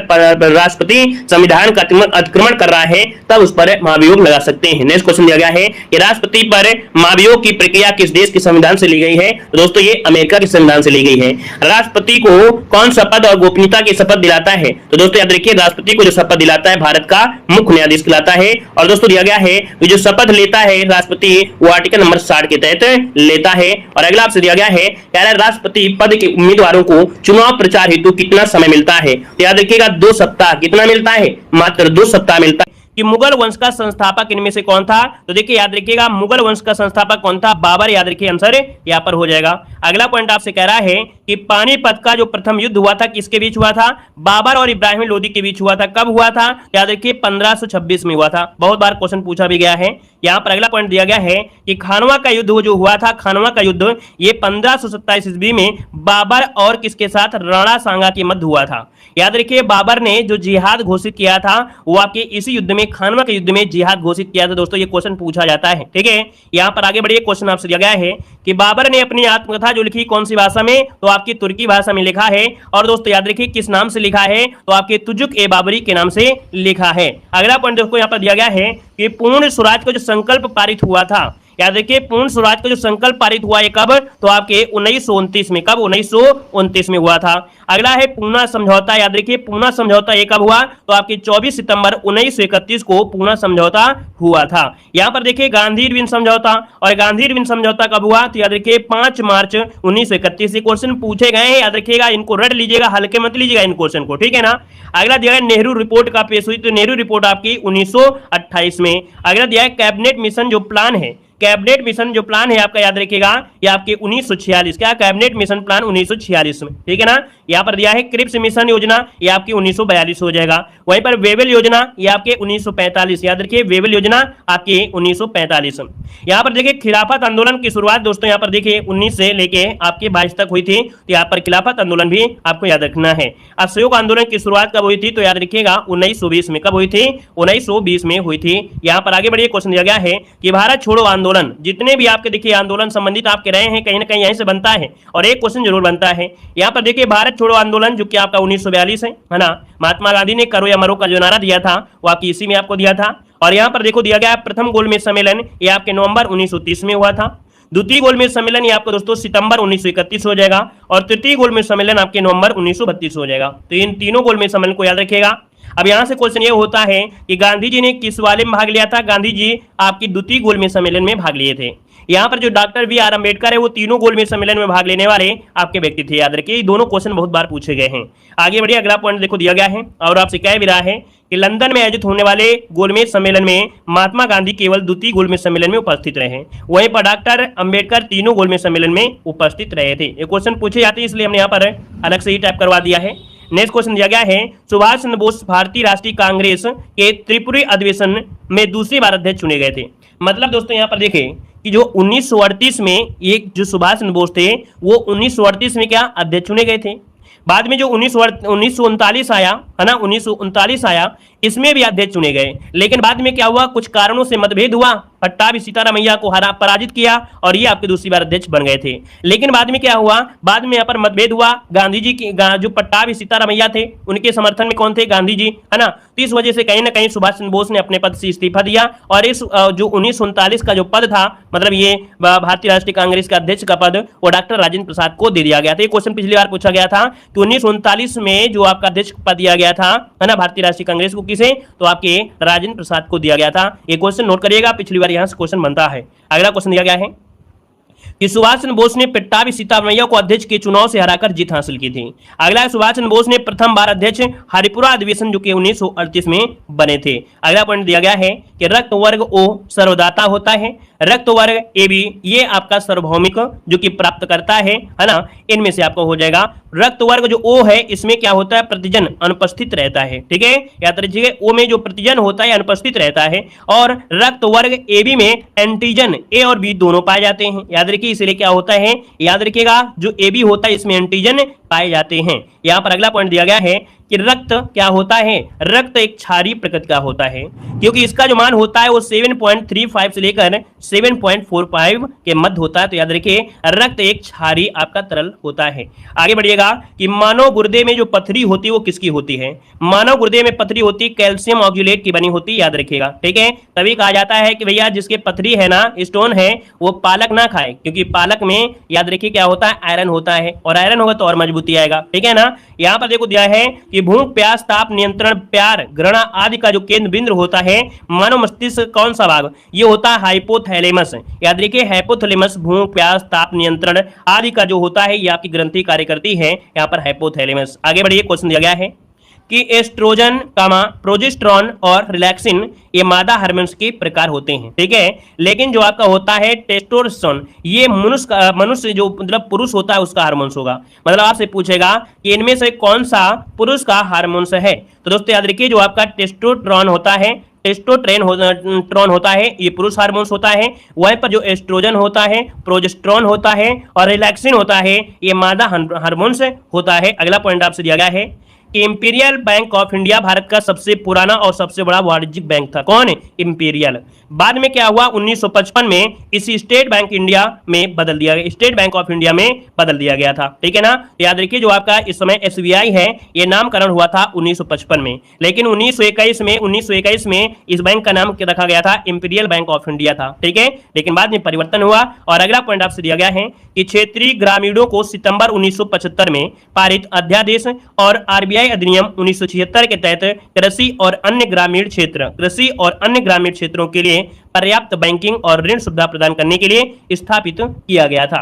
राष्ट्रपति संविधान का अतिक्रमण कर रहा है तब उस पर महाभियोग लगा सकते हैं। नेक्स्ट क्वेश्चन दिया गया है कि राष्ट्रपति पर महाभियोग की प्रक्रिया किस देश के संविधान से ली गई है, तो दोस्तों ये अमेरिका के संविधान से ली गई है। राष्ट्रपति को कौन शपथ और गोपनीयता की शपथ दिलाता है? तो दोस्तों याद रखिए, राष्ट्रपति को जो शपथ दिलाता है भारत का मुख्य न्यायाधीश कहलाता है। और दोस्तों दिया गया है कि जो शपथ लेता है राष्ट्रपति वो आर्टिकल नंबर 60 के तहत लेता है। और अगला आपसे दिया गया है राष्ट्रपति पद के उम्मीदवारों को चुनाव प्रचार हेतु कितना समय मिलता है? तो याद रखिएगा 2 सप्ताह। कितना मिलता है? मात्र 2 सप्ताह मिलता है। कि मुगल वंश का संस्थापक इनमें से कौन था? तो देखिए याद रखिएगा, मुगल वंश का संस्थापक कौन था? बाबर। याद रखिए, आंसर यहां पर हो जाएगा। अगला पॉइंट आपसे कह रहा है कि पानीपत का जो प्रथम युद्ध हुआ था किसके बीच हुआ था? बाबर और इब्राहिम लोदी के बीच हुआ था। कब हुआ था? याद रखिए 1526 में हुआ था। बहुत बार क्वेश्चन पूछा भी गया है। यहाँ पर अगला पॉइंट दिया गया है कि खानवा का युद्ध जो हुआ था, खानवा का युद्ध ये 1527 ईस्वी में बाबर और किसके साथ? राणा सांगा के मध्य हुआ था। याद रखिए, बाबर ने जो जिहाद घोषित किया था वो आपके इसी युद्ध में, खानवा के युद्ध में जिहाद घोषित किया था। दोस्तों ये क्वेश्चन पूछा जाता है, ठीक है। यहाँ पर आगे बढ़िए, क्वेश्चन आपसे दिया गया है कि बाबर ने अपनी आत्मकथा जो लिखी कौन सी भाषा में? तो आपकी तुर्की भाषा में लिखा है। और दोस्तों याद रखिए किस नाम से लिखा है? तो आपके तुजुक ए बाबरी के नाम से लिखा है। अगला पॉइंट देखो, यहाँ पर दिया गया है कि पूर्ण स्वराज का जो संकल्प पारित हुआ था, याद रखिए पूर्ण स्वराज का जो संकल्प पारित हुआ है कब? तो आपके 1929 में। कब? 1929 में हुआ था। अगला है पूना समझौता। याद रखिए पूना समझौता ये कब हुआ? तो आपके 24 सितंबर 1931 को पूना समझौता हुआ था। यहां पर देखिए गांधी इरविन समझौता, और गांधी इरविन समझौता कब हुआ? तो याद रखिए 5 मार्च 1931 से क्वेश्चन पूछे गए हैं। याद रखिएगा, इनको रट लीजिएगा, हल्के मत लीजिएगा इन क्वेश्चन को, ठीक है ना। अगला दिया है नेहरू रिपोर्ट का पेश हुई, तो नेहरू रिपोर्ट आपकी 1928 में। अगला दिया है कैबिनेट मिशन जो प्लान है, कैबिनेट मिशन जो प्लान है आपका, याद रखिएगा ये आपके 1946। क्या? कैबिनेट मिशन प्लान 1946 में, ठीक है ना। यहाँ पर दिया है क्रिप्स मिशन योजना, ये आपकी 1942 हो जाएगा। वहीं पर वेबल योजना ये आपके 1945। याद रखिए वेबल योजना आपकी 1945। यहाँ पर देखिए खिलाफत आंदोलन की शुरुआत दोस्तों यहाँ पर देखिए 19 से लेके आपके 22 तक हुई थी। तो यहाँ पर खिलाफत आंदोलन भी आपको याद रखना है। असहयोग आंदोलन की शुरुआत कब हुई थी? तो याद रखिएगा 1920 में। कब हुई थी? 1920 में हुई थी। यहाँ पर आगे बढ़िए, क्वेश्चन दिया गया है कि भारत छोड़ो आंदोलन, जितने भी आपके देखिए आंदोलन संबंधित आपके रहे हैं कहीं ना कहीं यहीं से बनता है, और एक क्वेश्चन जरूर बनता है। यहाँ पर देखिए भारत छोड़ो आंदोलन जो कि आपका 1942 है ना। महात्मा गांधी ने करो या मरो का जो नारा दिया था वो आपकी इसी में आपको दिया था। और यहाँ पर देखो दिया गया प्रथम गोलमेज सम्मेलन ये आपके नवंबर 1930 में हुआ था। द्वितीय गोलमेज सम्मेलन ये आपको दोस्तों सितंबर 1931 हो जाएगा। और तृतीय गोलमेज सम्मेलन आपके नवंबर 1932 हो जाएगा। तो इन तीनों गोलमेज सम्मेलन को याद रखिएगा। अब यहां से क्वेश्चन ये होता है कि गांधी जी ने किस वाले में भाग लिया था? गांधी जी आपकी द्वितीय गोलमेज सम्मेलन में भाग लिए थे। यहाँ पर जो डॉक्टर बी आर अम्बेडकर है वो तीनों गोलमेज सम्मेलन में भाग लेने वाले आपके व्यक्ति थे। याद रखिए दोनों क्वेश्चन बहुत बार पूछे गए हैं। आगे बढ़िए, अगला पॉइंट देखो दिया गया है और आपसे कह भी रहा है कि लंदन में आयोजित होने वाले गोलमेज सम्मेलन में महात्मा गांधी केवल द्वितीय गोलमेज सम्मेलन में उपस्थित रहे, वहीं पर डॉक्टर अम्बेडकर तीनों गोलमेज सम्मेलन में उपस्थित रहे थे। ये क्वेश्चन पूछे जाते हैं इसलिए हमने यहाँ पर अलग से ही टाइप करवा दिया है। नेक्स्ट क्वेश्चन दिया गया है सुभाष चंद्र बोस भारतीय राष्ट्रीय कांग्रेस के त्रिपुरी अधिवेशन में दूसरी बार अध्यक्ष चुने गए थे। मतलब दोस्तों यहाँ पर देखें कि जो 1938 में ये जो सुभाष चंद्र बोस थे वो 1938 में क्या अध्यक्ष चुने गए थे। बाद में जो 1939 आया है ना, 1939 आया, इसमें भी अध्यक्ष चुने गए। लेकिन बाद में क्या हुआ, कुछ कारणों से मतभेद हुआ, पट्टाभी सीतारामैया को पराजित किया और ये आपके दूसरी बार अध्यक्ष बन गए थे। लेकिन बाद में क्या हुआ, बाद में यहाँ पर मतभेद हुआ। गांधी जी की जो पट्टाभी सीतारामैया थे उनके समर्थन में कौन थे? गांधी जी, है ना। तो इस वजह से कहीं ना कहीं सुभाष चंद्र बोस ने अपने पद से इस्तीफा दिया और इस जो 1939 का जो पद था, मतलब ये भारतीय राष्ट्रीय कांग्रेस का अध्यक्ष का पद, वो डॉक्टर राजेंद्र प्रसाद को दे दिया गया था। ये क्वेश्चन पिछली बार पूछा गया था कि 1939 में जो आपका अध्यक्ष पद दिया गया था, है ना, भारतीय राष्ट्रीय कांग्रेस को किसे? तो आपके राजेंद्र प्रसाद को दिया गया था। ये क्वेश्चन नोट करिएगा, पिछली बार यहां से क्वेश्चन बनता है। अगला क्वेश्चन दिया गया है कि सुभाष चंद्र बोस ने पट्टाभी सीतारामैया को अध्यक्ष के चुनाव से हराकर जीत हासिल की थी। अगला है सुभाष चंद्र बोस ने प्रथम बार अध्यक्ष हरिपुरा अधिवेशन जो कि 1938 में बने थे। अगला पॉइंट दिया गया है कि रक्त वर्ग ओ सर्वदाता होता है, रक्त वर्ग ए बी ये आपका सार्वभौमिक जो कि प्राप्त करता है ना। इनमें से आपको हो जाएगा रक्त वर्ग जो ओ है इसमें क्या होता है, प्रतिजन अनुपस्थित रहता है, ठीक है। याद रखिए ओ में जो प्रतिजन होता है अनुपस्थित रहता है, और रक्त वर्ग ए बी में एंटीजन ए और बी दोनों पाए जाते हैं। याद रखिए इसलिए क्या होता है, याद रखिएगा जो ए बी होता है इसमें एंटीजन पाए जाते हैं। यहाँ पर अगला पॉइंट दिया गया है कि रक्त क्या होता है, रक्त एक क्षारीय प्रकृति का होता है, क्योंकि इसका जो मान होता है वो 7.35 से लेकर 7.45 के मध्य होता है। तो याद रखिए रक्त एक क्षारीय आपका तरल होता है। आगे बढ़िएगा कि मानव गुर्दे में जो पथरी होती है वो किसकी होती है, मानव गुर्दे में पथरी होती है कैल्शियम ऑक्सलेट की बनी होती है, याद रखिएगा, ठीक है। तभी कहा जाता है कि भैया जिसके पथरी है ना, स्टोन है, वो पालक ना खाए, क्योंकि पालक में याद रखिए क्या होता है, आयरन होता है, और आयरन होगा तो और मजबूती आएगा, ठीक है ना। यहाँ पर देखो दिया है कि भूख, प्यास, ताप नियंत्रण, प्यार, घृणा आदि का जो केंद्र बिंदु होता है मानव मस्तिष्क कौन सा भाग, ये होता है हाइपोथैलेमस। याद रखिए हाइपोथैलेमस भूख, प्यास, ताप नियंत्रण आदि का जो होता है ये आपकी ग्रंथि कार्य करती है, यहाँ पर हाइपोथैलेमस। आगे बढ़िए, क्वेश्चन दिया गया है कि एस्ट्रोजन, प्रोजेस्टेरॉन और रिलैक्सिन ये मादा हार्मोन्स के प्रकार होते हैं, ठीक है। लेकिन जो आपका होता है टेस्टोस्टेरोन, ये मनुष्य जो मतलब पुरुष होता है उसका हार्मोन्स होगा। मतलब आपसे पूछेगा कि इनमें से कौन सा पुरुष का हार्मोन्स है, तो दोस्तों याद रखिए जो आपका टेस्टोस्टेरोन होता है, टेस्टोस्टेरोन होता है, ये पुरुष हार्मोन्स होता है। वहीं पर जो एस्ट्रोजन होता है, प्रोजेस्टेरॉन होता है और रिलैक्सिन होता है, ये मादा हार्मोन्स होता है। अगला पॉइंट आपसे दिया गया है कि imperial bank of India Bharat का सबसे पुराना और सबसे बड़ा वाणिज्यिक बैंक था। कौन है? इंपीरियल। बाद में क्या हुआ, 1955 में इसी स्टेट बैंक इंडिया में बदल दिया गया, स्टेट बैंक ऑफ इंडिया में बदल दिया गया था, ठीक है ना। याद रखिए जो आपका इस समय एसबीआई है, ये नामकरण हुआ था 1955 में, लेकिन 1921 में इस बैंक का नाम रखा गया था इंपीरियल बैंक ऑफ इंडिया था, ठीक है। लेकिन बाद में परिवर्तन हुआ। और अगला पॉइंट आपसे दिया गया है कि क्षेत्रीय ग्रामीणों को सितंबर 1975 में पारित अध्यादेश और आरबीआई अधिनियम 1976 के तहत कृषि और अन्य ग्रामीण क्षेत्रों के लिए पर्याप्त बैंकिंग और ऋण सुविधा प्रदान करने के लिए स्थापित किया गया था।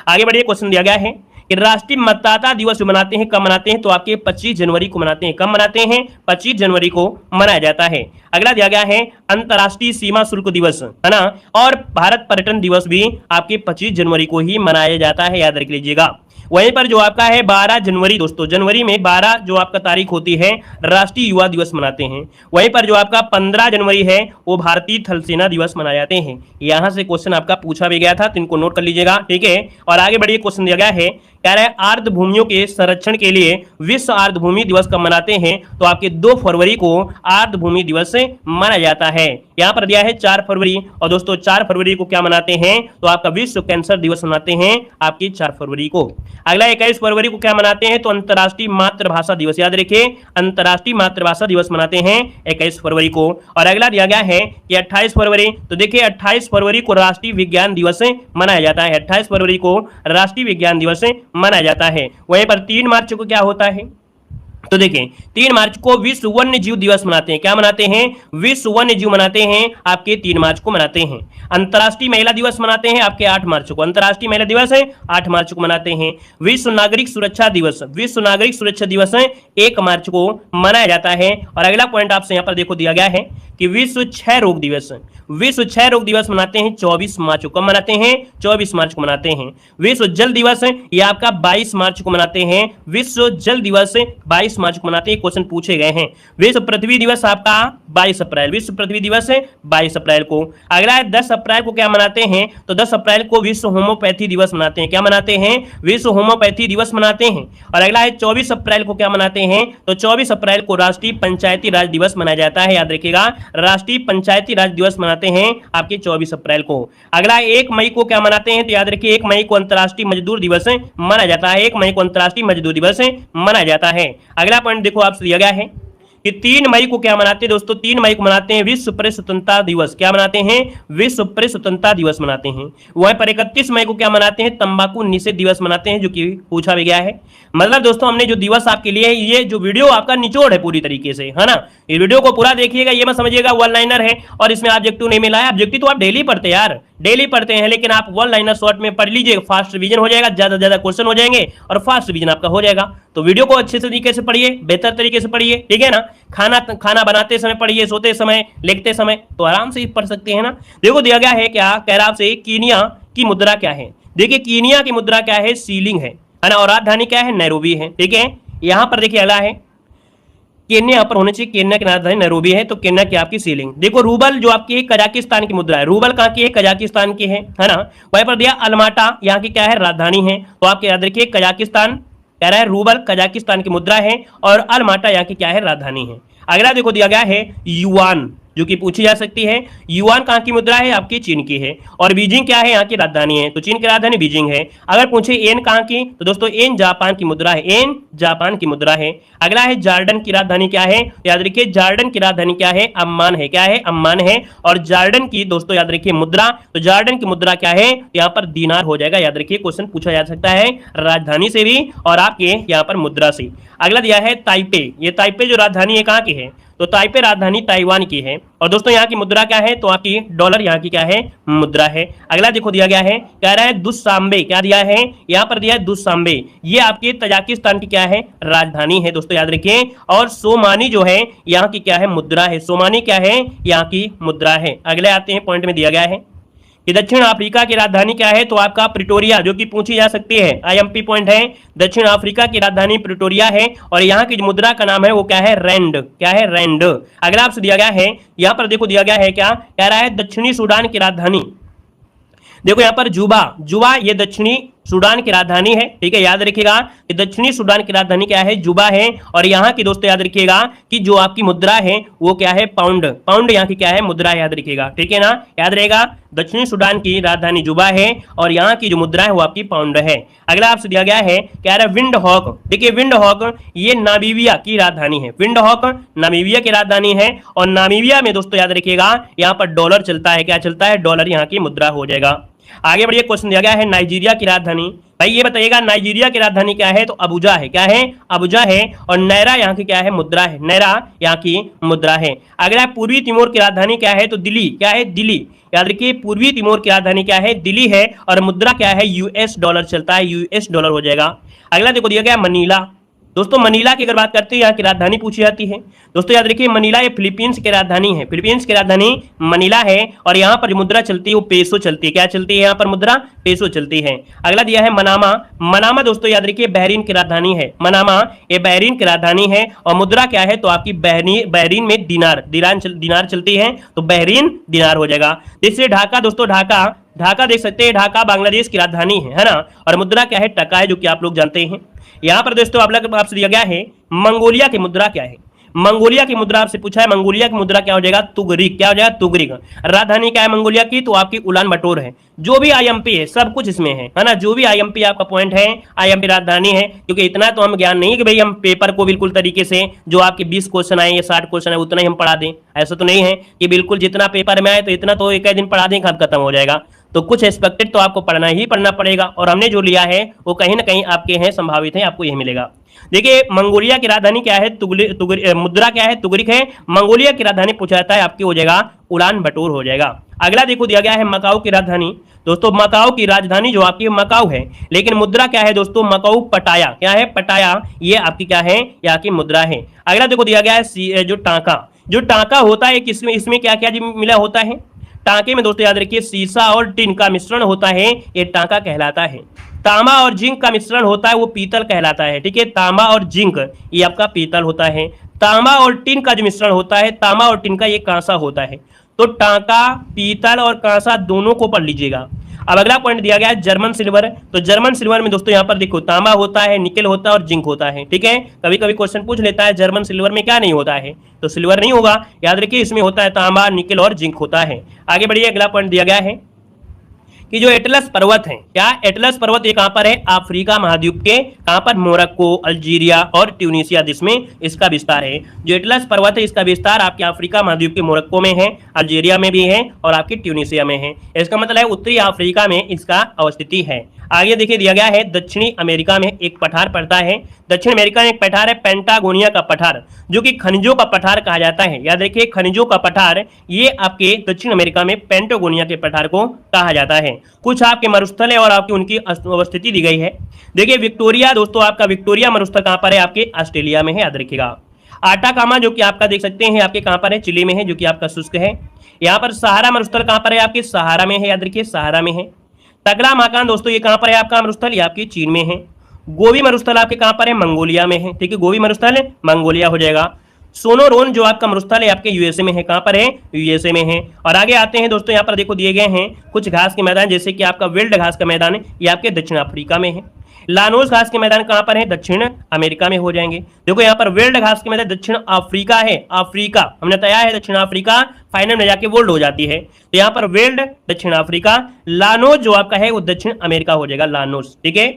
आगे बढ़िए, क्वेश्चन दिया गया है कि राष्ट्रीय मतदाता दिवस मनाते हैं, कब मनाते हैं, तो आपके 25 जनवरी को मनाते हैं। कब मनाते हैं? 25 जनवरी को मनाया जाता है। अगला दिया गया है अंतर्राष्ट्रीय सीमा शुल्क दिवस, है ना, और भारत पर्यटन दिवस भी आपके 25 जनवरी को ही मनाया जाता है, याद रख लीजिएगा। वहीं पर जो आपका है 12 जनवरी, दोस्तों जनवरी में 12 जो आपका तारीख होती है राष्ट्रीय युवा दिवस मनाते हैं। वहीं पर जो आपका 15 जनवरी है वो भारतीय थल सेना दिवस मनाए जाते हैं। यहां से क्वेश्चन आपका पूछा भी गया था, तो इनको नोट कर लीजिएगा, ठीक है। और आगे बढ़िए, क्वेश्चन दिया गया है कह रहे हैं आर्द्र भूमियों के संरक्षण के लिए विश्व आर्द्र भूमि दिवस कब मनाते हैं, तो आपके 2 फरवरी को आर्द्र भूमि दिवस से मनाया जाता है। यहाँ पर दिया है 4 फरवरी, और दोस्तों 4 फरवरी को क्या मनाते हैं, तो आपका विश्व कैंसर दिवस मनाते हैं आपकी 4 फरवरी को। अगला 21 फरवरी को क्या मनाते हैं, तो अंतर्राष्ट्रीय मातृभाषा दिवस, याद रखिए अंतर्राष्ट्रीय मातृभाषा दिवस मनाते हैं 21 फरवरी को। और अगला दिया गया है कि 28 फरवरी, तो देखिए 28 फरवरी को राष्ट्रीय विज्ञान दिवस मनाया जाता है, 28 फरवरी को राष्ट्रीय विज्ञान दिवस मनाया जाता है। वहीं पर 3 मार्च को क्या होता है, तो देखें 3 मार्च को विश्व वन्य जीव दिवस मनाते हैं। क्या मनाते हैं? विश्व वन्य जीव मनाते हैं आपके 3 मार्च को मनाते हैं। अंतर्राष्ट्रीय महिला दिवस मनाते हैं आपके 8 मार्च को, अंतर्राष्ट्रीय महिला दिवस है 8 मार्च को मनाते हैं। विश्व नागरिक सुरक्षा दिवस, विश्व नागरिक सुरक्षा दिवस है 1 मार्च को मनाया जाता है। और अगला पॉइंट आपसे यहाँ पर देखो दिया गया है कि विश्व क्षय रोग दिवस, विश्व क्षय रोग दिवस मनाते हैं 24 मार्च को। मनाते हैं 24 मार्च को मनाते हैं। विश्व जल दिवस ये आपका 22 मार्च को मनाते हैं, विश्व जल दिवस 22 मार्च को मनाते हैं, क्वेश्चन पूछे गए हैं। विश्व पृथ्वी दिवस आपका 22 अप्रैल, विश्व पृथ्वी दिवस 22 अप्रैल को। अगला है 10 अप्रैल को क्या मनाते हैं, तो 10 अप्रैल को विश्व होम्योपैथी दिवस मनाते हैं। क्या मनाते हैं? विश्व होम्योपैथी दिवस मनाते हैं। और अगला है 24 अप्रैल को क्या मनाते हैं, तो 24 अप्रैल को राष्ट्रीय पंचायती राज दिवस मनाया जाता है, याद रखिएगा राष्ट्रीय पंचायती राज दिवस मनाते हैं आपके 24 अप्रैल को। अगला 1 मई को क्या मनाते हैं, तो याद रखिए 1 मई को अंतर्राष्ट्रीय मजदूर दिवस मनाया जाता है, 1 मई को अंतर्राष्ट्रीय मजदूर दिवस मनाया जाता है। अगला पॉइंट देखो आपसे दिया गया है कि 3 मई को क्या मनाते हैं, दोस्तों 3 मई को मनाते हैं विश्व प्रेस स्वतंत्रता दिवस। क्या मनाते हैं? विश्व प्रेस स्वतंत्रता दिवस मनाते हैं। वहीं पर 31 मई को क्या मनाते हैं, तंबाकू निषेध दिवस मनाते हैं, जो कि पूछा भी गया है। मतलब दोस्तों हमने जो दिवस आपके लिए, ये जो वीडियो आपका निचोड़ है पूरी तरीके से, है ना, ये वीडियो को पूरा देखिएगा, ये मत समझिएगा वन लाइनर है और इसमें ऑब्जेक्टिव नहीं मिला है। ऑब्जेक्टिव तो आप डेली पढ़ते हैं यार, डेली पढ़ते हैं, लेकिन आप वन लाइनर शॉर्ट में पढ़ लीजिए, फास्ट रिवीजन हो जाएगा, ज्यादा से ज्यादा क्वेश्चन हो जाएंगे और फास्ट रिवीजन आपका हो जाएगा। तो वीडियो को अच्छे तरीके से पढ़िए, बेहतर तरीके से पढ़िए, ठीक है ना। खाना बनाते समय पढ़िए, सोते समय, लिखते समय, तो आराम से पढ़ सकते हैं ना। देखो दिया गया है क्या कह रहा आपसे, कीनिया की मुद्रा क्या है। देखिए कीनिया की मुद्रा क्या है, सीलिंग है ना, और राजधानी क्या है, नैरोबी है, ठीक है। यहाँ पर देखिए अगला है केन्या, यहाँ पर होने चाहिए, केन्या की राजधानी नैरोबी है, तो केन्या की आपकी सीलिंग। देखो रूबल जो आपकी कजाकिस्तान की मुद्रा है, रूबल कहाँ की है, कजाकिस्तान की है ना। वहीं पर दिया अलमाटा, यहाँ की क्या है, राजधानी है, तो आपके याद रखिए कजाकिस्तान, कह रहा है रूबल कजाकिस्तान की मुद्रा है और अलमाटा यहाँ की क्या है, राजधानी है। अगला देखो दिया गया है युआन, जो कि पूछी जा सकती है। युआन कहाँ की मुद्रा है, आपकी चीन की है। और बीजिंग क्या है, यहाँ की राजधानी है, तो चीन की राजधानी बीजिंग है। अगर पूछे एन कहाँ की, तो दोस्तों एन जापान की मुद्रा है, एन जापान की मुद्रा है। अगला है जॉर्डन की राजधानी क्या है, याद रखिए जॉर्डन की राजधानी क्या है, अम्मान है, क्या है, अम्मान है। और जॉर्डन की दोस्तों याद रखिए मुद्रा, तो जॉर्डन की मुद्रा क्या है, यहाँ पर दीनार हो जाएगा। याद रखिए क्वेश्चन पूछा जा सकता है राजधानी से भी और आपके यहाँ पर मुद्रा से। अगला दिया है ताइपे, ये ताइपे जो राजधानी है कहाँ की है, तो ताइपे राजधानी ताइवान की है। और दोस्तों यहाँ की मुद्रा क्या है, तो आपकी डॉलर यहाँ की क्या है, मुद्रा है। अगला देखो दिया गया है, कह रहा है दुशांबे, क्या दिया है, यहाँ पर दिया है दुशांबे, ये आपके तजाकिस्तान की क्या है, राजधानी है दोस्तों याद रखिए। और सोमानी जो है यहाँ की क्या है, मुद्रा है, सोमानी क्या है, यहाँ की मुद्रा है। अगले आते हैं पॉइंट में दिया गया है कि दक्षिण अफ्रीका की राजधानी क्या है, तो आपका प्रिटोरिया, जो कि पूछी जा सकती है, आईएमपी पॉइंट है। दक्षिण अफ्रीका की राजधानी प्रिटोरिया है और यहाँ की जो मुद्रा का नाम है वो क्या है, रैंड, क्या है, रैंड। अगला आपसे दिया गया है, यहाँ पर देखो दिया गया है क्या, कह रहा है दक्षिणी सूडान की राजधानी, देखो यहाँ पर जुबा, जुबा ये दक्षिणी सूडान की राजधानी है, ठीक है, याद रखिएगा कि दक्षिणी सूडान की राजधानी क्या है, जुबा है। और यहाँ की दोस्तों याद रखिएगा कि जो आपकी मुद्रा है वो क्या है, पाउंड, पाउंड यहाँ की क्या है, मुद्रा है, याद रखिएगा, ठीक है ना, याद रहेगा। दक्षिणी सूडान की राजधानी जुबा है और यहाँ की जो मुद्रा है वो आपकी पाउंड है। अगला आपसे दिया गया है, कह रहा है विंड हॉक, देखिए विंड हॉक ये नामीबिया की राजधानी है, विंड हॉक नामीबिया की राजधानी है। और नामीबिया में दोस्तों याद रखिएगा यहाँ पर डॉलर चलता है, क्या चलता है, डॉलर यहाँ की मुद्रा हो जाएगा। आगे बढ़िए, क्वेश्चन दिया गया है नाइजीरिया की राजधानी, भाई ये बताइएगा नाइजीरिया की राजधानी क्या है, तो अबुजा है, क्या है, अबुजा है। और नैरा यहाँ की क्या है, मुद्रा है, नैरा यहाँ की मुद्रा है। अगला पूर्वी तिमोर की राजधानी क्या है, तो दिल्ली, क्या है, दिल्ली, याद रखिए पूर्वी तिमोर की राजधानी क्या है, दिल्ली है। और मुद्रा क्या है, यूएस डॉलर चलता है, यूएस डॉलर हो जाएगा। अगला देखो दिया गया मनीला, दोस्तों मनीला की अगर बात करते हैं यहाँ की राजधानी पूछी जाती है। दोस्तों याद रखिए मनीला ये फिलीपींस की राजधानी है, फिलीपींस की राजधानी मनीला है। और यहाँ पर जो मुद्रा चलती है वो पेसो चलती है, क्या चलती है, यहाँ पर मुद्रा पेसो चलती है। अगला दिया है मनामा, मनामा दोस्तों याद रखिए बहरीन की राजधानी है, मनामा ये बहरीन की राजधानी है। और मुद्रा क्या है, तो आपकी बहरीन में दिनार चलती है, तो बहरीन दिनार हो जाएगा। तीसरे ढाका, दोस्तों ढाका, ढाका देख सकते हैं, ढाका बांग्लादेश की राजधानी है ना। और मुद्रा क्या है, टका है, जो कि आप लोग जानते हैं। यहाँ पर दोस्तों आपसे दिया गया है मंगोलिया की मुद्रा क्या है, मंगोलिया की मुद्रा आपसे पूछा है, मंगोलिया की मुद्रा क्या हो जाएगा, तुगरिक, क्या हो जाएगा, तुगरिक। राजधानी क्या है मंगोलिया की, तो आपकी उलान बटोर है। जो भी आईएमपी है सब कुछ इसमें है ना, जो भी आईएमपी आपका पॉइंट है आईएमपी राजधानी है। क्योंकि इतना तो हम ज्ञान नहीं कि भाई हम पेपर को बिल्कुल तरीके से जो आपके 20 क्वेश्चन आए या 60 क्वेश्चन है उतना ही हम पढ़ा दें, ऐसा तो नहीं है कि बिल्कुल जितना पेपर में आए तो इतना तो एक दिन पढ़ा दें खत्म हो जाएगा। तो कुछ एक्सपेक्टेड तो आपको पढ़ना ही पढ़ना पड़ेगा। और हमने जो लिया है वो कहीं ना कहीं आपके हैं, संभावित है, आपको यही मिलेगा। देखिए मंगोलिया की राजधानी क्या है, मुद्रा क्या है, तुगरिक है। मंगोलिया की राजधानी पूछा जाता है, आपकी हो जाएगा उलान बटोर हो जाएगा। अगला देखो दिया गया है मकाऊ की राजधानी, दोस्तों मकाऊ की राजधानी जो आपकी मकाऊ है, लेकिन मुद्रा क्या है दोस्तों, मकाऊ पटाया, क्या है, पटाया, ये आपकी क्या है, यहाँ की मुद्रा है। अगला देखो दिया गया है जो टांका, जो टांका होता है किसमें, इसमें क्या क्या मिला होता है, टांके में दोस्तों याद रखिए सीसा और टिन का मिश्रण होता है, ये टांका कहलाता है। तांबा और जिंक का मिश्रण होता है वो पीतल कहलाता है, ठीक है, तांबा और जिंक ये आपका पीतल होता है। तांबा और टिन का जो मिश्रण होता है, तांबा और टिन का ये कांसा होता है। तो टांका, पीतल और कांसा दोनों को पढ़ लीजिएगा। अब अगला पॉइंट दिया गया है जर्मन सिल्वर, तो जर्मन सिल्वर में दोस्तों यहाँ पर देखो तांबा होता है, निकेल होता है और जिंक होता है, ठीक है। कभी कभी क्वेश्चन पूछ लेता है जर्मन सिल्वर में क्या नहीं होता है, तो सिल्वर नहीं होगा, याद रखिए इसमें होता है तांबा, निकेल और जिंक होता है। आगे बढ़िए, अगला पॉइंट दिया गया है कि जो एटलस पर्वत है, क्या एटलस पर्वत ये कहां पर है, अफ्रीका महाद्वीप के कहां पर, मोरक्को, अल्जीरिया और ट्यूनीसिया देश में इसका विस्तार है। जो एटलस पर्वत है इसका विस्तार आपके अफ्रीका महाद्वीप के मोरक्को में है, अल्जीरिया में भी है और आपकी ट्यूनीसिया में है। इसका मतलब है उत्तरी अफ्रीका में इसका अवस्थिति है। आगे देखिए दिया गया है दक्षिणी अमेरिका में एक पठार पड़ता है, दक्षिण अमेरिका में एक पठार है पेंटागोनिया का पठार, जो कि खनिजों का पठार कहा जाता है। याद रखिए खनिजों का पठार ये आपके दक्षिण अमेरिका में पेंटागोनिया के पठार को कहा जाता है। कुछ आपके मरुस्थल है और आपकी उनकी अवस्थिति दी गई है। देखिए विक्टोरिया, दोस्तों आपका विक्टोरिया मरुस्थल कहां पर है, आपके ऑस्ट्रेलिया में है, याद रखिएगा। आटाकामा जो कि आपका देख सकते हैं आपके कहां पर है, चिली में है, जो कि आपका शुष्क है। यहाँ पर सहारा मरुस्थल कहां पर है, आपके सहारा में है, याद रखिए सहारा में है। तगड़ा माकान दोस्तों ये कहां पर है आपका मरुस्थल, ये आपकी चीन में है। गोबी मरुस्थल आपके कहां पर है, मंगोलिया में है, ठीक है, गोबी मरुस्थल मंगोलिया हो जाएगा। सोनोरोन जो आपका मरुस्थल है आपके यूएसए में है। कहां पर है? यूएसए में है। और आगे आते हैं दोस्तों, यहाँ पर देखो दिए गए हैं कुछ घास के मैदान, जैसे कि आपका विल्ड घास का मैदान है, ये आपके दक्षिण अफ्रीका में है। लानोस घास के मैदान कहां पर है? दक्षिण अमेरिका में हो जाएंगे। देखो यहाँ पर विल्ड घास के मैदान दक्षिण अफ्रीका है, अफ्रीका हमने तैयार है, दक्षिण अफ्रीका फाइनल में जाके वर्ल्ड हो जाती है, तो यहाँ पर विल्ड दक्षिण अफ्रीका, लानोस जो आपका है वो दक्षिण अमेरिका हो जाएगा, लानोस। ठीक है,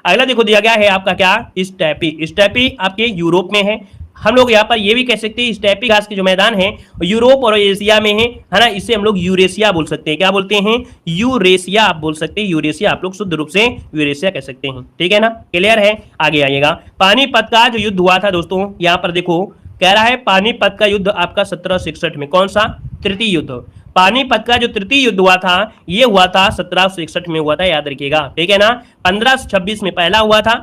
अगला देखो दिया गया है आपका क्या? स्टेपी। स्टेपी आपके यूरोप में है। हम लोग यहाँ पर ये भी कह सकते हैं स्टेपी घास के जो मैदान है यूरोप और एशिया में है ना, इसे हम लोग यूरेशिया बोल सकते हैं। क्या बोलते हैं? यूरेशिया आप बोल सकते हैं, यूरेशिया आप लोग शुद्ध रूप से यूरेशिया कह सकते हैं। ठीक है ना, क्लियर है? आगे आइएगा, पानीपत का जो युद्ध हुआ था दोस्तों, यहाँ पर देखो कह रहा है पानीपत का युद्ध आपका 1761 में। कौन सा? तृतीय युद्ध। पानीपत का जो तृतीय युद्ध हुआ था ये हुआ था 1761 में हुआ था, याद रखिएगा। ठीक है ना, 1526 में पहला हुआ था,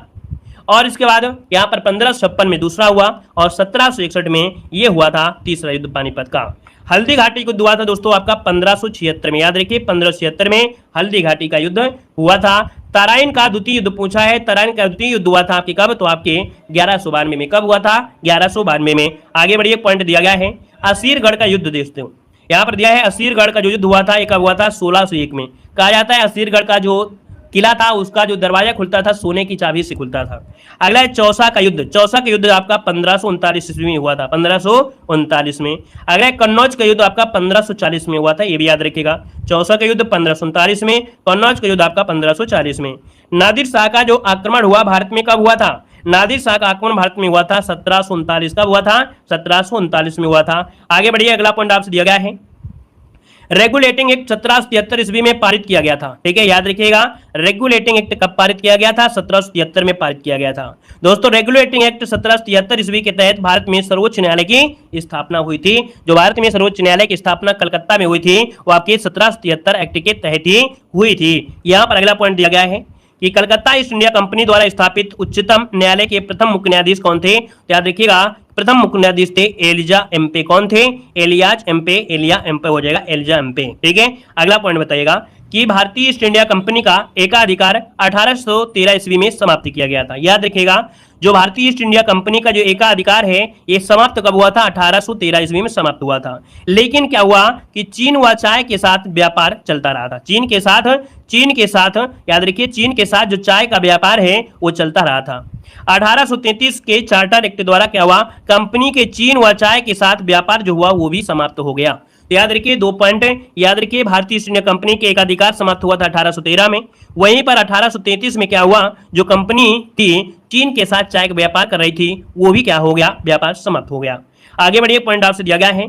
और इसके बाद यहाँ पर 1556 में दूसरा हुआ, और 1761 में ये हुआ था तीसरा युद्ध पानीपत का। हल्दी घाटी युद्ध हुआ था दोस्तों आपका 1576 में, याद रखिए 1576 में हल्दी घाटी का युद्ध हुआ था। तराइन का द्वितीय युद्ध पूछा है, तराइन का द्वितीय युद्ध हुआ था आपके कब? तो आपके 1192 में। कब हुआ था? 1192 में। आगे बढ़िए, पॉइंट दिया गया है असीरगढ़ का युद्ध दोस्तों, यहाँ पर दिया है असीरगढ़ का जो युद्ध हुआ था ये कब हुआ था? 1601 में। कहा जाता है असीरगढ़ का जो किला था उसका जो दरवाजा खुलता था सोने की चाबी से खुलता था। अगला है चौसा का युद्ध। चौसा का युद्ध आपका 1539 ईस्वी में हुआ था, 1539 में। अगला है कन्नौज का युद्ध आपका 1540 में हुआ था, ये भी याद रखिएगा। चौसा का युद्ध 1539 में, कन्नौज का युद्ध आपका 1540 में। नादिर शाह का जो आक्रमण हुआ भारत में कब हुआ था? नादिर शाह का आक्रमण भारत में हुआ था 1739। कब हुआ था? 1739 में हुआ था। आगे बढ़िए, अगला पॉइंट आपसे दिया गया है रेगुलेटिंग एक्ट 1773 ईस्वी में पारित किया गया था। ठीक है, याद रखिएगा रेगुलेटिंग एक्ट कब पारित किया गया था? 1773 में पारित किया गया था दोस्तों। रेगुलेटिंग एक्ट 1773 ईस्वी के तहत भारत में सर्वोच्च न्यायालय की स्थापना हुई थी। जो भारत में सर्वोच्च न्यायालय की स्थापना कलकत्ता में हुई थी वो आपकी 1773 एक्ट के तहत ही हुई थी। यहाँ पर अगला पॉइंट दिया गया है कि कलकत्ता ईस्ट इंडिया कंपनी द्वारा स्थापित उच्चतम न्यायालय के प्रथम मुख्य न्यायाधीश कौन थे? तो याद रखिएगा प्रथम मुख्य न्यायाधीश थे एलिजा एम्पे। कौन थे? एलियाज एम्पे, एलिया एम्पे हो जाएगा, एलिजा एम्पे। ठीक है, अगला पॉइंट बताइएगा कि भारतीय ईस्ट इंडिया कंपनी का एकाधिकार 1813 ईस्वी में समाप्त किया गया था। याद रखिएगा जो भारतीय ईस्ट इंडिया कंपनी का जो एकाधिकार है ये समाप्त कब हुआ था? 1813 ईस्वी में समाप्त हुआ था। लेकिन क्या हुआ कि चीन व चाय के साथ व्यापार चलता रहा था। चीन के साथ याद रखिए चीन के साथ जो चाय का व्यापार है वो चलता रहा था। 1833 के चार्टर एक्ट द्वारा क्या हुआ? कंपनी के चीन व चाय के साथ व्यापार जो हुआ वो भी समाप्त हो गया। तो याद रखिए 2 पॉइंट याद रखिए, भारतीय ईस्ट इंडिया कंपनी के एकाधिकार समाप्त हुआ था 1813 में। वहीं पर 1833 में क्या हुआ? जो कंपनी थी चीन के साथ चाय का व्यापार कर रही थी वो भी क्या हो गया? व्यापार समाप्त हो गया। आगे बढ़िए, पॉइंट आपसे दिया गया है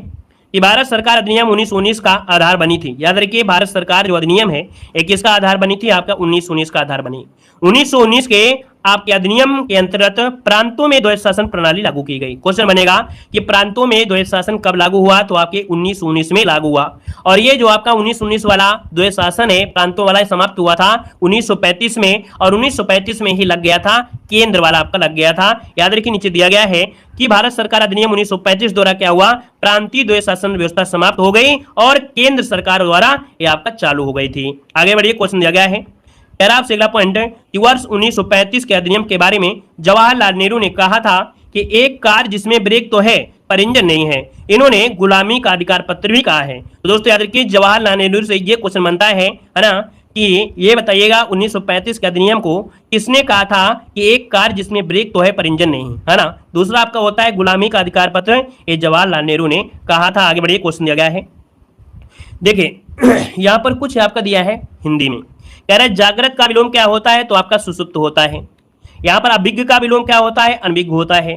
कि भारत सरकार अधिनियम 1919 का आधार बनी थी। याद रखिए भारत सरकार जो अधिनियम है एक किसका आधार बनी थी? आपका 1919 का आधार बनी। 1919 के आपके अधिनियम के अंतर्गत प्रांतों में द्वैध शासन प्रणाली लागू की गई। क्वेश्चन बनेगा कि प्रांतों में द्वैध शासन कब लागू हुआ? तो आपके 1919 में लागू हुआ। और ये जो आपका 1919 वाला द्वैध शासन है प्रांतों वाला समाप्त हुआ था 1935 में, और 1935 में ही लग गया था केंद्र वाला आपका लग गया था। याद रखिए नीचे दिया गया है कि भारत सरकार अधिनियम 1935 द्वारा क्या हुआ? प्रांतीय द्वैध शासन व्यवस्था समाप्त हो गई और केंद्र सरकार द्वारा ये आपका चालू हो गई थी। आगे बढ़िए, क्वेश्चन दिया गया है आपसे अगला पॉइंट कि वर्ष 1935 के अधिनियम के बारे में जवाहरलाल नेहरू ने कहा था कि एक कार जिसमें ब्रेक तो है पर इंजन नहीं है। इन्होंने गुलामी का अधिकार पत्र भी कहा है। तो दोस्तों याद रखिए जवाहरलाल नेहरू से ये क्वेश्चन बनता है ना, कि ये बताइएगा 1935 के अधिनियम को किसने कहा था कि एक कार जिसमें ब्रेक तो है पर इंजन नहीं है ना। दूसरा आपका होता है गुलामी का अधिकार पत्र, ये जवाहरलाल नेहरू ने कहा था। आगे बढ़िए, क्वेश्चन दिया गया है देखिए यहाँ पर कुछ आपका दिया है हिंदी में, कह रहे जागृत का विलोम क्या होता है? तो आपका सुसुप्त होता है। यहाँ पर अभिज्ञ का विलोम क्या होता है? अनभिज्ञ होता है।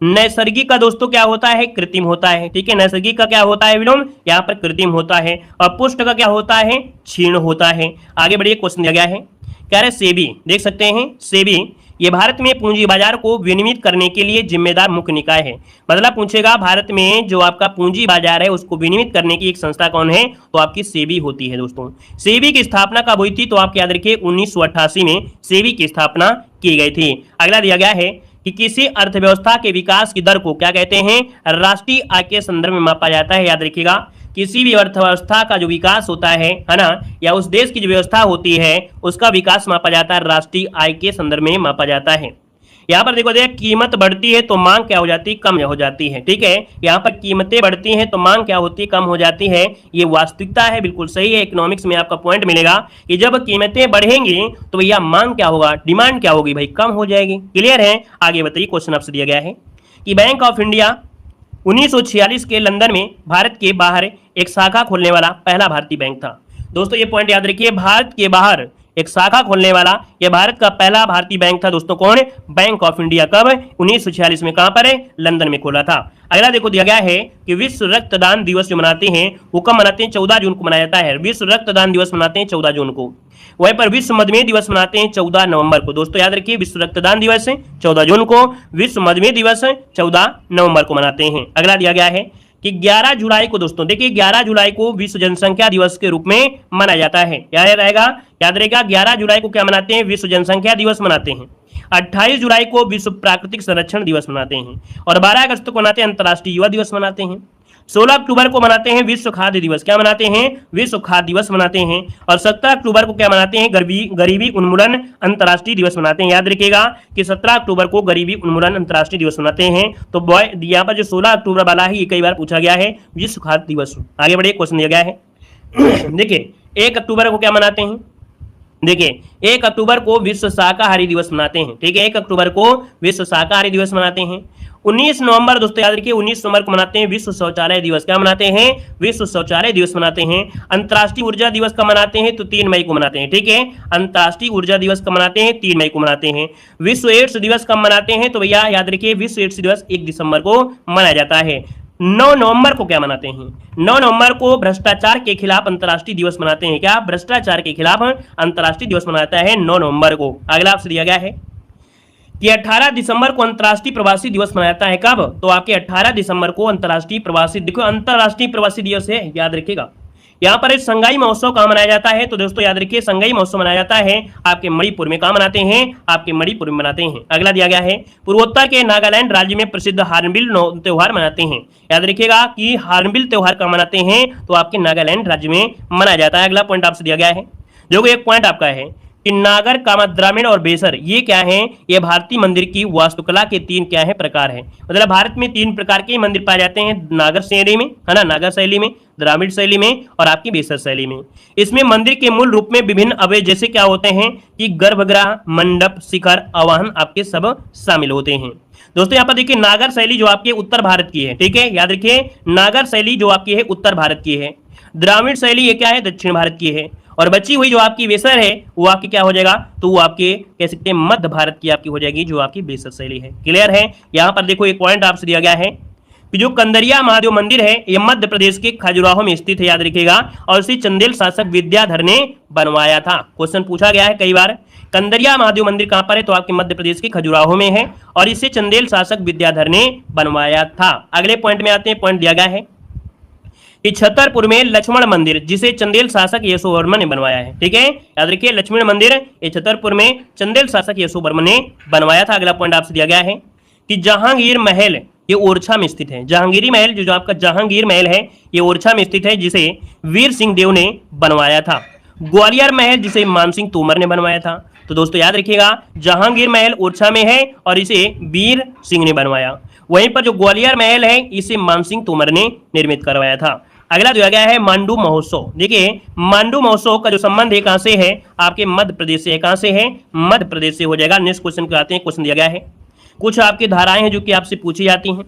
नैसर्गिक का दोस्तों क्या होता है? कृत्रिम होता है। ठीक है, नैसर्गिक का क्या होता है विलोम? यहाँ पर कृत्रिम होता है। और पुष्ट का क्या होता है? क्षीण होता है। आगे बढ़िए, क्वेश्चन दिया गया है कह रहे सेबी, देख सकते हैं सेबी ये भारत में पूंजी बाजार को विनियमित करने के लिए जिम्मेदार मुख्य निकाय है। मतलब पूछेगा भारत में जो आपका पूंजी बाजार है उसको विनियमित करने की एक संस्था कौन है? तो आपकी सेबी होती है दोस्तों। सेबी की स्थापना कब हुई थी? तो आप याद रखिए 1988 में सेबी की स्थापना की गई थी। अगला दिया गया है कि किसी अर्थव्यवस्था के विकास की दर को क्या कहते हैं? राष्ट्रीय आय के संदर्भ में मापा जाता है। याद रखिएगा किसी भी अर्थव्यवस्था का जो विकास होता है ना, या उस देश की जो व्यवस्था होती है उसका विकास मापा जाता है राष्ट्रीय आय के संदर्भ में मापा जाता है। यहाँ पर देखो कीमत बढ़ती है तो मांग क्या हो जाती है, कम हो जाती है। ठीक है, यहाँ पर कीमतें बढ़ती हैं तो मांग क्या होती है, कम हो जाती है। ये वास्तविकता है, बिल्कुल सही है। इकोनॉमिक्स में आपका पॉइंट मिलेगा कि जब कीमतें बढ़ेंगी तो भैया मांग क्या होगा, डिमांड क्या होगी भाई, कम हो जाएगी। क्लियर है, आगे बताइए। क्वेश्चन आपसे दिया गया है कि बैंक ऑफ इंडिया 1946 के लंदन में भारत के बाहर एक शाखा खोलने वाला पहला भारतीय बैंक था। दोस्तों ये पॉइंट याद रखिए, भारत के बाहर एक शाखा खोलने वाला यह भारत का पहला भारतीय बैंक था। दोस्तों कौन? Bank of India. कब? 1946 में। कहां पर है? लंदन में खोला था। अगला देखो दिया गया है कि विश्व रक्तदान दिवस जो मनाते हैं वो कब मनाते हैं? 14 जून को मनाया जाता है। विश्व रक्तदान दिवस मनाते हैं 14 जून को। वहीं पर विश्व मधुमेह दिवस मनाते हैं 14 नवंबर को। दोस्तों याद रखिए, विश्व रक्तदान दिवस 14 जून को, विश्व मधुमेह दिवस 14 नवंबर को मनाते हैं। अगला दिया गया है कि 11 जुलाई को, दोस्तों देखिए 11 जुलाई को विश्व जनसंख्या दिवस के रूप में मनाया जाता है। क्या रहेगा? याद रहेगा, 11 जुलाई को क्या मनाते हैं? विश्व जनसंख्या दिवस मनाते हैं। 28 जुलाई को विश्व प्राकृतिक संरक्षण दिवस मनाते हैं और 12 अगस्त को मनाते हैं अंतर्राष्ट्रीय युवा दिवस मनाते हैं। 16 अक्टूबर को मनाते हैं विश्व खाद्य दिवस। क्या मनाते हैं? विश्व खाद्य दिवस मनाते हैं। और 17 अक्टूबर को क्या मनाते हैं? गरीबी उन्मूलन अंतर्राष्ट्रीय दिवस मनाते हैं। याद रखिएगा कि 17 अक्टूबर को गरीबी उन्मूलन अंतर्राष्ट्रीय दिवस मनाते हैं। तो यहाँ पर जो 16 अक्टूबर वाला है ये कई बार पूछा गया है, विश्व खाद्य दिवस। आगे बढ़िए, क्वेश्चन दिया गया है देखिए 1 अक्टूबर को क्या मनाते हैं? देखिए 1 अक्टूबर को विश्व शाकाहारी दिवस मनाते हैं। ठीक है, 1 अक्टूबर को विश्व शाकाहारी दिवस मनाते हैं। 19 नवंबर, दोस्तों याद रखिए 19 नवंबर को मनाते हैं विश्व शौचालय दिवस। क्या मनाते हैं? विश्व शौचालय दिवस मनाते हैं। अंतर्राष्ट्रीय ऊर्जा दिवस कब मनाते हैं? तो 3 मई को मनाते हैं। ठीक है, अंतर्राष्ट्रीय ऊर्जा दिवस कब मनाते हैं? 3 मई को मनाते हैं। विश्व एड्स दिवस कब मनाते हैं? तो भैया याद रखिए विश्व एड्स दिवस 1 दिसंबर को मनाया जाता है। 9 नवंबर को क्या मनाते हैं? 9 नवंबर को भ्रष्टाचार के खिलाफ अंतर्राष्ट्रीय दिवस मनाते हैं। क्या? भ्रष्टाचार के खिलाफ अंतर्राष्ट्रीय दिवस मनाता है 9 नवंबर को। अगला आपसे दिया गया है कि 18 दिसंबर को अंतर्राष्ट्रीय प्रवासी दिवस मनाया जाता है। कब? तो आपके 18 दिसंबर को अंतर्राष्ट्रीय प्रवासी, देखो अंतर्राष्ट्रीय प्रवासी दिवस है, याद रखिएगा। यहाँ पर संगाई महोत्सव कहाँ मनाया जाता है? तो दोस्तों याद रखिए संगाई महोत्सव मनाया जाता है आपके मणिपुर में। कहाँ मनाते हैं? आपके मणिपुर में मनाते हैं। अगला दिया गया है पूर्वोत्तर के नागालैंड राज्य में प्रसिद्ध हार्नबिल त्योहार मनाते हैं। याद रखिएगा कि हार्नबिल त्योहार कहाँ मनाते हैं? तो आपके नागालैंड राज्य में मनाया जाता है। अगला पॉइंट आपसे दिया गया है, जो एक पॉइंट आपका है कि नागर, कामद्रामीण और बेसर ये क्या है? ये भारतीय मंदिर की वास्तुकला के 3 क्या है? प्रकार है। मतलब भारत में 3 प्रकार के मंदिर पाए जाते हैं, नागर शैली में, है ना, नागर शैली में, द्राविड़ शैली में और आपकी बेसर शैली में। इसमें मंदिर के मूल रूप में विभिन्न अवयव जैसे क्या होते हैं कि गर्भगृह, मंडप, शिखर, आवाहन आपके सब शामिल होते हैं। दोस्तों यहाँ पर देखिए नागर शैली जो आपके उत्तर भारत की है। ठीक है, याद रखिए नागर शैली जो आपकी है उत्तर भारत की है। द्राविड़ शैली ये क्या है? दक्षिण भारत की है। और बची हुई जो आपकी बेसर है वो आपकी क्या हो जाएगा? तो वो आपके कह सकते हैं मध्य भारत की आपकी हो जाएगी, जो आपकी बेसर शैली है। क्लियर है? यहाँ पर देखो एक पॉइंट आपसे दिया गया है कि जो कंदरिया महादेव मंदिर है ये मध्य प्रदेश के खजुराहो में स्थित है। याद रखिएगा, और इसे चंदेल शासक विद्याधर ने बनवाया था। क्वेश्चन पूछा गया है कई बार। कंदरिया महादेव मंदिर कहां पर है? तो आपके मध्य प्रदेश के खजुराहो में है और इसे चंदेल शासक विद्याधर ने बनवाया था। अगले पॉइंट में आते हैं। पॉइंट दिया गया है कि छतरपुर में लक्ष्मण मंदिर जिसे चंदेल शासक यशोवर्मन ने बनवाया है। ठीक है, याद रखिए लक्ष्मण मंदिर ये छतरपुर में चंदेल शासक यशोवर्मन ने बनवाया था। अगला पॉइंट आपसे दिया गया है कि जहांगीर महल ये ओरछा में स्थित है। जहांगीरी महल जो आपका जहांगीर महल है ये ओरछा में स्थित है, जिसे वीर सिंह देव ने बनवाया था। ग्वालियर महल जिसे मानसिंह तोमर ने बनवाया था। तो दोस्तों याद रखिएगा जहांगीर महल ओरछा में है और इसे वीर सिंह ने बनवाया। वहीं पर जो ग्वालियर महल है इसे मानसिंह तोमर ने निर्मित करवाया था। अगला दिया गया है मांडू महोत्सव। देखिए मांडू महोत्सव का जो संबंध है कहां से है? आपके मध्य प्रदेश से है। कहां से है? मध्य प्रदेश से हो जाएगा। नेक्स्ट क्वेश्चन पे आते हैं। क्वेश्चन दिया गया है, कुछ आपकी धाराएं हैं जो कि आपसे पूछी जाती हैं।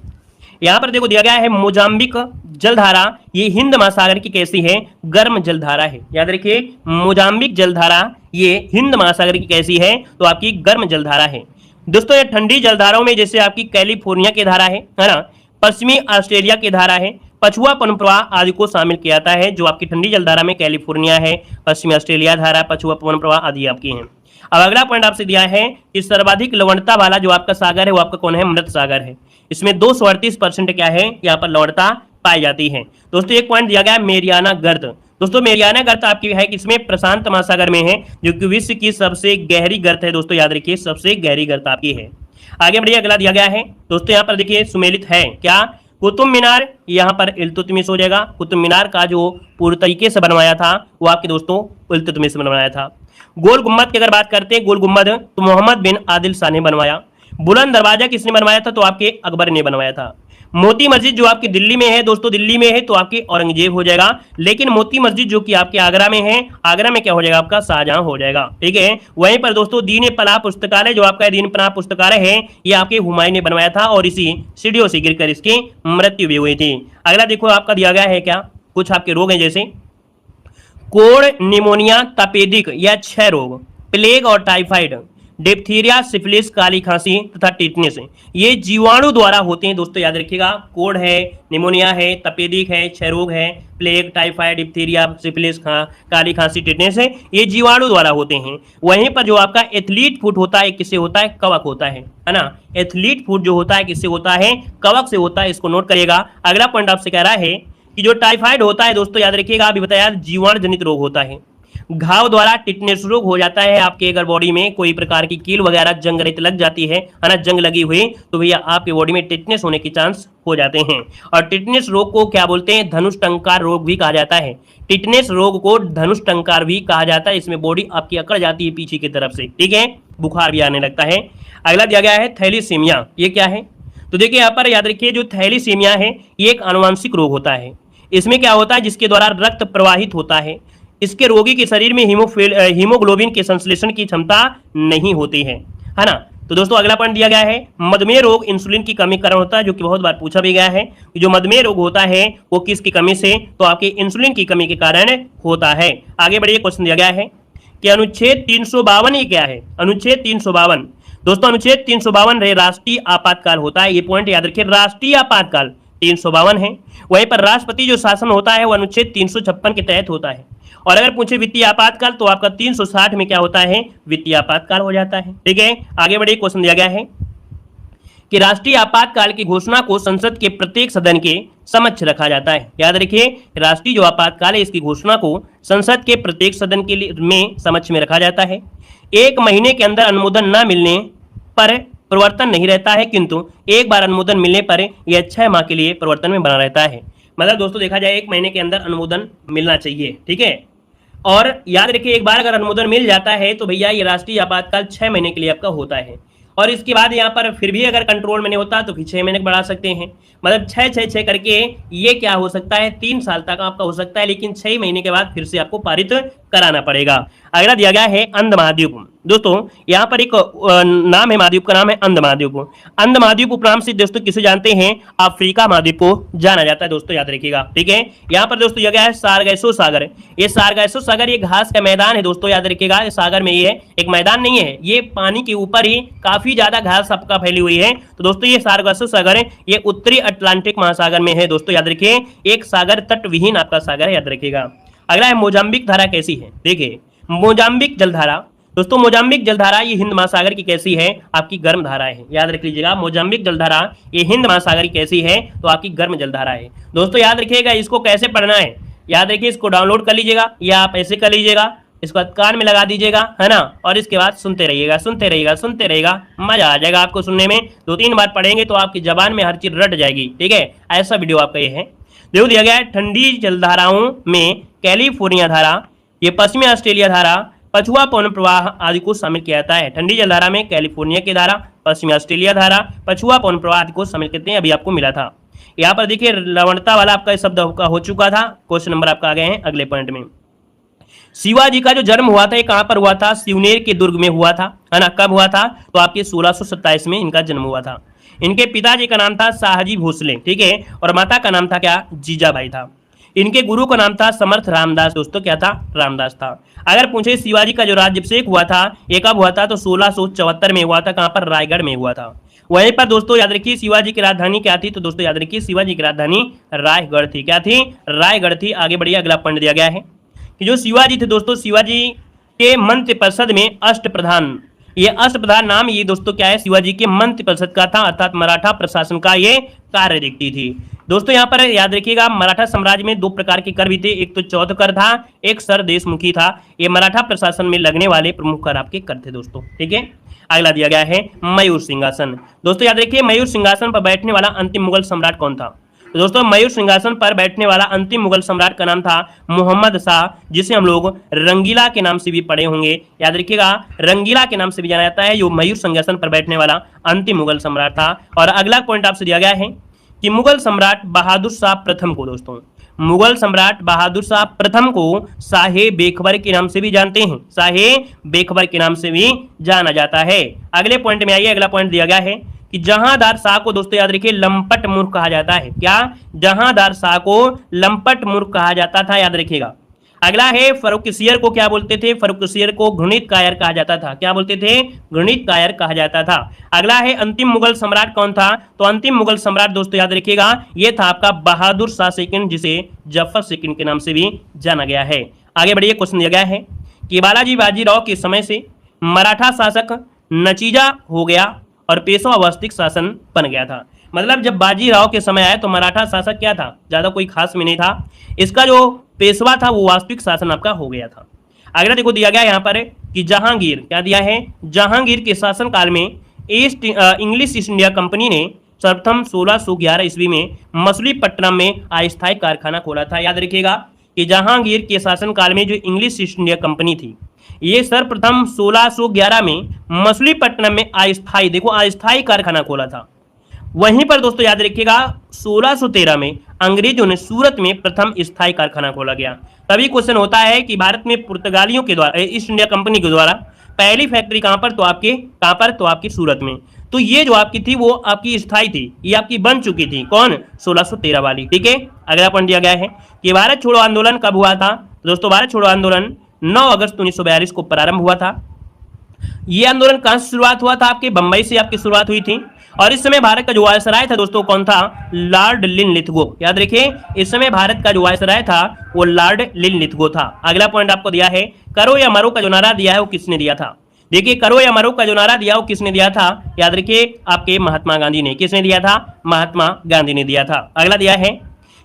यहाँ पर देखो दिया गया है मोजाम्बिक जलधारा ये हिंद महासागर की कैसी है? गर्म जलधारा है। याद रखिए मोजाम्बिक जलधारा ये हिंद महासागर की कैसी है? तो आपकी गर्म जलधारा है। दोस्तों ये ठंडी जलधाराओं में जैसे आपकी कैलिफोर्निया की धारा है ना, पश्चिमी ऑस्ट्रेलिया की धारा है, पछुआ पवन प्रवाह आदि को शामिल किया जाता है। जो आपकी ठंडी जलधारा में कैलिफोर्निया है, पश्चिमी ऑस्ट्रेलिया धारा, पछुआ पवन प्रवाह आदि आपकी हैं। अब अगला पॉइंट आपसे दिया है कि सर्वाधिक लवणता वाला जो आपका सागर है वो आपका कौन है? मृत सागर है। इसमें 238% क्या है? यहाँ पर लवणता पाई जाती है। दोस्तों एक पॉइंट दिया गया है मेरियाना गर्त। दोस्तों मेरियाना गर्त आपकी है किसमें? प्रशांत महासागर में है, जो कि विश्व की सबसे गहरी गर्त है। दोस्तों याद रखिए सबसे गहरी गर्त आपकी है। आगे बढ़िए, अगला दिया गया है दोस्तों यहाँ पर देखिए सुमेलित है क्या? कुतुब मीनार यहाँ पर इल्तुतमिश हो जाएगा। कुतुब मीनार का जो पूर्ण तरीके से बनवाया था वो आपके दोस्तों इल्तुतमिश से बनवाया था। गोल गुम्बद की अगर बात करते हैं, गोल गुम्बद तो मोहम्मद बिन आदिल शाह ने बनवाया। बुलंद दरवाजा किसने बनवाया था? तो आपके अकबर ने बनवाया था। मोती मस्जिद जो आपकी दिल्ली में है दोस्तों, दिल्ली में है तो आपके औरंगजेब हो जाएगा। लेकिन मोती मस्जिद जो कि आपके आगरा में है, आगरा में क्या हो जाएगा? आपका शाहजहां हो जाएगा। ठीक है। वहीं पर दोस्तों दीन पनाह पुस्तकालय जो आपका दीन पनाह पुस्तकालय है, ये आपके हुमायूं ने बनवाया था और इसी सीढ़ियों से गिरकर इसकी मृत्यु भी हुई थी। अगला देखो आपका दिया गया है क्या, कुछ आपके रोग हैं जैसे कोड़, निमोनिया, तपेदिक या क्षय रोग, प्लेग और टाइफाइड, डिप्थीरिया, सिफिलिस, काली खांसी तथा टिटनेस, ये जीवाणु द्वारा होते हैं दोस्तों, याद रखिएगा। कोड़ है, निमोनिया है, तपेदिक है, क्षय रोग है, प्लेग, टाइफाइड, डिप्थीरिया, सिफिलिस, काली खांसी, टिटनेस है, ये जीवाणु द्वारा होते हैं। वहीं पर जो आपका एथलीट फुट होता है, किससे होता है? कवक होता है ना। एथलीट फुट जो होता है किससे होता है? कवक से होता है, इसको नोट करिएगा। अगला पॉइंट आपसे कह रहा है कि जो टाइफाइड होता है दोस्तों, याद रखिएगा, अभी बताया जीवाणु जनित रोग होता है। घाव द्वारा टिटनेस रोग हो जाता है आपके अगर बॉडी में कोई प्रकार की कील वगैरह जंग रेत लग जाती है ना, जंग लगी हुई, तो भैया आपके बॉडी में टिटनेस होने के चांस हो जाते हैं। और टिटनेस रोग को क्या बोलते हैं? धनुष टंकार रोग भी कहा जाता है। टिटनेस रोग को धनुष टंकार भी कहा जाता है। इसमें बॉडी आपकी अकड़ जाती है पीछे की तरफ से, ठीक है, बुखार भी आने लगता है। अगला दिया गया है थैलीसीमिया, ये क्या है? तो देखिए यहाँ पर याद रखिए, जो थैलीसीमिया है ये एक आनुवंशिक रोग होता है। इसमें क्या होता है? जिसके द्वारा रक्त प्रवाहित होता है, इसके रोगी के शरीर में हीमोग्लोबिन के संश्लेषण की क्षमता नहीं होती है ना। तो दोस्तों अगला पॉइंट दिया गया है मधुमेह रोग इंसुलिन की कमी के कारण होता है, जो कि बहुत बार पूछा भी गया है। जो मधुमेह रोग होता है वो किसकी कमी से? तो आपके इंसुलिन की कमी के कारण होता है। आगे बढ़िए, क्वेश्चन दिया गया है कि अनुच्छेद 352 ये क्या है? अनुच्छेद 352 दोस्तों, अनुच्छेद 352 राष्ट्रीय आपातकाल होता है। ये पॉइंट याद रखिए, राष्ट्रीय आपातकाल 352 है। वहीं पर राष्ट्रपति जो शासन होता है वो अनुच्छेद 356 के तहत होता है। और अगर पूछे वित्तीय आपातकाल तो आपका 360 में क्या होता है? वित्तीय आपातकाल हो जाता है। ठीक है। आगे बढ़िए, क्वेश्चन दिया गया है कि राष्ट्रीय आपातकाल की घोषणा को संसद के प्रत्येक सदन के समक्ष रखा जाता है। याद रखिए, राष्ट्रीय जो आपातकाल है इसकी घोषणा को संसद के प्रत्येक सदन के लिए में समक्ष में रखा जाता है। 1 महीने के अंदर अनुमोदन न मिलने पर प्रवर्तन नहीं रहता है, किंतु एक बार अनुमोदन मिलने पर यह 6 माह के लिए प्रवर्तन में बना रहता है। मतलब दोस्तों देखा जाए 1 महीने के अंदर अनुमोदन मिलना चाहिए। ठीक है। और याद रखिए, एक बार अगर अनुमोदन मिल जाता है तो भैया ये राष्ट्रीय आपातकाल 6 महीने के लिए आपका होता है। और इसके बाद यहाँ पर फिर भी अगर कंट्रोल में नहीं होता तो फिर 6 महीने बढ़ा सकते हैं। मतलब 6 करके ये क्या हो सकता है? 3 साल तक आपका हो सकता है, लेकिन 6 महीने के बाद फिर से आपको पारित कराना पड़ेगा। अगला दिया गया है अंध महाद्वीप। दोस्तों यहाँ पर एक नाम है महाद्वीप का, नाम है अंध महाद्वीप। अंध महाद्वीप उपनाम से दोस्तों किसे जानते हैं? अफ्रीका महाद्वीप को जाना जाता है दोस्तों, याद रखिएगा। ठीक है। यहाँ पर दोस्तों दिया गया है सारगैसो सागर। ये सारगैसो सागर ये घास का मैदान है दोस्तों, याद रखिएगा। सागर में ये है, एक मैदान नहीं है, ये पानी के ऊपर ही काफी ज्यादा घास आपका फैली हुई है। तो दोस्तों ये सारगैसो सागर है, ये उत्तरी अटलांटिक महासागर में है दोस्तों, याद रखिए। एक सागर तट विहीन आपका सागर है, याद रखिएगा। अगला है मोजाम्बिक धारा कैसी है? देखिए मोजाम्बिक जलधारा दोस्तों, मोजाम्बिक जलधारा ये हिंद महासागर की कैसी है? आपकी गर्म धारा है, याद रख लीजिएगा। मोजाम्बिक जलधारा ये हिंद महासागर की कैसी है? तो आपकी गर्म जलधारा है दोस्तों, याद रखिएगा। इसको कैसे पढ़ना है? याद रखिए, इसको डाउनलोड कर लीजिएगा या आप ऐसे कर लीजिएगा, इसको कान में लगा दीजिएगा, है ना, और इसके बाद सुनते रहिएगा, सुनते रहिएगा, सुनते रहिएगा, मजा आ जाएगा आपको सुनने में। 2-3 बार पढ़ेंगे तो आपकी जबान में हर चीज रट जाएगी। ठीक है, ऐसा वीडियो आपका ये है। देखो दिया गया है ठंडी जलधाराओं में कैलिफोर्निया धारा, ये पश्चिमी ऑस्ट्रेलिया धारा, पछुआ पवन प्रवाह आदि को शामिल किया जाता है। ठंडी जलधारा में कैलिफोर्निया की धारा, पश्चिमी ऑस्ट्रेलिया धारा, पछुआ पवन प्रवाह आदि को शामिल करते हैं। अभी आपको मिला था। यहाँ पर देखिए लवणता वाला आपका शब्द हो चुका था। क्वेश्चन नंबर आपका आ गए हैं अगले पॉइंट में। शिवाजी का जो जन्म हुआ था ये कहां पर हुआ था? शिवनेर के दुर्ग में हुआ था, है ना। कब हुआ था? तो आपके 1627 में इनका जन्म हुआ था। इनके पिताजी का नाम था शाहजी भोसले, ठीक है, और माता का नाम था क्या? जीजाबाई था। इनके गुरु का नाम था समर्थ रामदास दोस्तों, क्या था? रामदास था। अगर पूछे शिवाजी का जो राज्याभिषेक हुआ था ये कब हुआ था? तो 1674 में हुआ था। कहां पर? रायगढ़ में हुआ था। वहीं पर दोस्तों याद रखिए शिवाजी की राजधानी क्या थी? तो दोस्तों याद रखिए शिवाजी की राजधानी रायगढ़ थी। क्या थी? रायगढ़ थी। आगे बढ़िए, अगला पॉइंट दिया गया है कि जो शिवाजी थे दोस्तों, शिवाजी के मंत्रिपरिषद में अष्टप्रधान, ये अष्टप्रधान नाम ये दोस्तों क्या है? शिवाजी के मंत्रिपरिषद का था, अर्थात मराठा प्रशासन का ये कार्य देखती थी दोस्तों। यहाँ पर याद रखिएगा मराठा साम्राज्य में 2 प्रकार के कर भी थे, एक तो चौथ कर था, एक सर देशमुखी था। ये मराठा प्रशासन में लगने वाले प्रमुख कर आपके कर थे दोस्तों। ठीक है। अगला दिया गया है मयूर सिंहासन। दोस्तों याद रखिए मयूर सिंहासन पर बैठने वाला अंतिम मुगल सम्राट कौन था? तो दोस्तों मयूर सिंहासन पर बैठने वाला अंतिम मुगल सम्राट का नाम था मोहम्मद शाह, जिसे हम लोग रंगीला के नाम से भी पढ़े होंगे। याद रखिएगा, रंगीला के नाम से भी जाना जाता है, जो मयूर सिंहासन पर बैठने वाला अंतिम मुगल सम्राट था। और अगला पॉइंट आपसे दिया गया है कि मुगल सम्राट बहादुर शाह प्रथम को, दोस्तों मुगल सम्राट बहादुर शाह प्रथम को शाहे बेखबर के नाम से भी जानते हैं, शाहे बेखबर के नाम से भी जाना जाता है। अगले पॉइंट में आइए, अगला पॉइंट दिया गया है कि जहांदार शाह को दोस्तों याद रखिए लंपट मूर्ख कहा जाता है। क्या? जहांदार शाह को लंपट मूर्ख कहा जाता था, याद रखिएगा। अगला है फर्रुखसियर को क्या बोलते थे? फर्रुखसियर को घृणित कायर कहा जाता था। क्या बोलते थे? घृणित कायर कहा जाता था। अगला है अंतिम मुगल सम्राट कौन था? तो अंतिम मुगल सम्राट दोस्तों याद रखिएगा, यह था आपका बहादुर शाह सेकंड, जिसे जफर सेकंड के नाम से भी जाना गया है। आगे बढ़िए, क्वेश्चन दिया गया है कि बालाजी बाजीराव के समय से मराठा शासक नचीजा हो गया और पेशवा वास्तविक शासन बन गया था। मतलब जब बाजीराव के समय आया तो मराठा शासक क्या था? ज्यादा कोई खास में नहीं था। इसका जो पेशवा था वो वास्तविक शासन आपका हो गया था। अगला देखो दिया गया यहाँ पर कि जहांगीर, क्या दिया है? जहांगीर के शासनकाल में इंग्लिश ईस्ट इंडिया कंपनी ने सर्वप्रथम 1611 ईस्वी में मछलीपट्टनम में अस्थायी कारखाना खोला था। याद रखिएगा कि जहांगीर के शासनकाल में जो इंग्लिश ईस्ट इंडिया कंपनी थी, ये सर्वप्रथम 1611 में मछलीपट्टनम में अस्थायी, देखो अस्थायी कारखाना खोला था। वहीं पर दोस्तों याद रखिएगा 1613 में अंग्रेजों ने सूरत में प्रथम स्थायी कारखाना खोला गया। तभी क्वेश्चन होता है कि भारत में पुर्तगालियों के द्वारा, ईस्ट इंडिया कंपनी के द्वारा पहली फैक्ट्री कहां पर? तो आपकी सूरत में। तो ये जो आपकी थी वो आपकी स्थायी थी, ये आपकी बन चुकी थी। कौन? 1613 वाली। ठीक है, अगला पॉइंट दिया गया है कि भारत छोड़ो आंदोलन कब हुआ था? दोस्तों भारत छोड़ो आंदोलन 9 अगस्त 1942 को प्रारंभ हुआ था। ये आंदोलन कहां से शुरुआत हुआ था? आपके बंबई से आपकी शुरुआत हुई थी। और इस समय भारत का जो वायसराय था दोस्तों कौन था? Lord Linlithgow. याद रखिए, इस समय भारत का जो वायसराय था वो लॉर्ड लिनलिथगो था। अगला पॉइंट आपको दिया है, करो या मरो का जो नारा दिया है वो किसने दिया था? देखिए, करो या मरो का जो नारा दिया वो किसने दिया था? याद रखिए, आपके महात्मा गांधी ने। किसने दिया था? महात्मा गांधी ने दिया था। अगला दिया है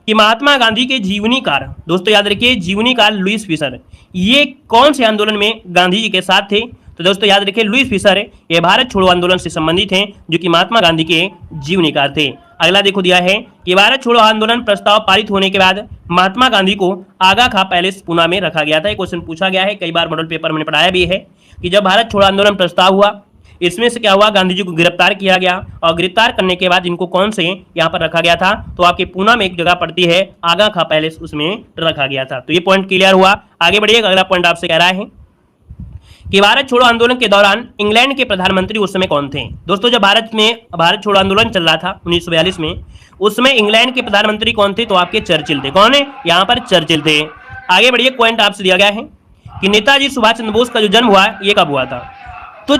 कि महात्मा गांधी के जीवनीकार, दोस्तों याद रखिए जीवनीकार लुईस फिशर, ये कौन से आंदोलन में गांधी जी के साथ थे? तो दोस्तों याद रखिए लुईस फिशर ये भारत छोड़ो आंदोलन से संबंधित हैं, जो कि महात्मा गांधी के जीवनीकार थे। अगला देखो दिया है कि भारत छोड़ो आंदोलन प्रस्ताव पारित होने के बाद महात्मा गांधी को आगा खां पैलेस पुणे में रखा गया था। एक क्वेश्चन पूछा गया है, कई बार मॉडल पेपर में पढ़ाया भी है कि जब भारत छोड़ो आंदोलन प्रस्ताव हुआ, इसमें से क्या हुआ? गांधी जी को गिरफ्तार किया गया और गिरफ्तार करने के बाद इनको कौन से यहाँ पर रखा गया था? तो आपके पुणे में एक जगह पड़ती है आगा खां पैलेस, उसमें रखा गया था। तो ये पॉइंट क्लियर हुआ। आगे बढ़िएगा, अगला पॉइंट आपसे कह रहा है कि भारत छोड़ो आंदोलन के दौरान इंग्लैंड के प्रधानमंत्री उस समय कौन थे? दोस्तों जब भारत छोड़ो आंदोलन चल रहा था 1942 में, उस समय इंग्लैंड के प्रधानमंत्री कौन थे? तो आपके चर्चिल थे। कौन है? यहाँ पर चर्चिल थे। आगे बढ़िए, पॉइंट आपसे दिया गया है कि नेताजी सुभाष चंद्र बोस का जो जन्म हुआ ये कब हुआ था? तो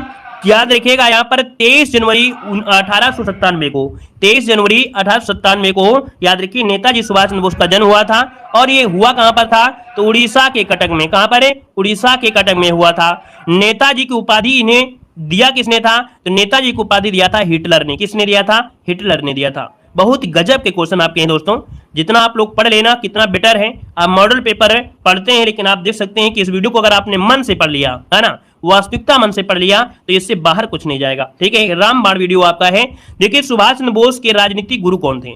याद रखिएगा यहाँ पर 23 जनवरी 1897 को, 23 जनवरी 1897 को याद रखिए नेताजी सुभाष चंद्र बोस का जन्म हुआ था। और ये हुआ कहां पर था? तो उड़ीसा के कटक में। कहां पर है? उड़ीसा के कटक में हुआ था। नेताजी की उपाधि इन्हें दिया किसने था? तो नेताजी की उपाधि दिया था हिटलर ने। किसने दिया था? हिटलर ने दिया था। बहुत गजब के क्वेश्चन आपके हैं दोस्तों, जितना आप लोग पढ़ लेना कितना बेटर है। आप मॉडल पेपर पढ़ते हैं, लेकिन आप देख सकते हैं कि इस वीडियो को अगर आपने मन से पढ़ लिया है ना, वास्तविकता मन से पढ़ लिया, तो इससे बाहर कुछ नहीं जाएगा। ठीक है, रामबाण वीडियो आपका है। देखिए, सुभाष चंद्र बोस के राजनीतिक गुरु कौन थे?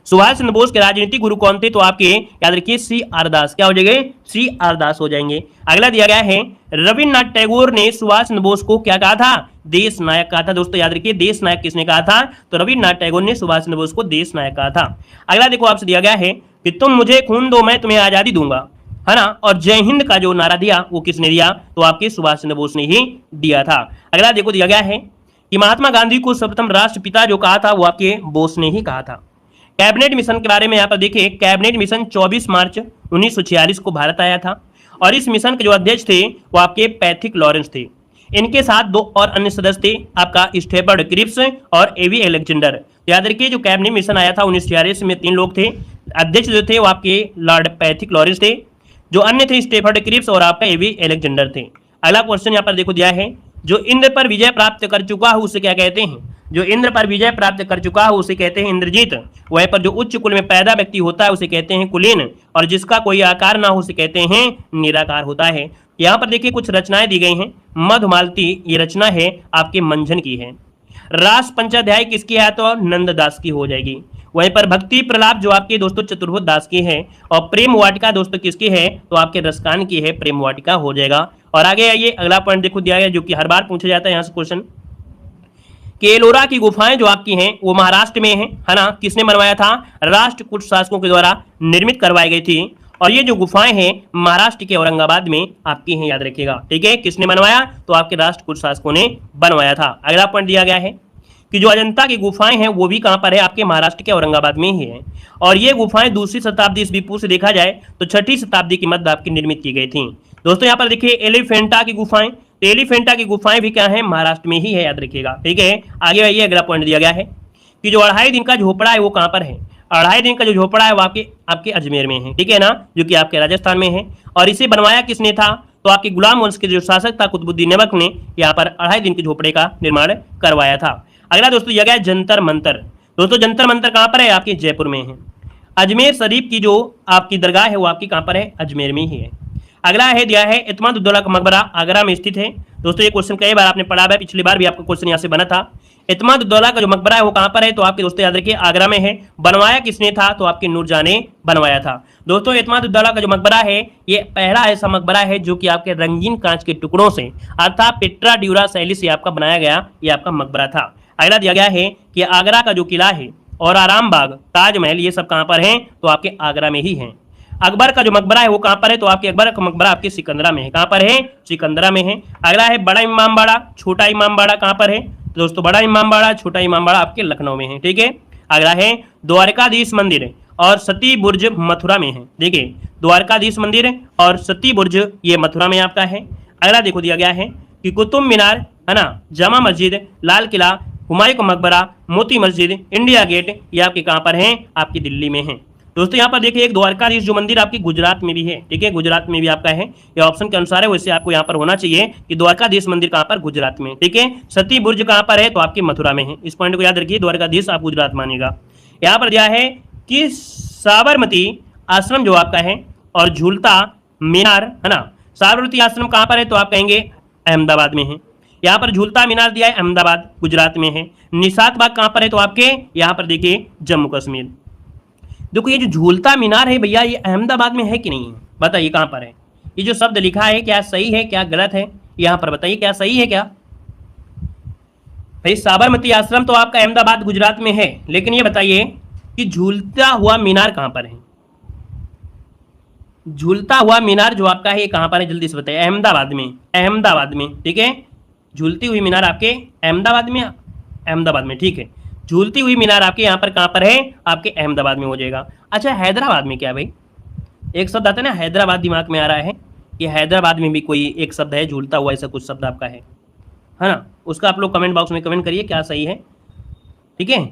सुभाष चंद्र बोस के राजनीतिक गुरु कौन थे? तो आपके याद रखिए सी आर दास। क्या हो जाएंगे? सी आर दास हो जाएंगे। अगला दिया गया है, रविन्द्रनाथ टैगोर ने सुभाष चंद्र बोस को क्या कहा था? देश नायक कहा था। दोस्तों याद रखिए, देश नायक किसने कहा था? तो रविन्द्रनाथ टैगोर ने सुभाष चंद्र बोस को देश नायक कहा था। अगला देखो आपसे दिया गया है कि तुम मुझे खून दो मैं तुम्हें आजादी दूंगा, है ना। और जय हिंद का जो नारा दिया वो किसने दिया? तो आपके सुभाष चंद्र बोस ने ही दिया था। अगला देखो दिया गया है कि महात्मा गांधी को सर्वप्रथम राष्ट्रपिता जो कहा था वो आपके बोस ने ही कहा था। कैबिनेट मिशन के बारे में यहाँ पर देखिए, कैबिनेट मिशन 24 मार्च 1946 को भारत आया था और इस मिशन के जो अध्यक्ष थे वो आपके पैथिक लॉरेंस थे। इनके साथ 2 और अन्य सदस्य थे, आपका स्टेफर्ड क्रिप्स और एवी अलेक्जेंडर। याद रखिए, जो कैबिनेट मिशन आया था 1946 में 3 लोग थे। अध्यक्ष जो थे वो आपके लॉर्ड पैथिक लॉरेंस थे, जो अन्य थे स्टेफर्ड क्रिप्स और आपका एवी अलेक्जेंडर थे। अगला क्वेश्चन यहाँ पर देखो दिया है, जो इंद्र पर विजय प्राप्त कर चुका है उसे क्या कहते हैं? जो इंद्र पर विजय प्राप्त कर चुका है उसे कहते हैं इंद्रजीत। वह पर जो उच्च कुल में पैदा व्यक्ति होता है उसे कहते हैं कुलीन, और जिसका कोई आकार ना हो उसे कहते हैं निराकार होता है। यहाँ पर देखिए कुछ रचनाएं दी गई हैं। मधुमालती ये रचना है आपके मंझन की है। रास पंचाध्याय किसकी है? तो नंददास की हो जाएगी। वहीं पर भक्ति प्रलाप जो आपके दोस्तों चतुर्भुज दास की है, और प्रेम वाटिका दोस्तों किसकी है, तो आपके रसकान की है, प्रेम वाटिका हो जाएगा। और आगे आइए अगला पॉइंट देखो दिया गया जो कि हर बार पूछा जाता है यहाँ से क्वेश्चन, कि एलोरा की गुफाएं जो आपकी हैं वो महाराष्ट्र में है ना, किसने बनवाया था, राष्ट्रकूट शासकों के द्वारा निर्मित करवाई गई थी। और ये जो गुफाएं हैं महाराष्ट्र के औरंगाबाद में आपकी हैं, याद रखिएगा, ठीक है। किसने बनवाया, तो आपके राष्ट्रकूट शासकों ने बनवाया था। अगला पॉइंट दिया गया है कि जो अजंता की गुफाएं हैं वो भी कहां पर है, आपके महाराष्ट्र के औरंगाबाद में ही है। और ये गुफाएं दूसरी शताब्दी ईस्वी पूर्व से देखा जाए तो छठी शताब्दी की मध्य आपकी निर्मित की गई थी। दोस्तों यहाँ पर देखिए एलिफेंटा की गुफाएं, तो एलिफेंटा की गुफाएं भी क्या है, महाराष्ट्र में ही है, याद रखिएगा, ठीक है। आगे आइए अगला पॉइंट दिया गया है कि जो 2.5 दिन का झोपड़ा है वो कहां पर है, 2.5 दिन का जो झोपड़ा है वो आपके अजमेर में है, ठीक है ना, जो कि आपके राजस्थान में है। और इसे बनवाया किसने था, तो आपके गुलाम वंश के जो शासक था कुतुबुद्दीन ऐबक ने यहाँ पर 2.5 दिन के झोपड़े का निर्माण करवाया था। अगला दोस्तों दिया गया है जंतर मंतर। दोस्तों जंतर मंतर कहां पर है, आपके जयपुर में है। अजमेर शरीफ की जो आपकी दरगाह है वो आपकी कहां पर है, अजमेर में ही है। अगला है दिया है इत्माद-उद-दौला का मकबरा आगरा में स्थित है। दोस्तों ये क्वेश्चन कई बार आपने पढ़ा है, पिछली बार भी आपका क्वेश्चन यहाँ से बना था। इत्माद-उद-दौला का जो मकबरा है वो कहां पर है, तो आपके दोस्तों याद रखिए आगरा में है। बनवाया किसने था, तो आपके नूरजहां ने बनवाया था। दोस्तों इत्माद-उद-दौला का जो मकबरा है ये पहला ऐसा मकबरा है जो कि आपके रंगीन कांच के टुकड़ों से अर्थात पेट्रा ड्यूरा शैली से आपका बनाया गया ये आपका मकबरा था। अगला दिया गया है कि आगरा का जो किला है और आराम बाग, ताजमहल, ये सब कहां पर है, तो आपके आगरा में ही है। अकबर का जो मकबरा है वो कहां पर है, तो आपके अकबर का मकबरा आपके सिकंदरा में है। कहां पर है, सिकंदरा में है। अगला है बड़ा इमामबाड़ा छोटा इमामबाड़ा कहां पर है, तो दोस्तों बड़ा इमामबाड़ा छोटा इमामबाड़ा आपके लखनऊ में है, ठीक है। अगला है द्वारकाधीश मंदिर और सती बुर्ज मथुरा में है। देखिए द्वारकाधीश मंदिर और सती बुर्ज ये मथुरा में आपका है। अगला देखो दिया गया है कि कुतुब मीनार है ना, जामा मस्जिद, लाल किला, हुमायूं का मकबरा, मोती मस्जिद, इंडिया गेट, ये आपके कहां पर है, आपकी दिल्ली में है। दोस्तों यहाँ पर देखिए एक द्वारकाधीश जो मंदिर आपकी गुजरात में भी है, ठीक है, गुजरात में भी आपका है। ये ऑप्शन के अनुसार है, वैसे आपको यहाँ पर होना चाहिए कि द्वारकाधीश मंदिर कहाँ पर, गुजरात में, ठीक है। सती बुर्ज कहाँ पर है, तो आपकी मथुरा में है। इस पॉइंट को याद रखिए, द्वारकाधीश आप गुजरात मानिएगा। यहाँ पर दिया है कि साबरमती आश्रम जो आपका है और झूलता मीनार है ना, साबरमती आश्रम कहाँ पर है, तो आप कहेंगे अहमदाबाद में है। यहाँ पर झूलता मीनार दिया है अहमदाबाद गुजरात में है। निशात बाग कहाँ पर है, तो आपके यहाँ पर देखिए जम्मू कश्मीर। देखो ये जो झूलता मीनार है भैया ये अहमदाबाद में है कि नहीं है, बताइए कहां पर है। ये जो शब्द लिखा है क्या सही है क्या गलत है, यहां पर बताइए क्या सही है क्या। भाई साबरमती आश्रम तो आपका अहमदाबाद गुजरात में है, लेकिन ये बताइए कि झूलता हुआ मीनार कहां पर है। झूलता हुआ मीनार जो आपका है ये कहां पर है, जल्दी से बताइए। अहमदाबाद में, अहमदाबाद में, ठीक है। झूलती हुई मीनार आपके अहमदाबाद में, अहमदाबाद में, ठीक है। झूलती हुई मीनार आपके यहाँ पर कहाँ पर है, आपके अहमदाबाद में हो जाएगा। अच्छा हैदराबाद में क्या भाई, एक शब्द आता है ना हैदराबाद, दिमाग में आ रहा है कि हैदराबाद में भी कोई एक शब्द है झूलता हुआ, ऐसा कुछ शब्द आपका है ना, उसका आप लोग कमेंट बॉक्स में कमेंट करिए क्या सही है, ठीक है।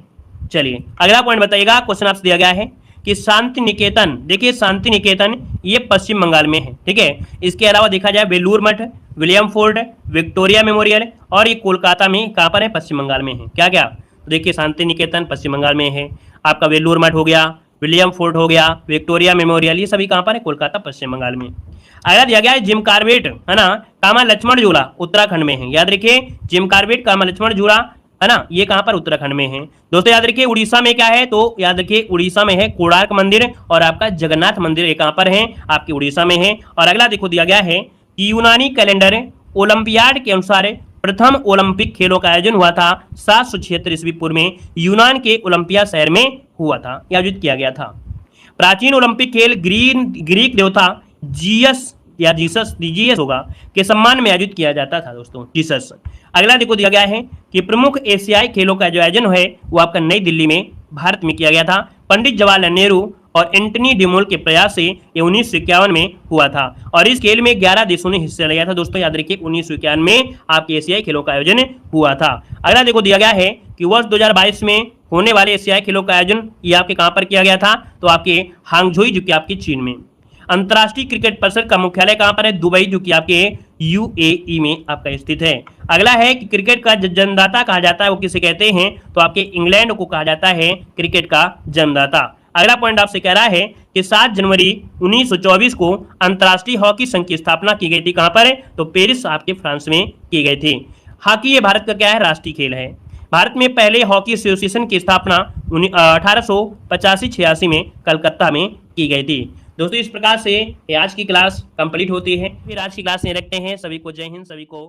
चलिए अगला पॉइंट बताइएगा, क्वेश्चन आपसे दिया गया है कि शांति निकेतन, देखिए शांति निकेतन ये पश्चिम बंगाल में है, ठीक है। इसके अलावा देखा जाए Belur Math, William fort, Victoria memorial, और ये कोलकाता में कहाँ पर है, पश्चिम बंगाल में है। क्या क्या, तो देखिए शांति निकेतन पश्चिम बंगाल में है, आपका वेलूर मठ हो गया, विलियम फोर्ट हो गया, विक्टोरिया मेमोरियल, ये सभी कहाँ पर है, कोलकाता पश्चिम बंगाल में। अगला दिया गया है जिम कार्बेट है ना, कामा लक्ष्मण झूला उत्तराखंड में है। याद रखिए जिम कार्बेट कामा लक्ष्मण झूला है ना, ये कहाँ पर, उत्तराखंड में है। दोस्तों याद रखिए उड़ीसा में क्या है, तो याद रखिए उड़ीसा में है कोणार्क मंदिर और आपका जगन्नाथ मंदिर, ये कहाँ पर है, आपके उड़ीसा में है। और अगला देखो दिया गया है कि यूनानी कैलेंडर ओलंपियाड के अनुसार प्रथम ओलंपिक खेलों का आयोजन हुआ था 776 ईस्वी पूर्व में यूनान के ओलंपिया शहर में हुआ था, आयोजित किया गया था। प्राचीन ओलंपिक खेल ग्रीक देवता जीयस या जीसस होगा के सम्मान में आयोजित किया जाता था दोस्तों, जीसस। अगला देखो दिया गया है कि प्रमुख एशियाई खेलों का जो आयोजन है वो आपका नई दिल्ली में भारत में किया गया था। पंडित जवाहरलाल नेहरू और एंटनी डिमोल के प्रयास से ये 1951 में हुआ था और इस खेल में 11 देशों ने हिस्सा लिया था। दोस्तों याद रखिए 1951 में आपके एशियाई खेलों का आयोजन हुआ था। अगला देखो दिया गया है कि वर्ष 2022 में होने वाले एशियाई खेलों का आयोजन ये आपके कहां पर किया गया था, तो आपके हांगझोई जो कि आपकी चीन में। अंतर्राष्ट्रीय क्रिकेट परिषद का मुख्यालय कहां पर है, दुबई जो कि आपके यूएई में आपका स्थित है। अगला है कि क्रिकेट का जन्मदाता कहा जाता है वो किसे कहते हैं, तो आपके इंग्लैंड को कहा जाता है क्रिकेट का जन्मदाता। अगला पॉइंट आपसे कह रहा है कि 7 जनवरी 1924 को अंतर्राष्ट्रीय हॉकी संघ की स्थापना की गई थी। कहां पर है, तो पेरिस आपके फ्रांस में की गई थी। हॉकी ये भारत का क्या है, राष्ट्रीय खेल है। भारत में पहले हॉकी एसोसिएशन की स्थापना 1885-86 में कलकत्ता में की गई थी। दोस्तों इस प्रकार से आज की क्लास कंप्लीट होती है। फिर आज की क्लास में रखते हैं। सभी को जय हिंद, सभी को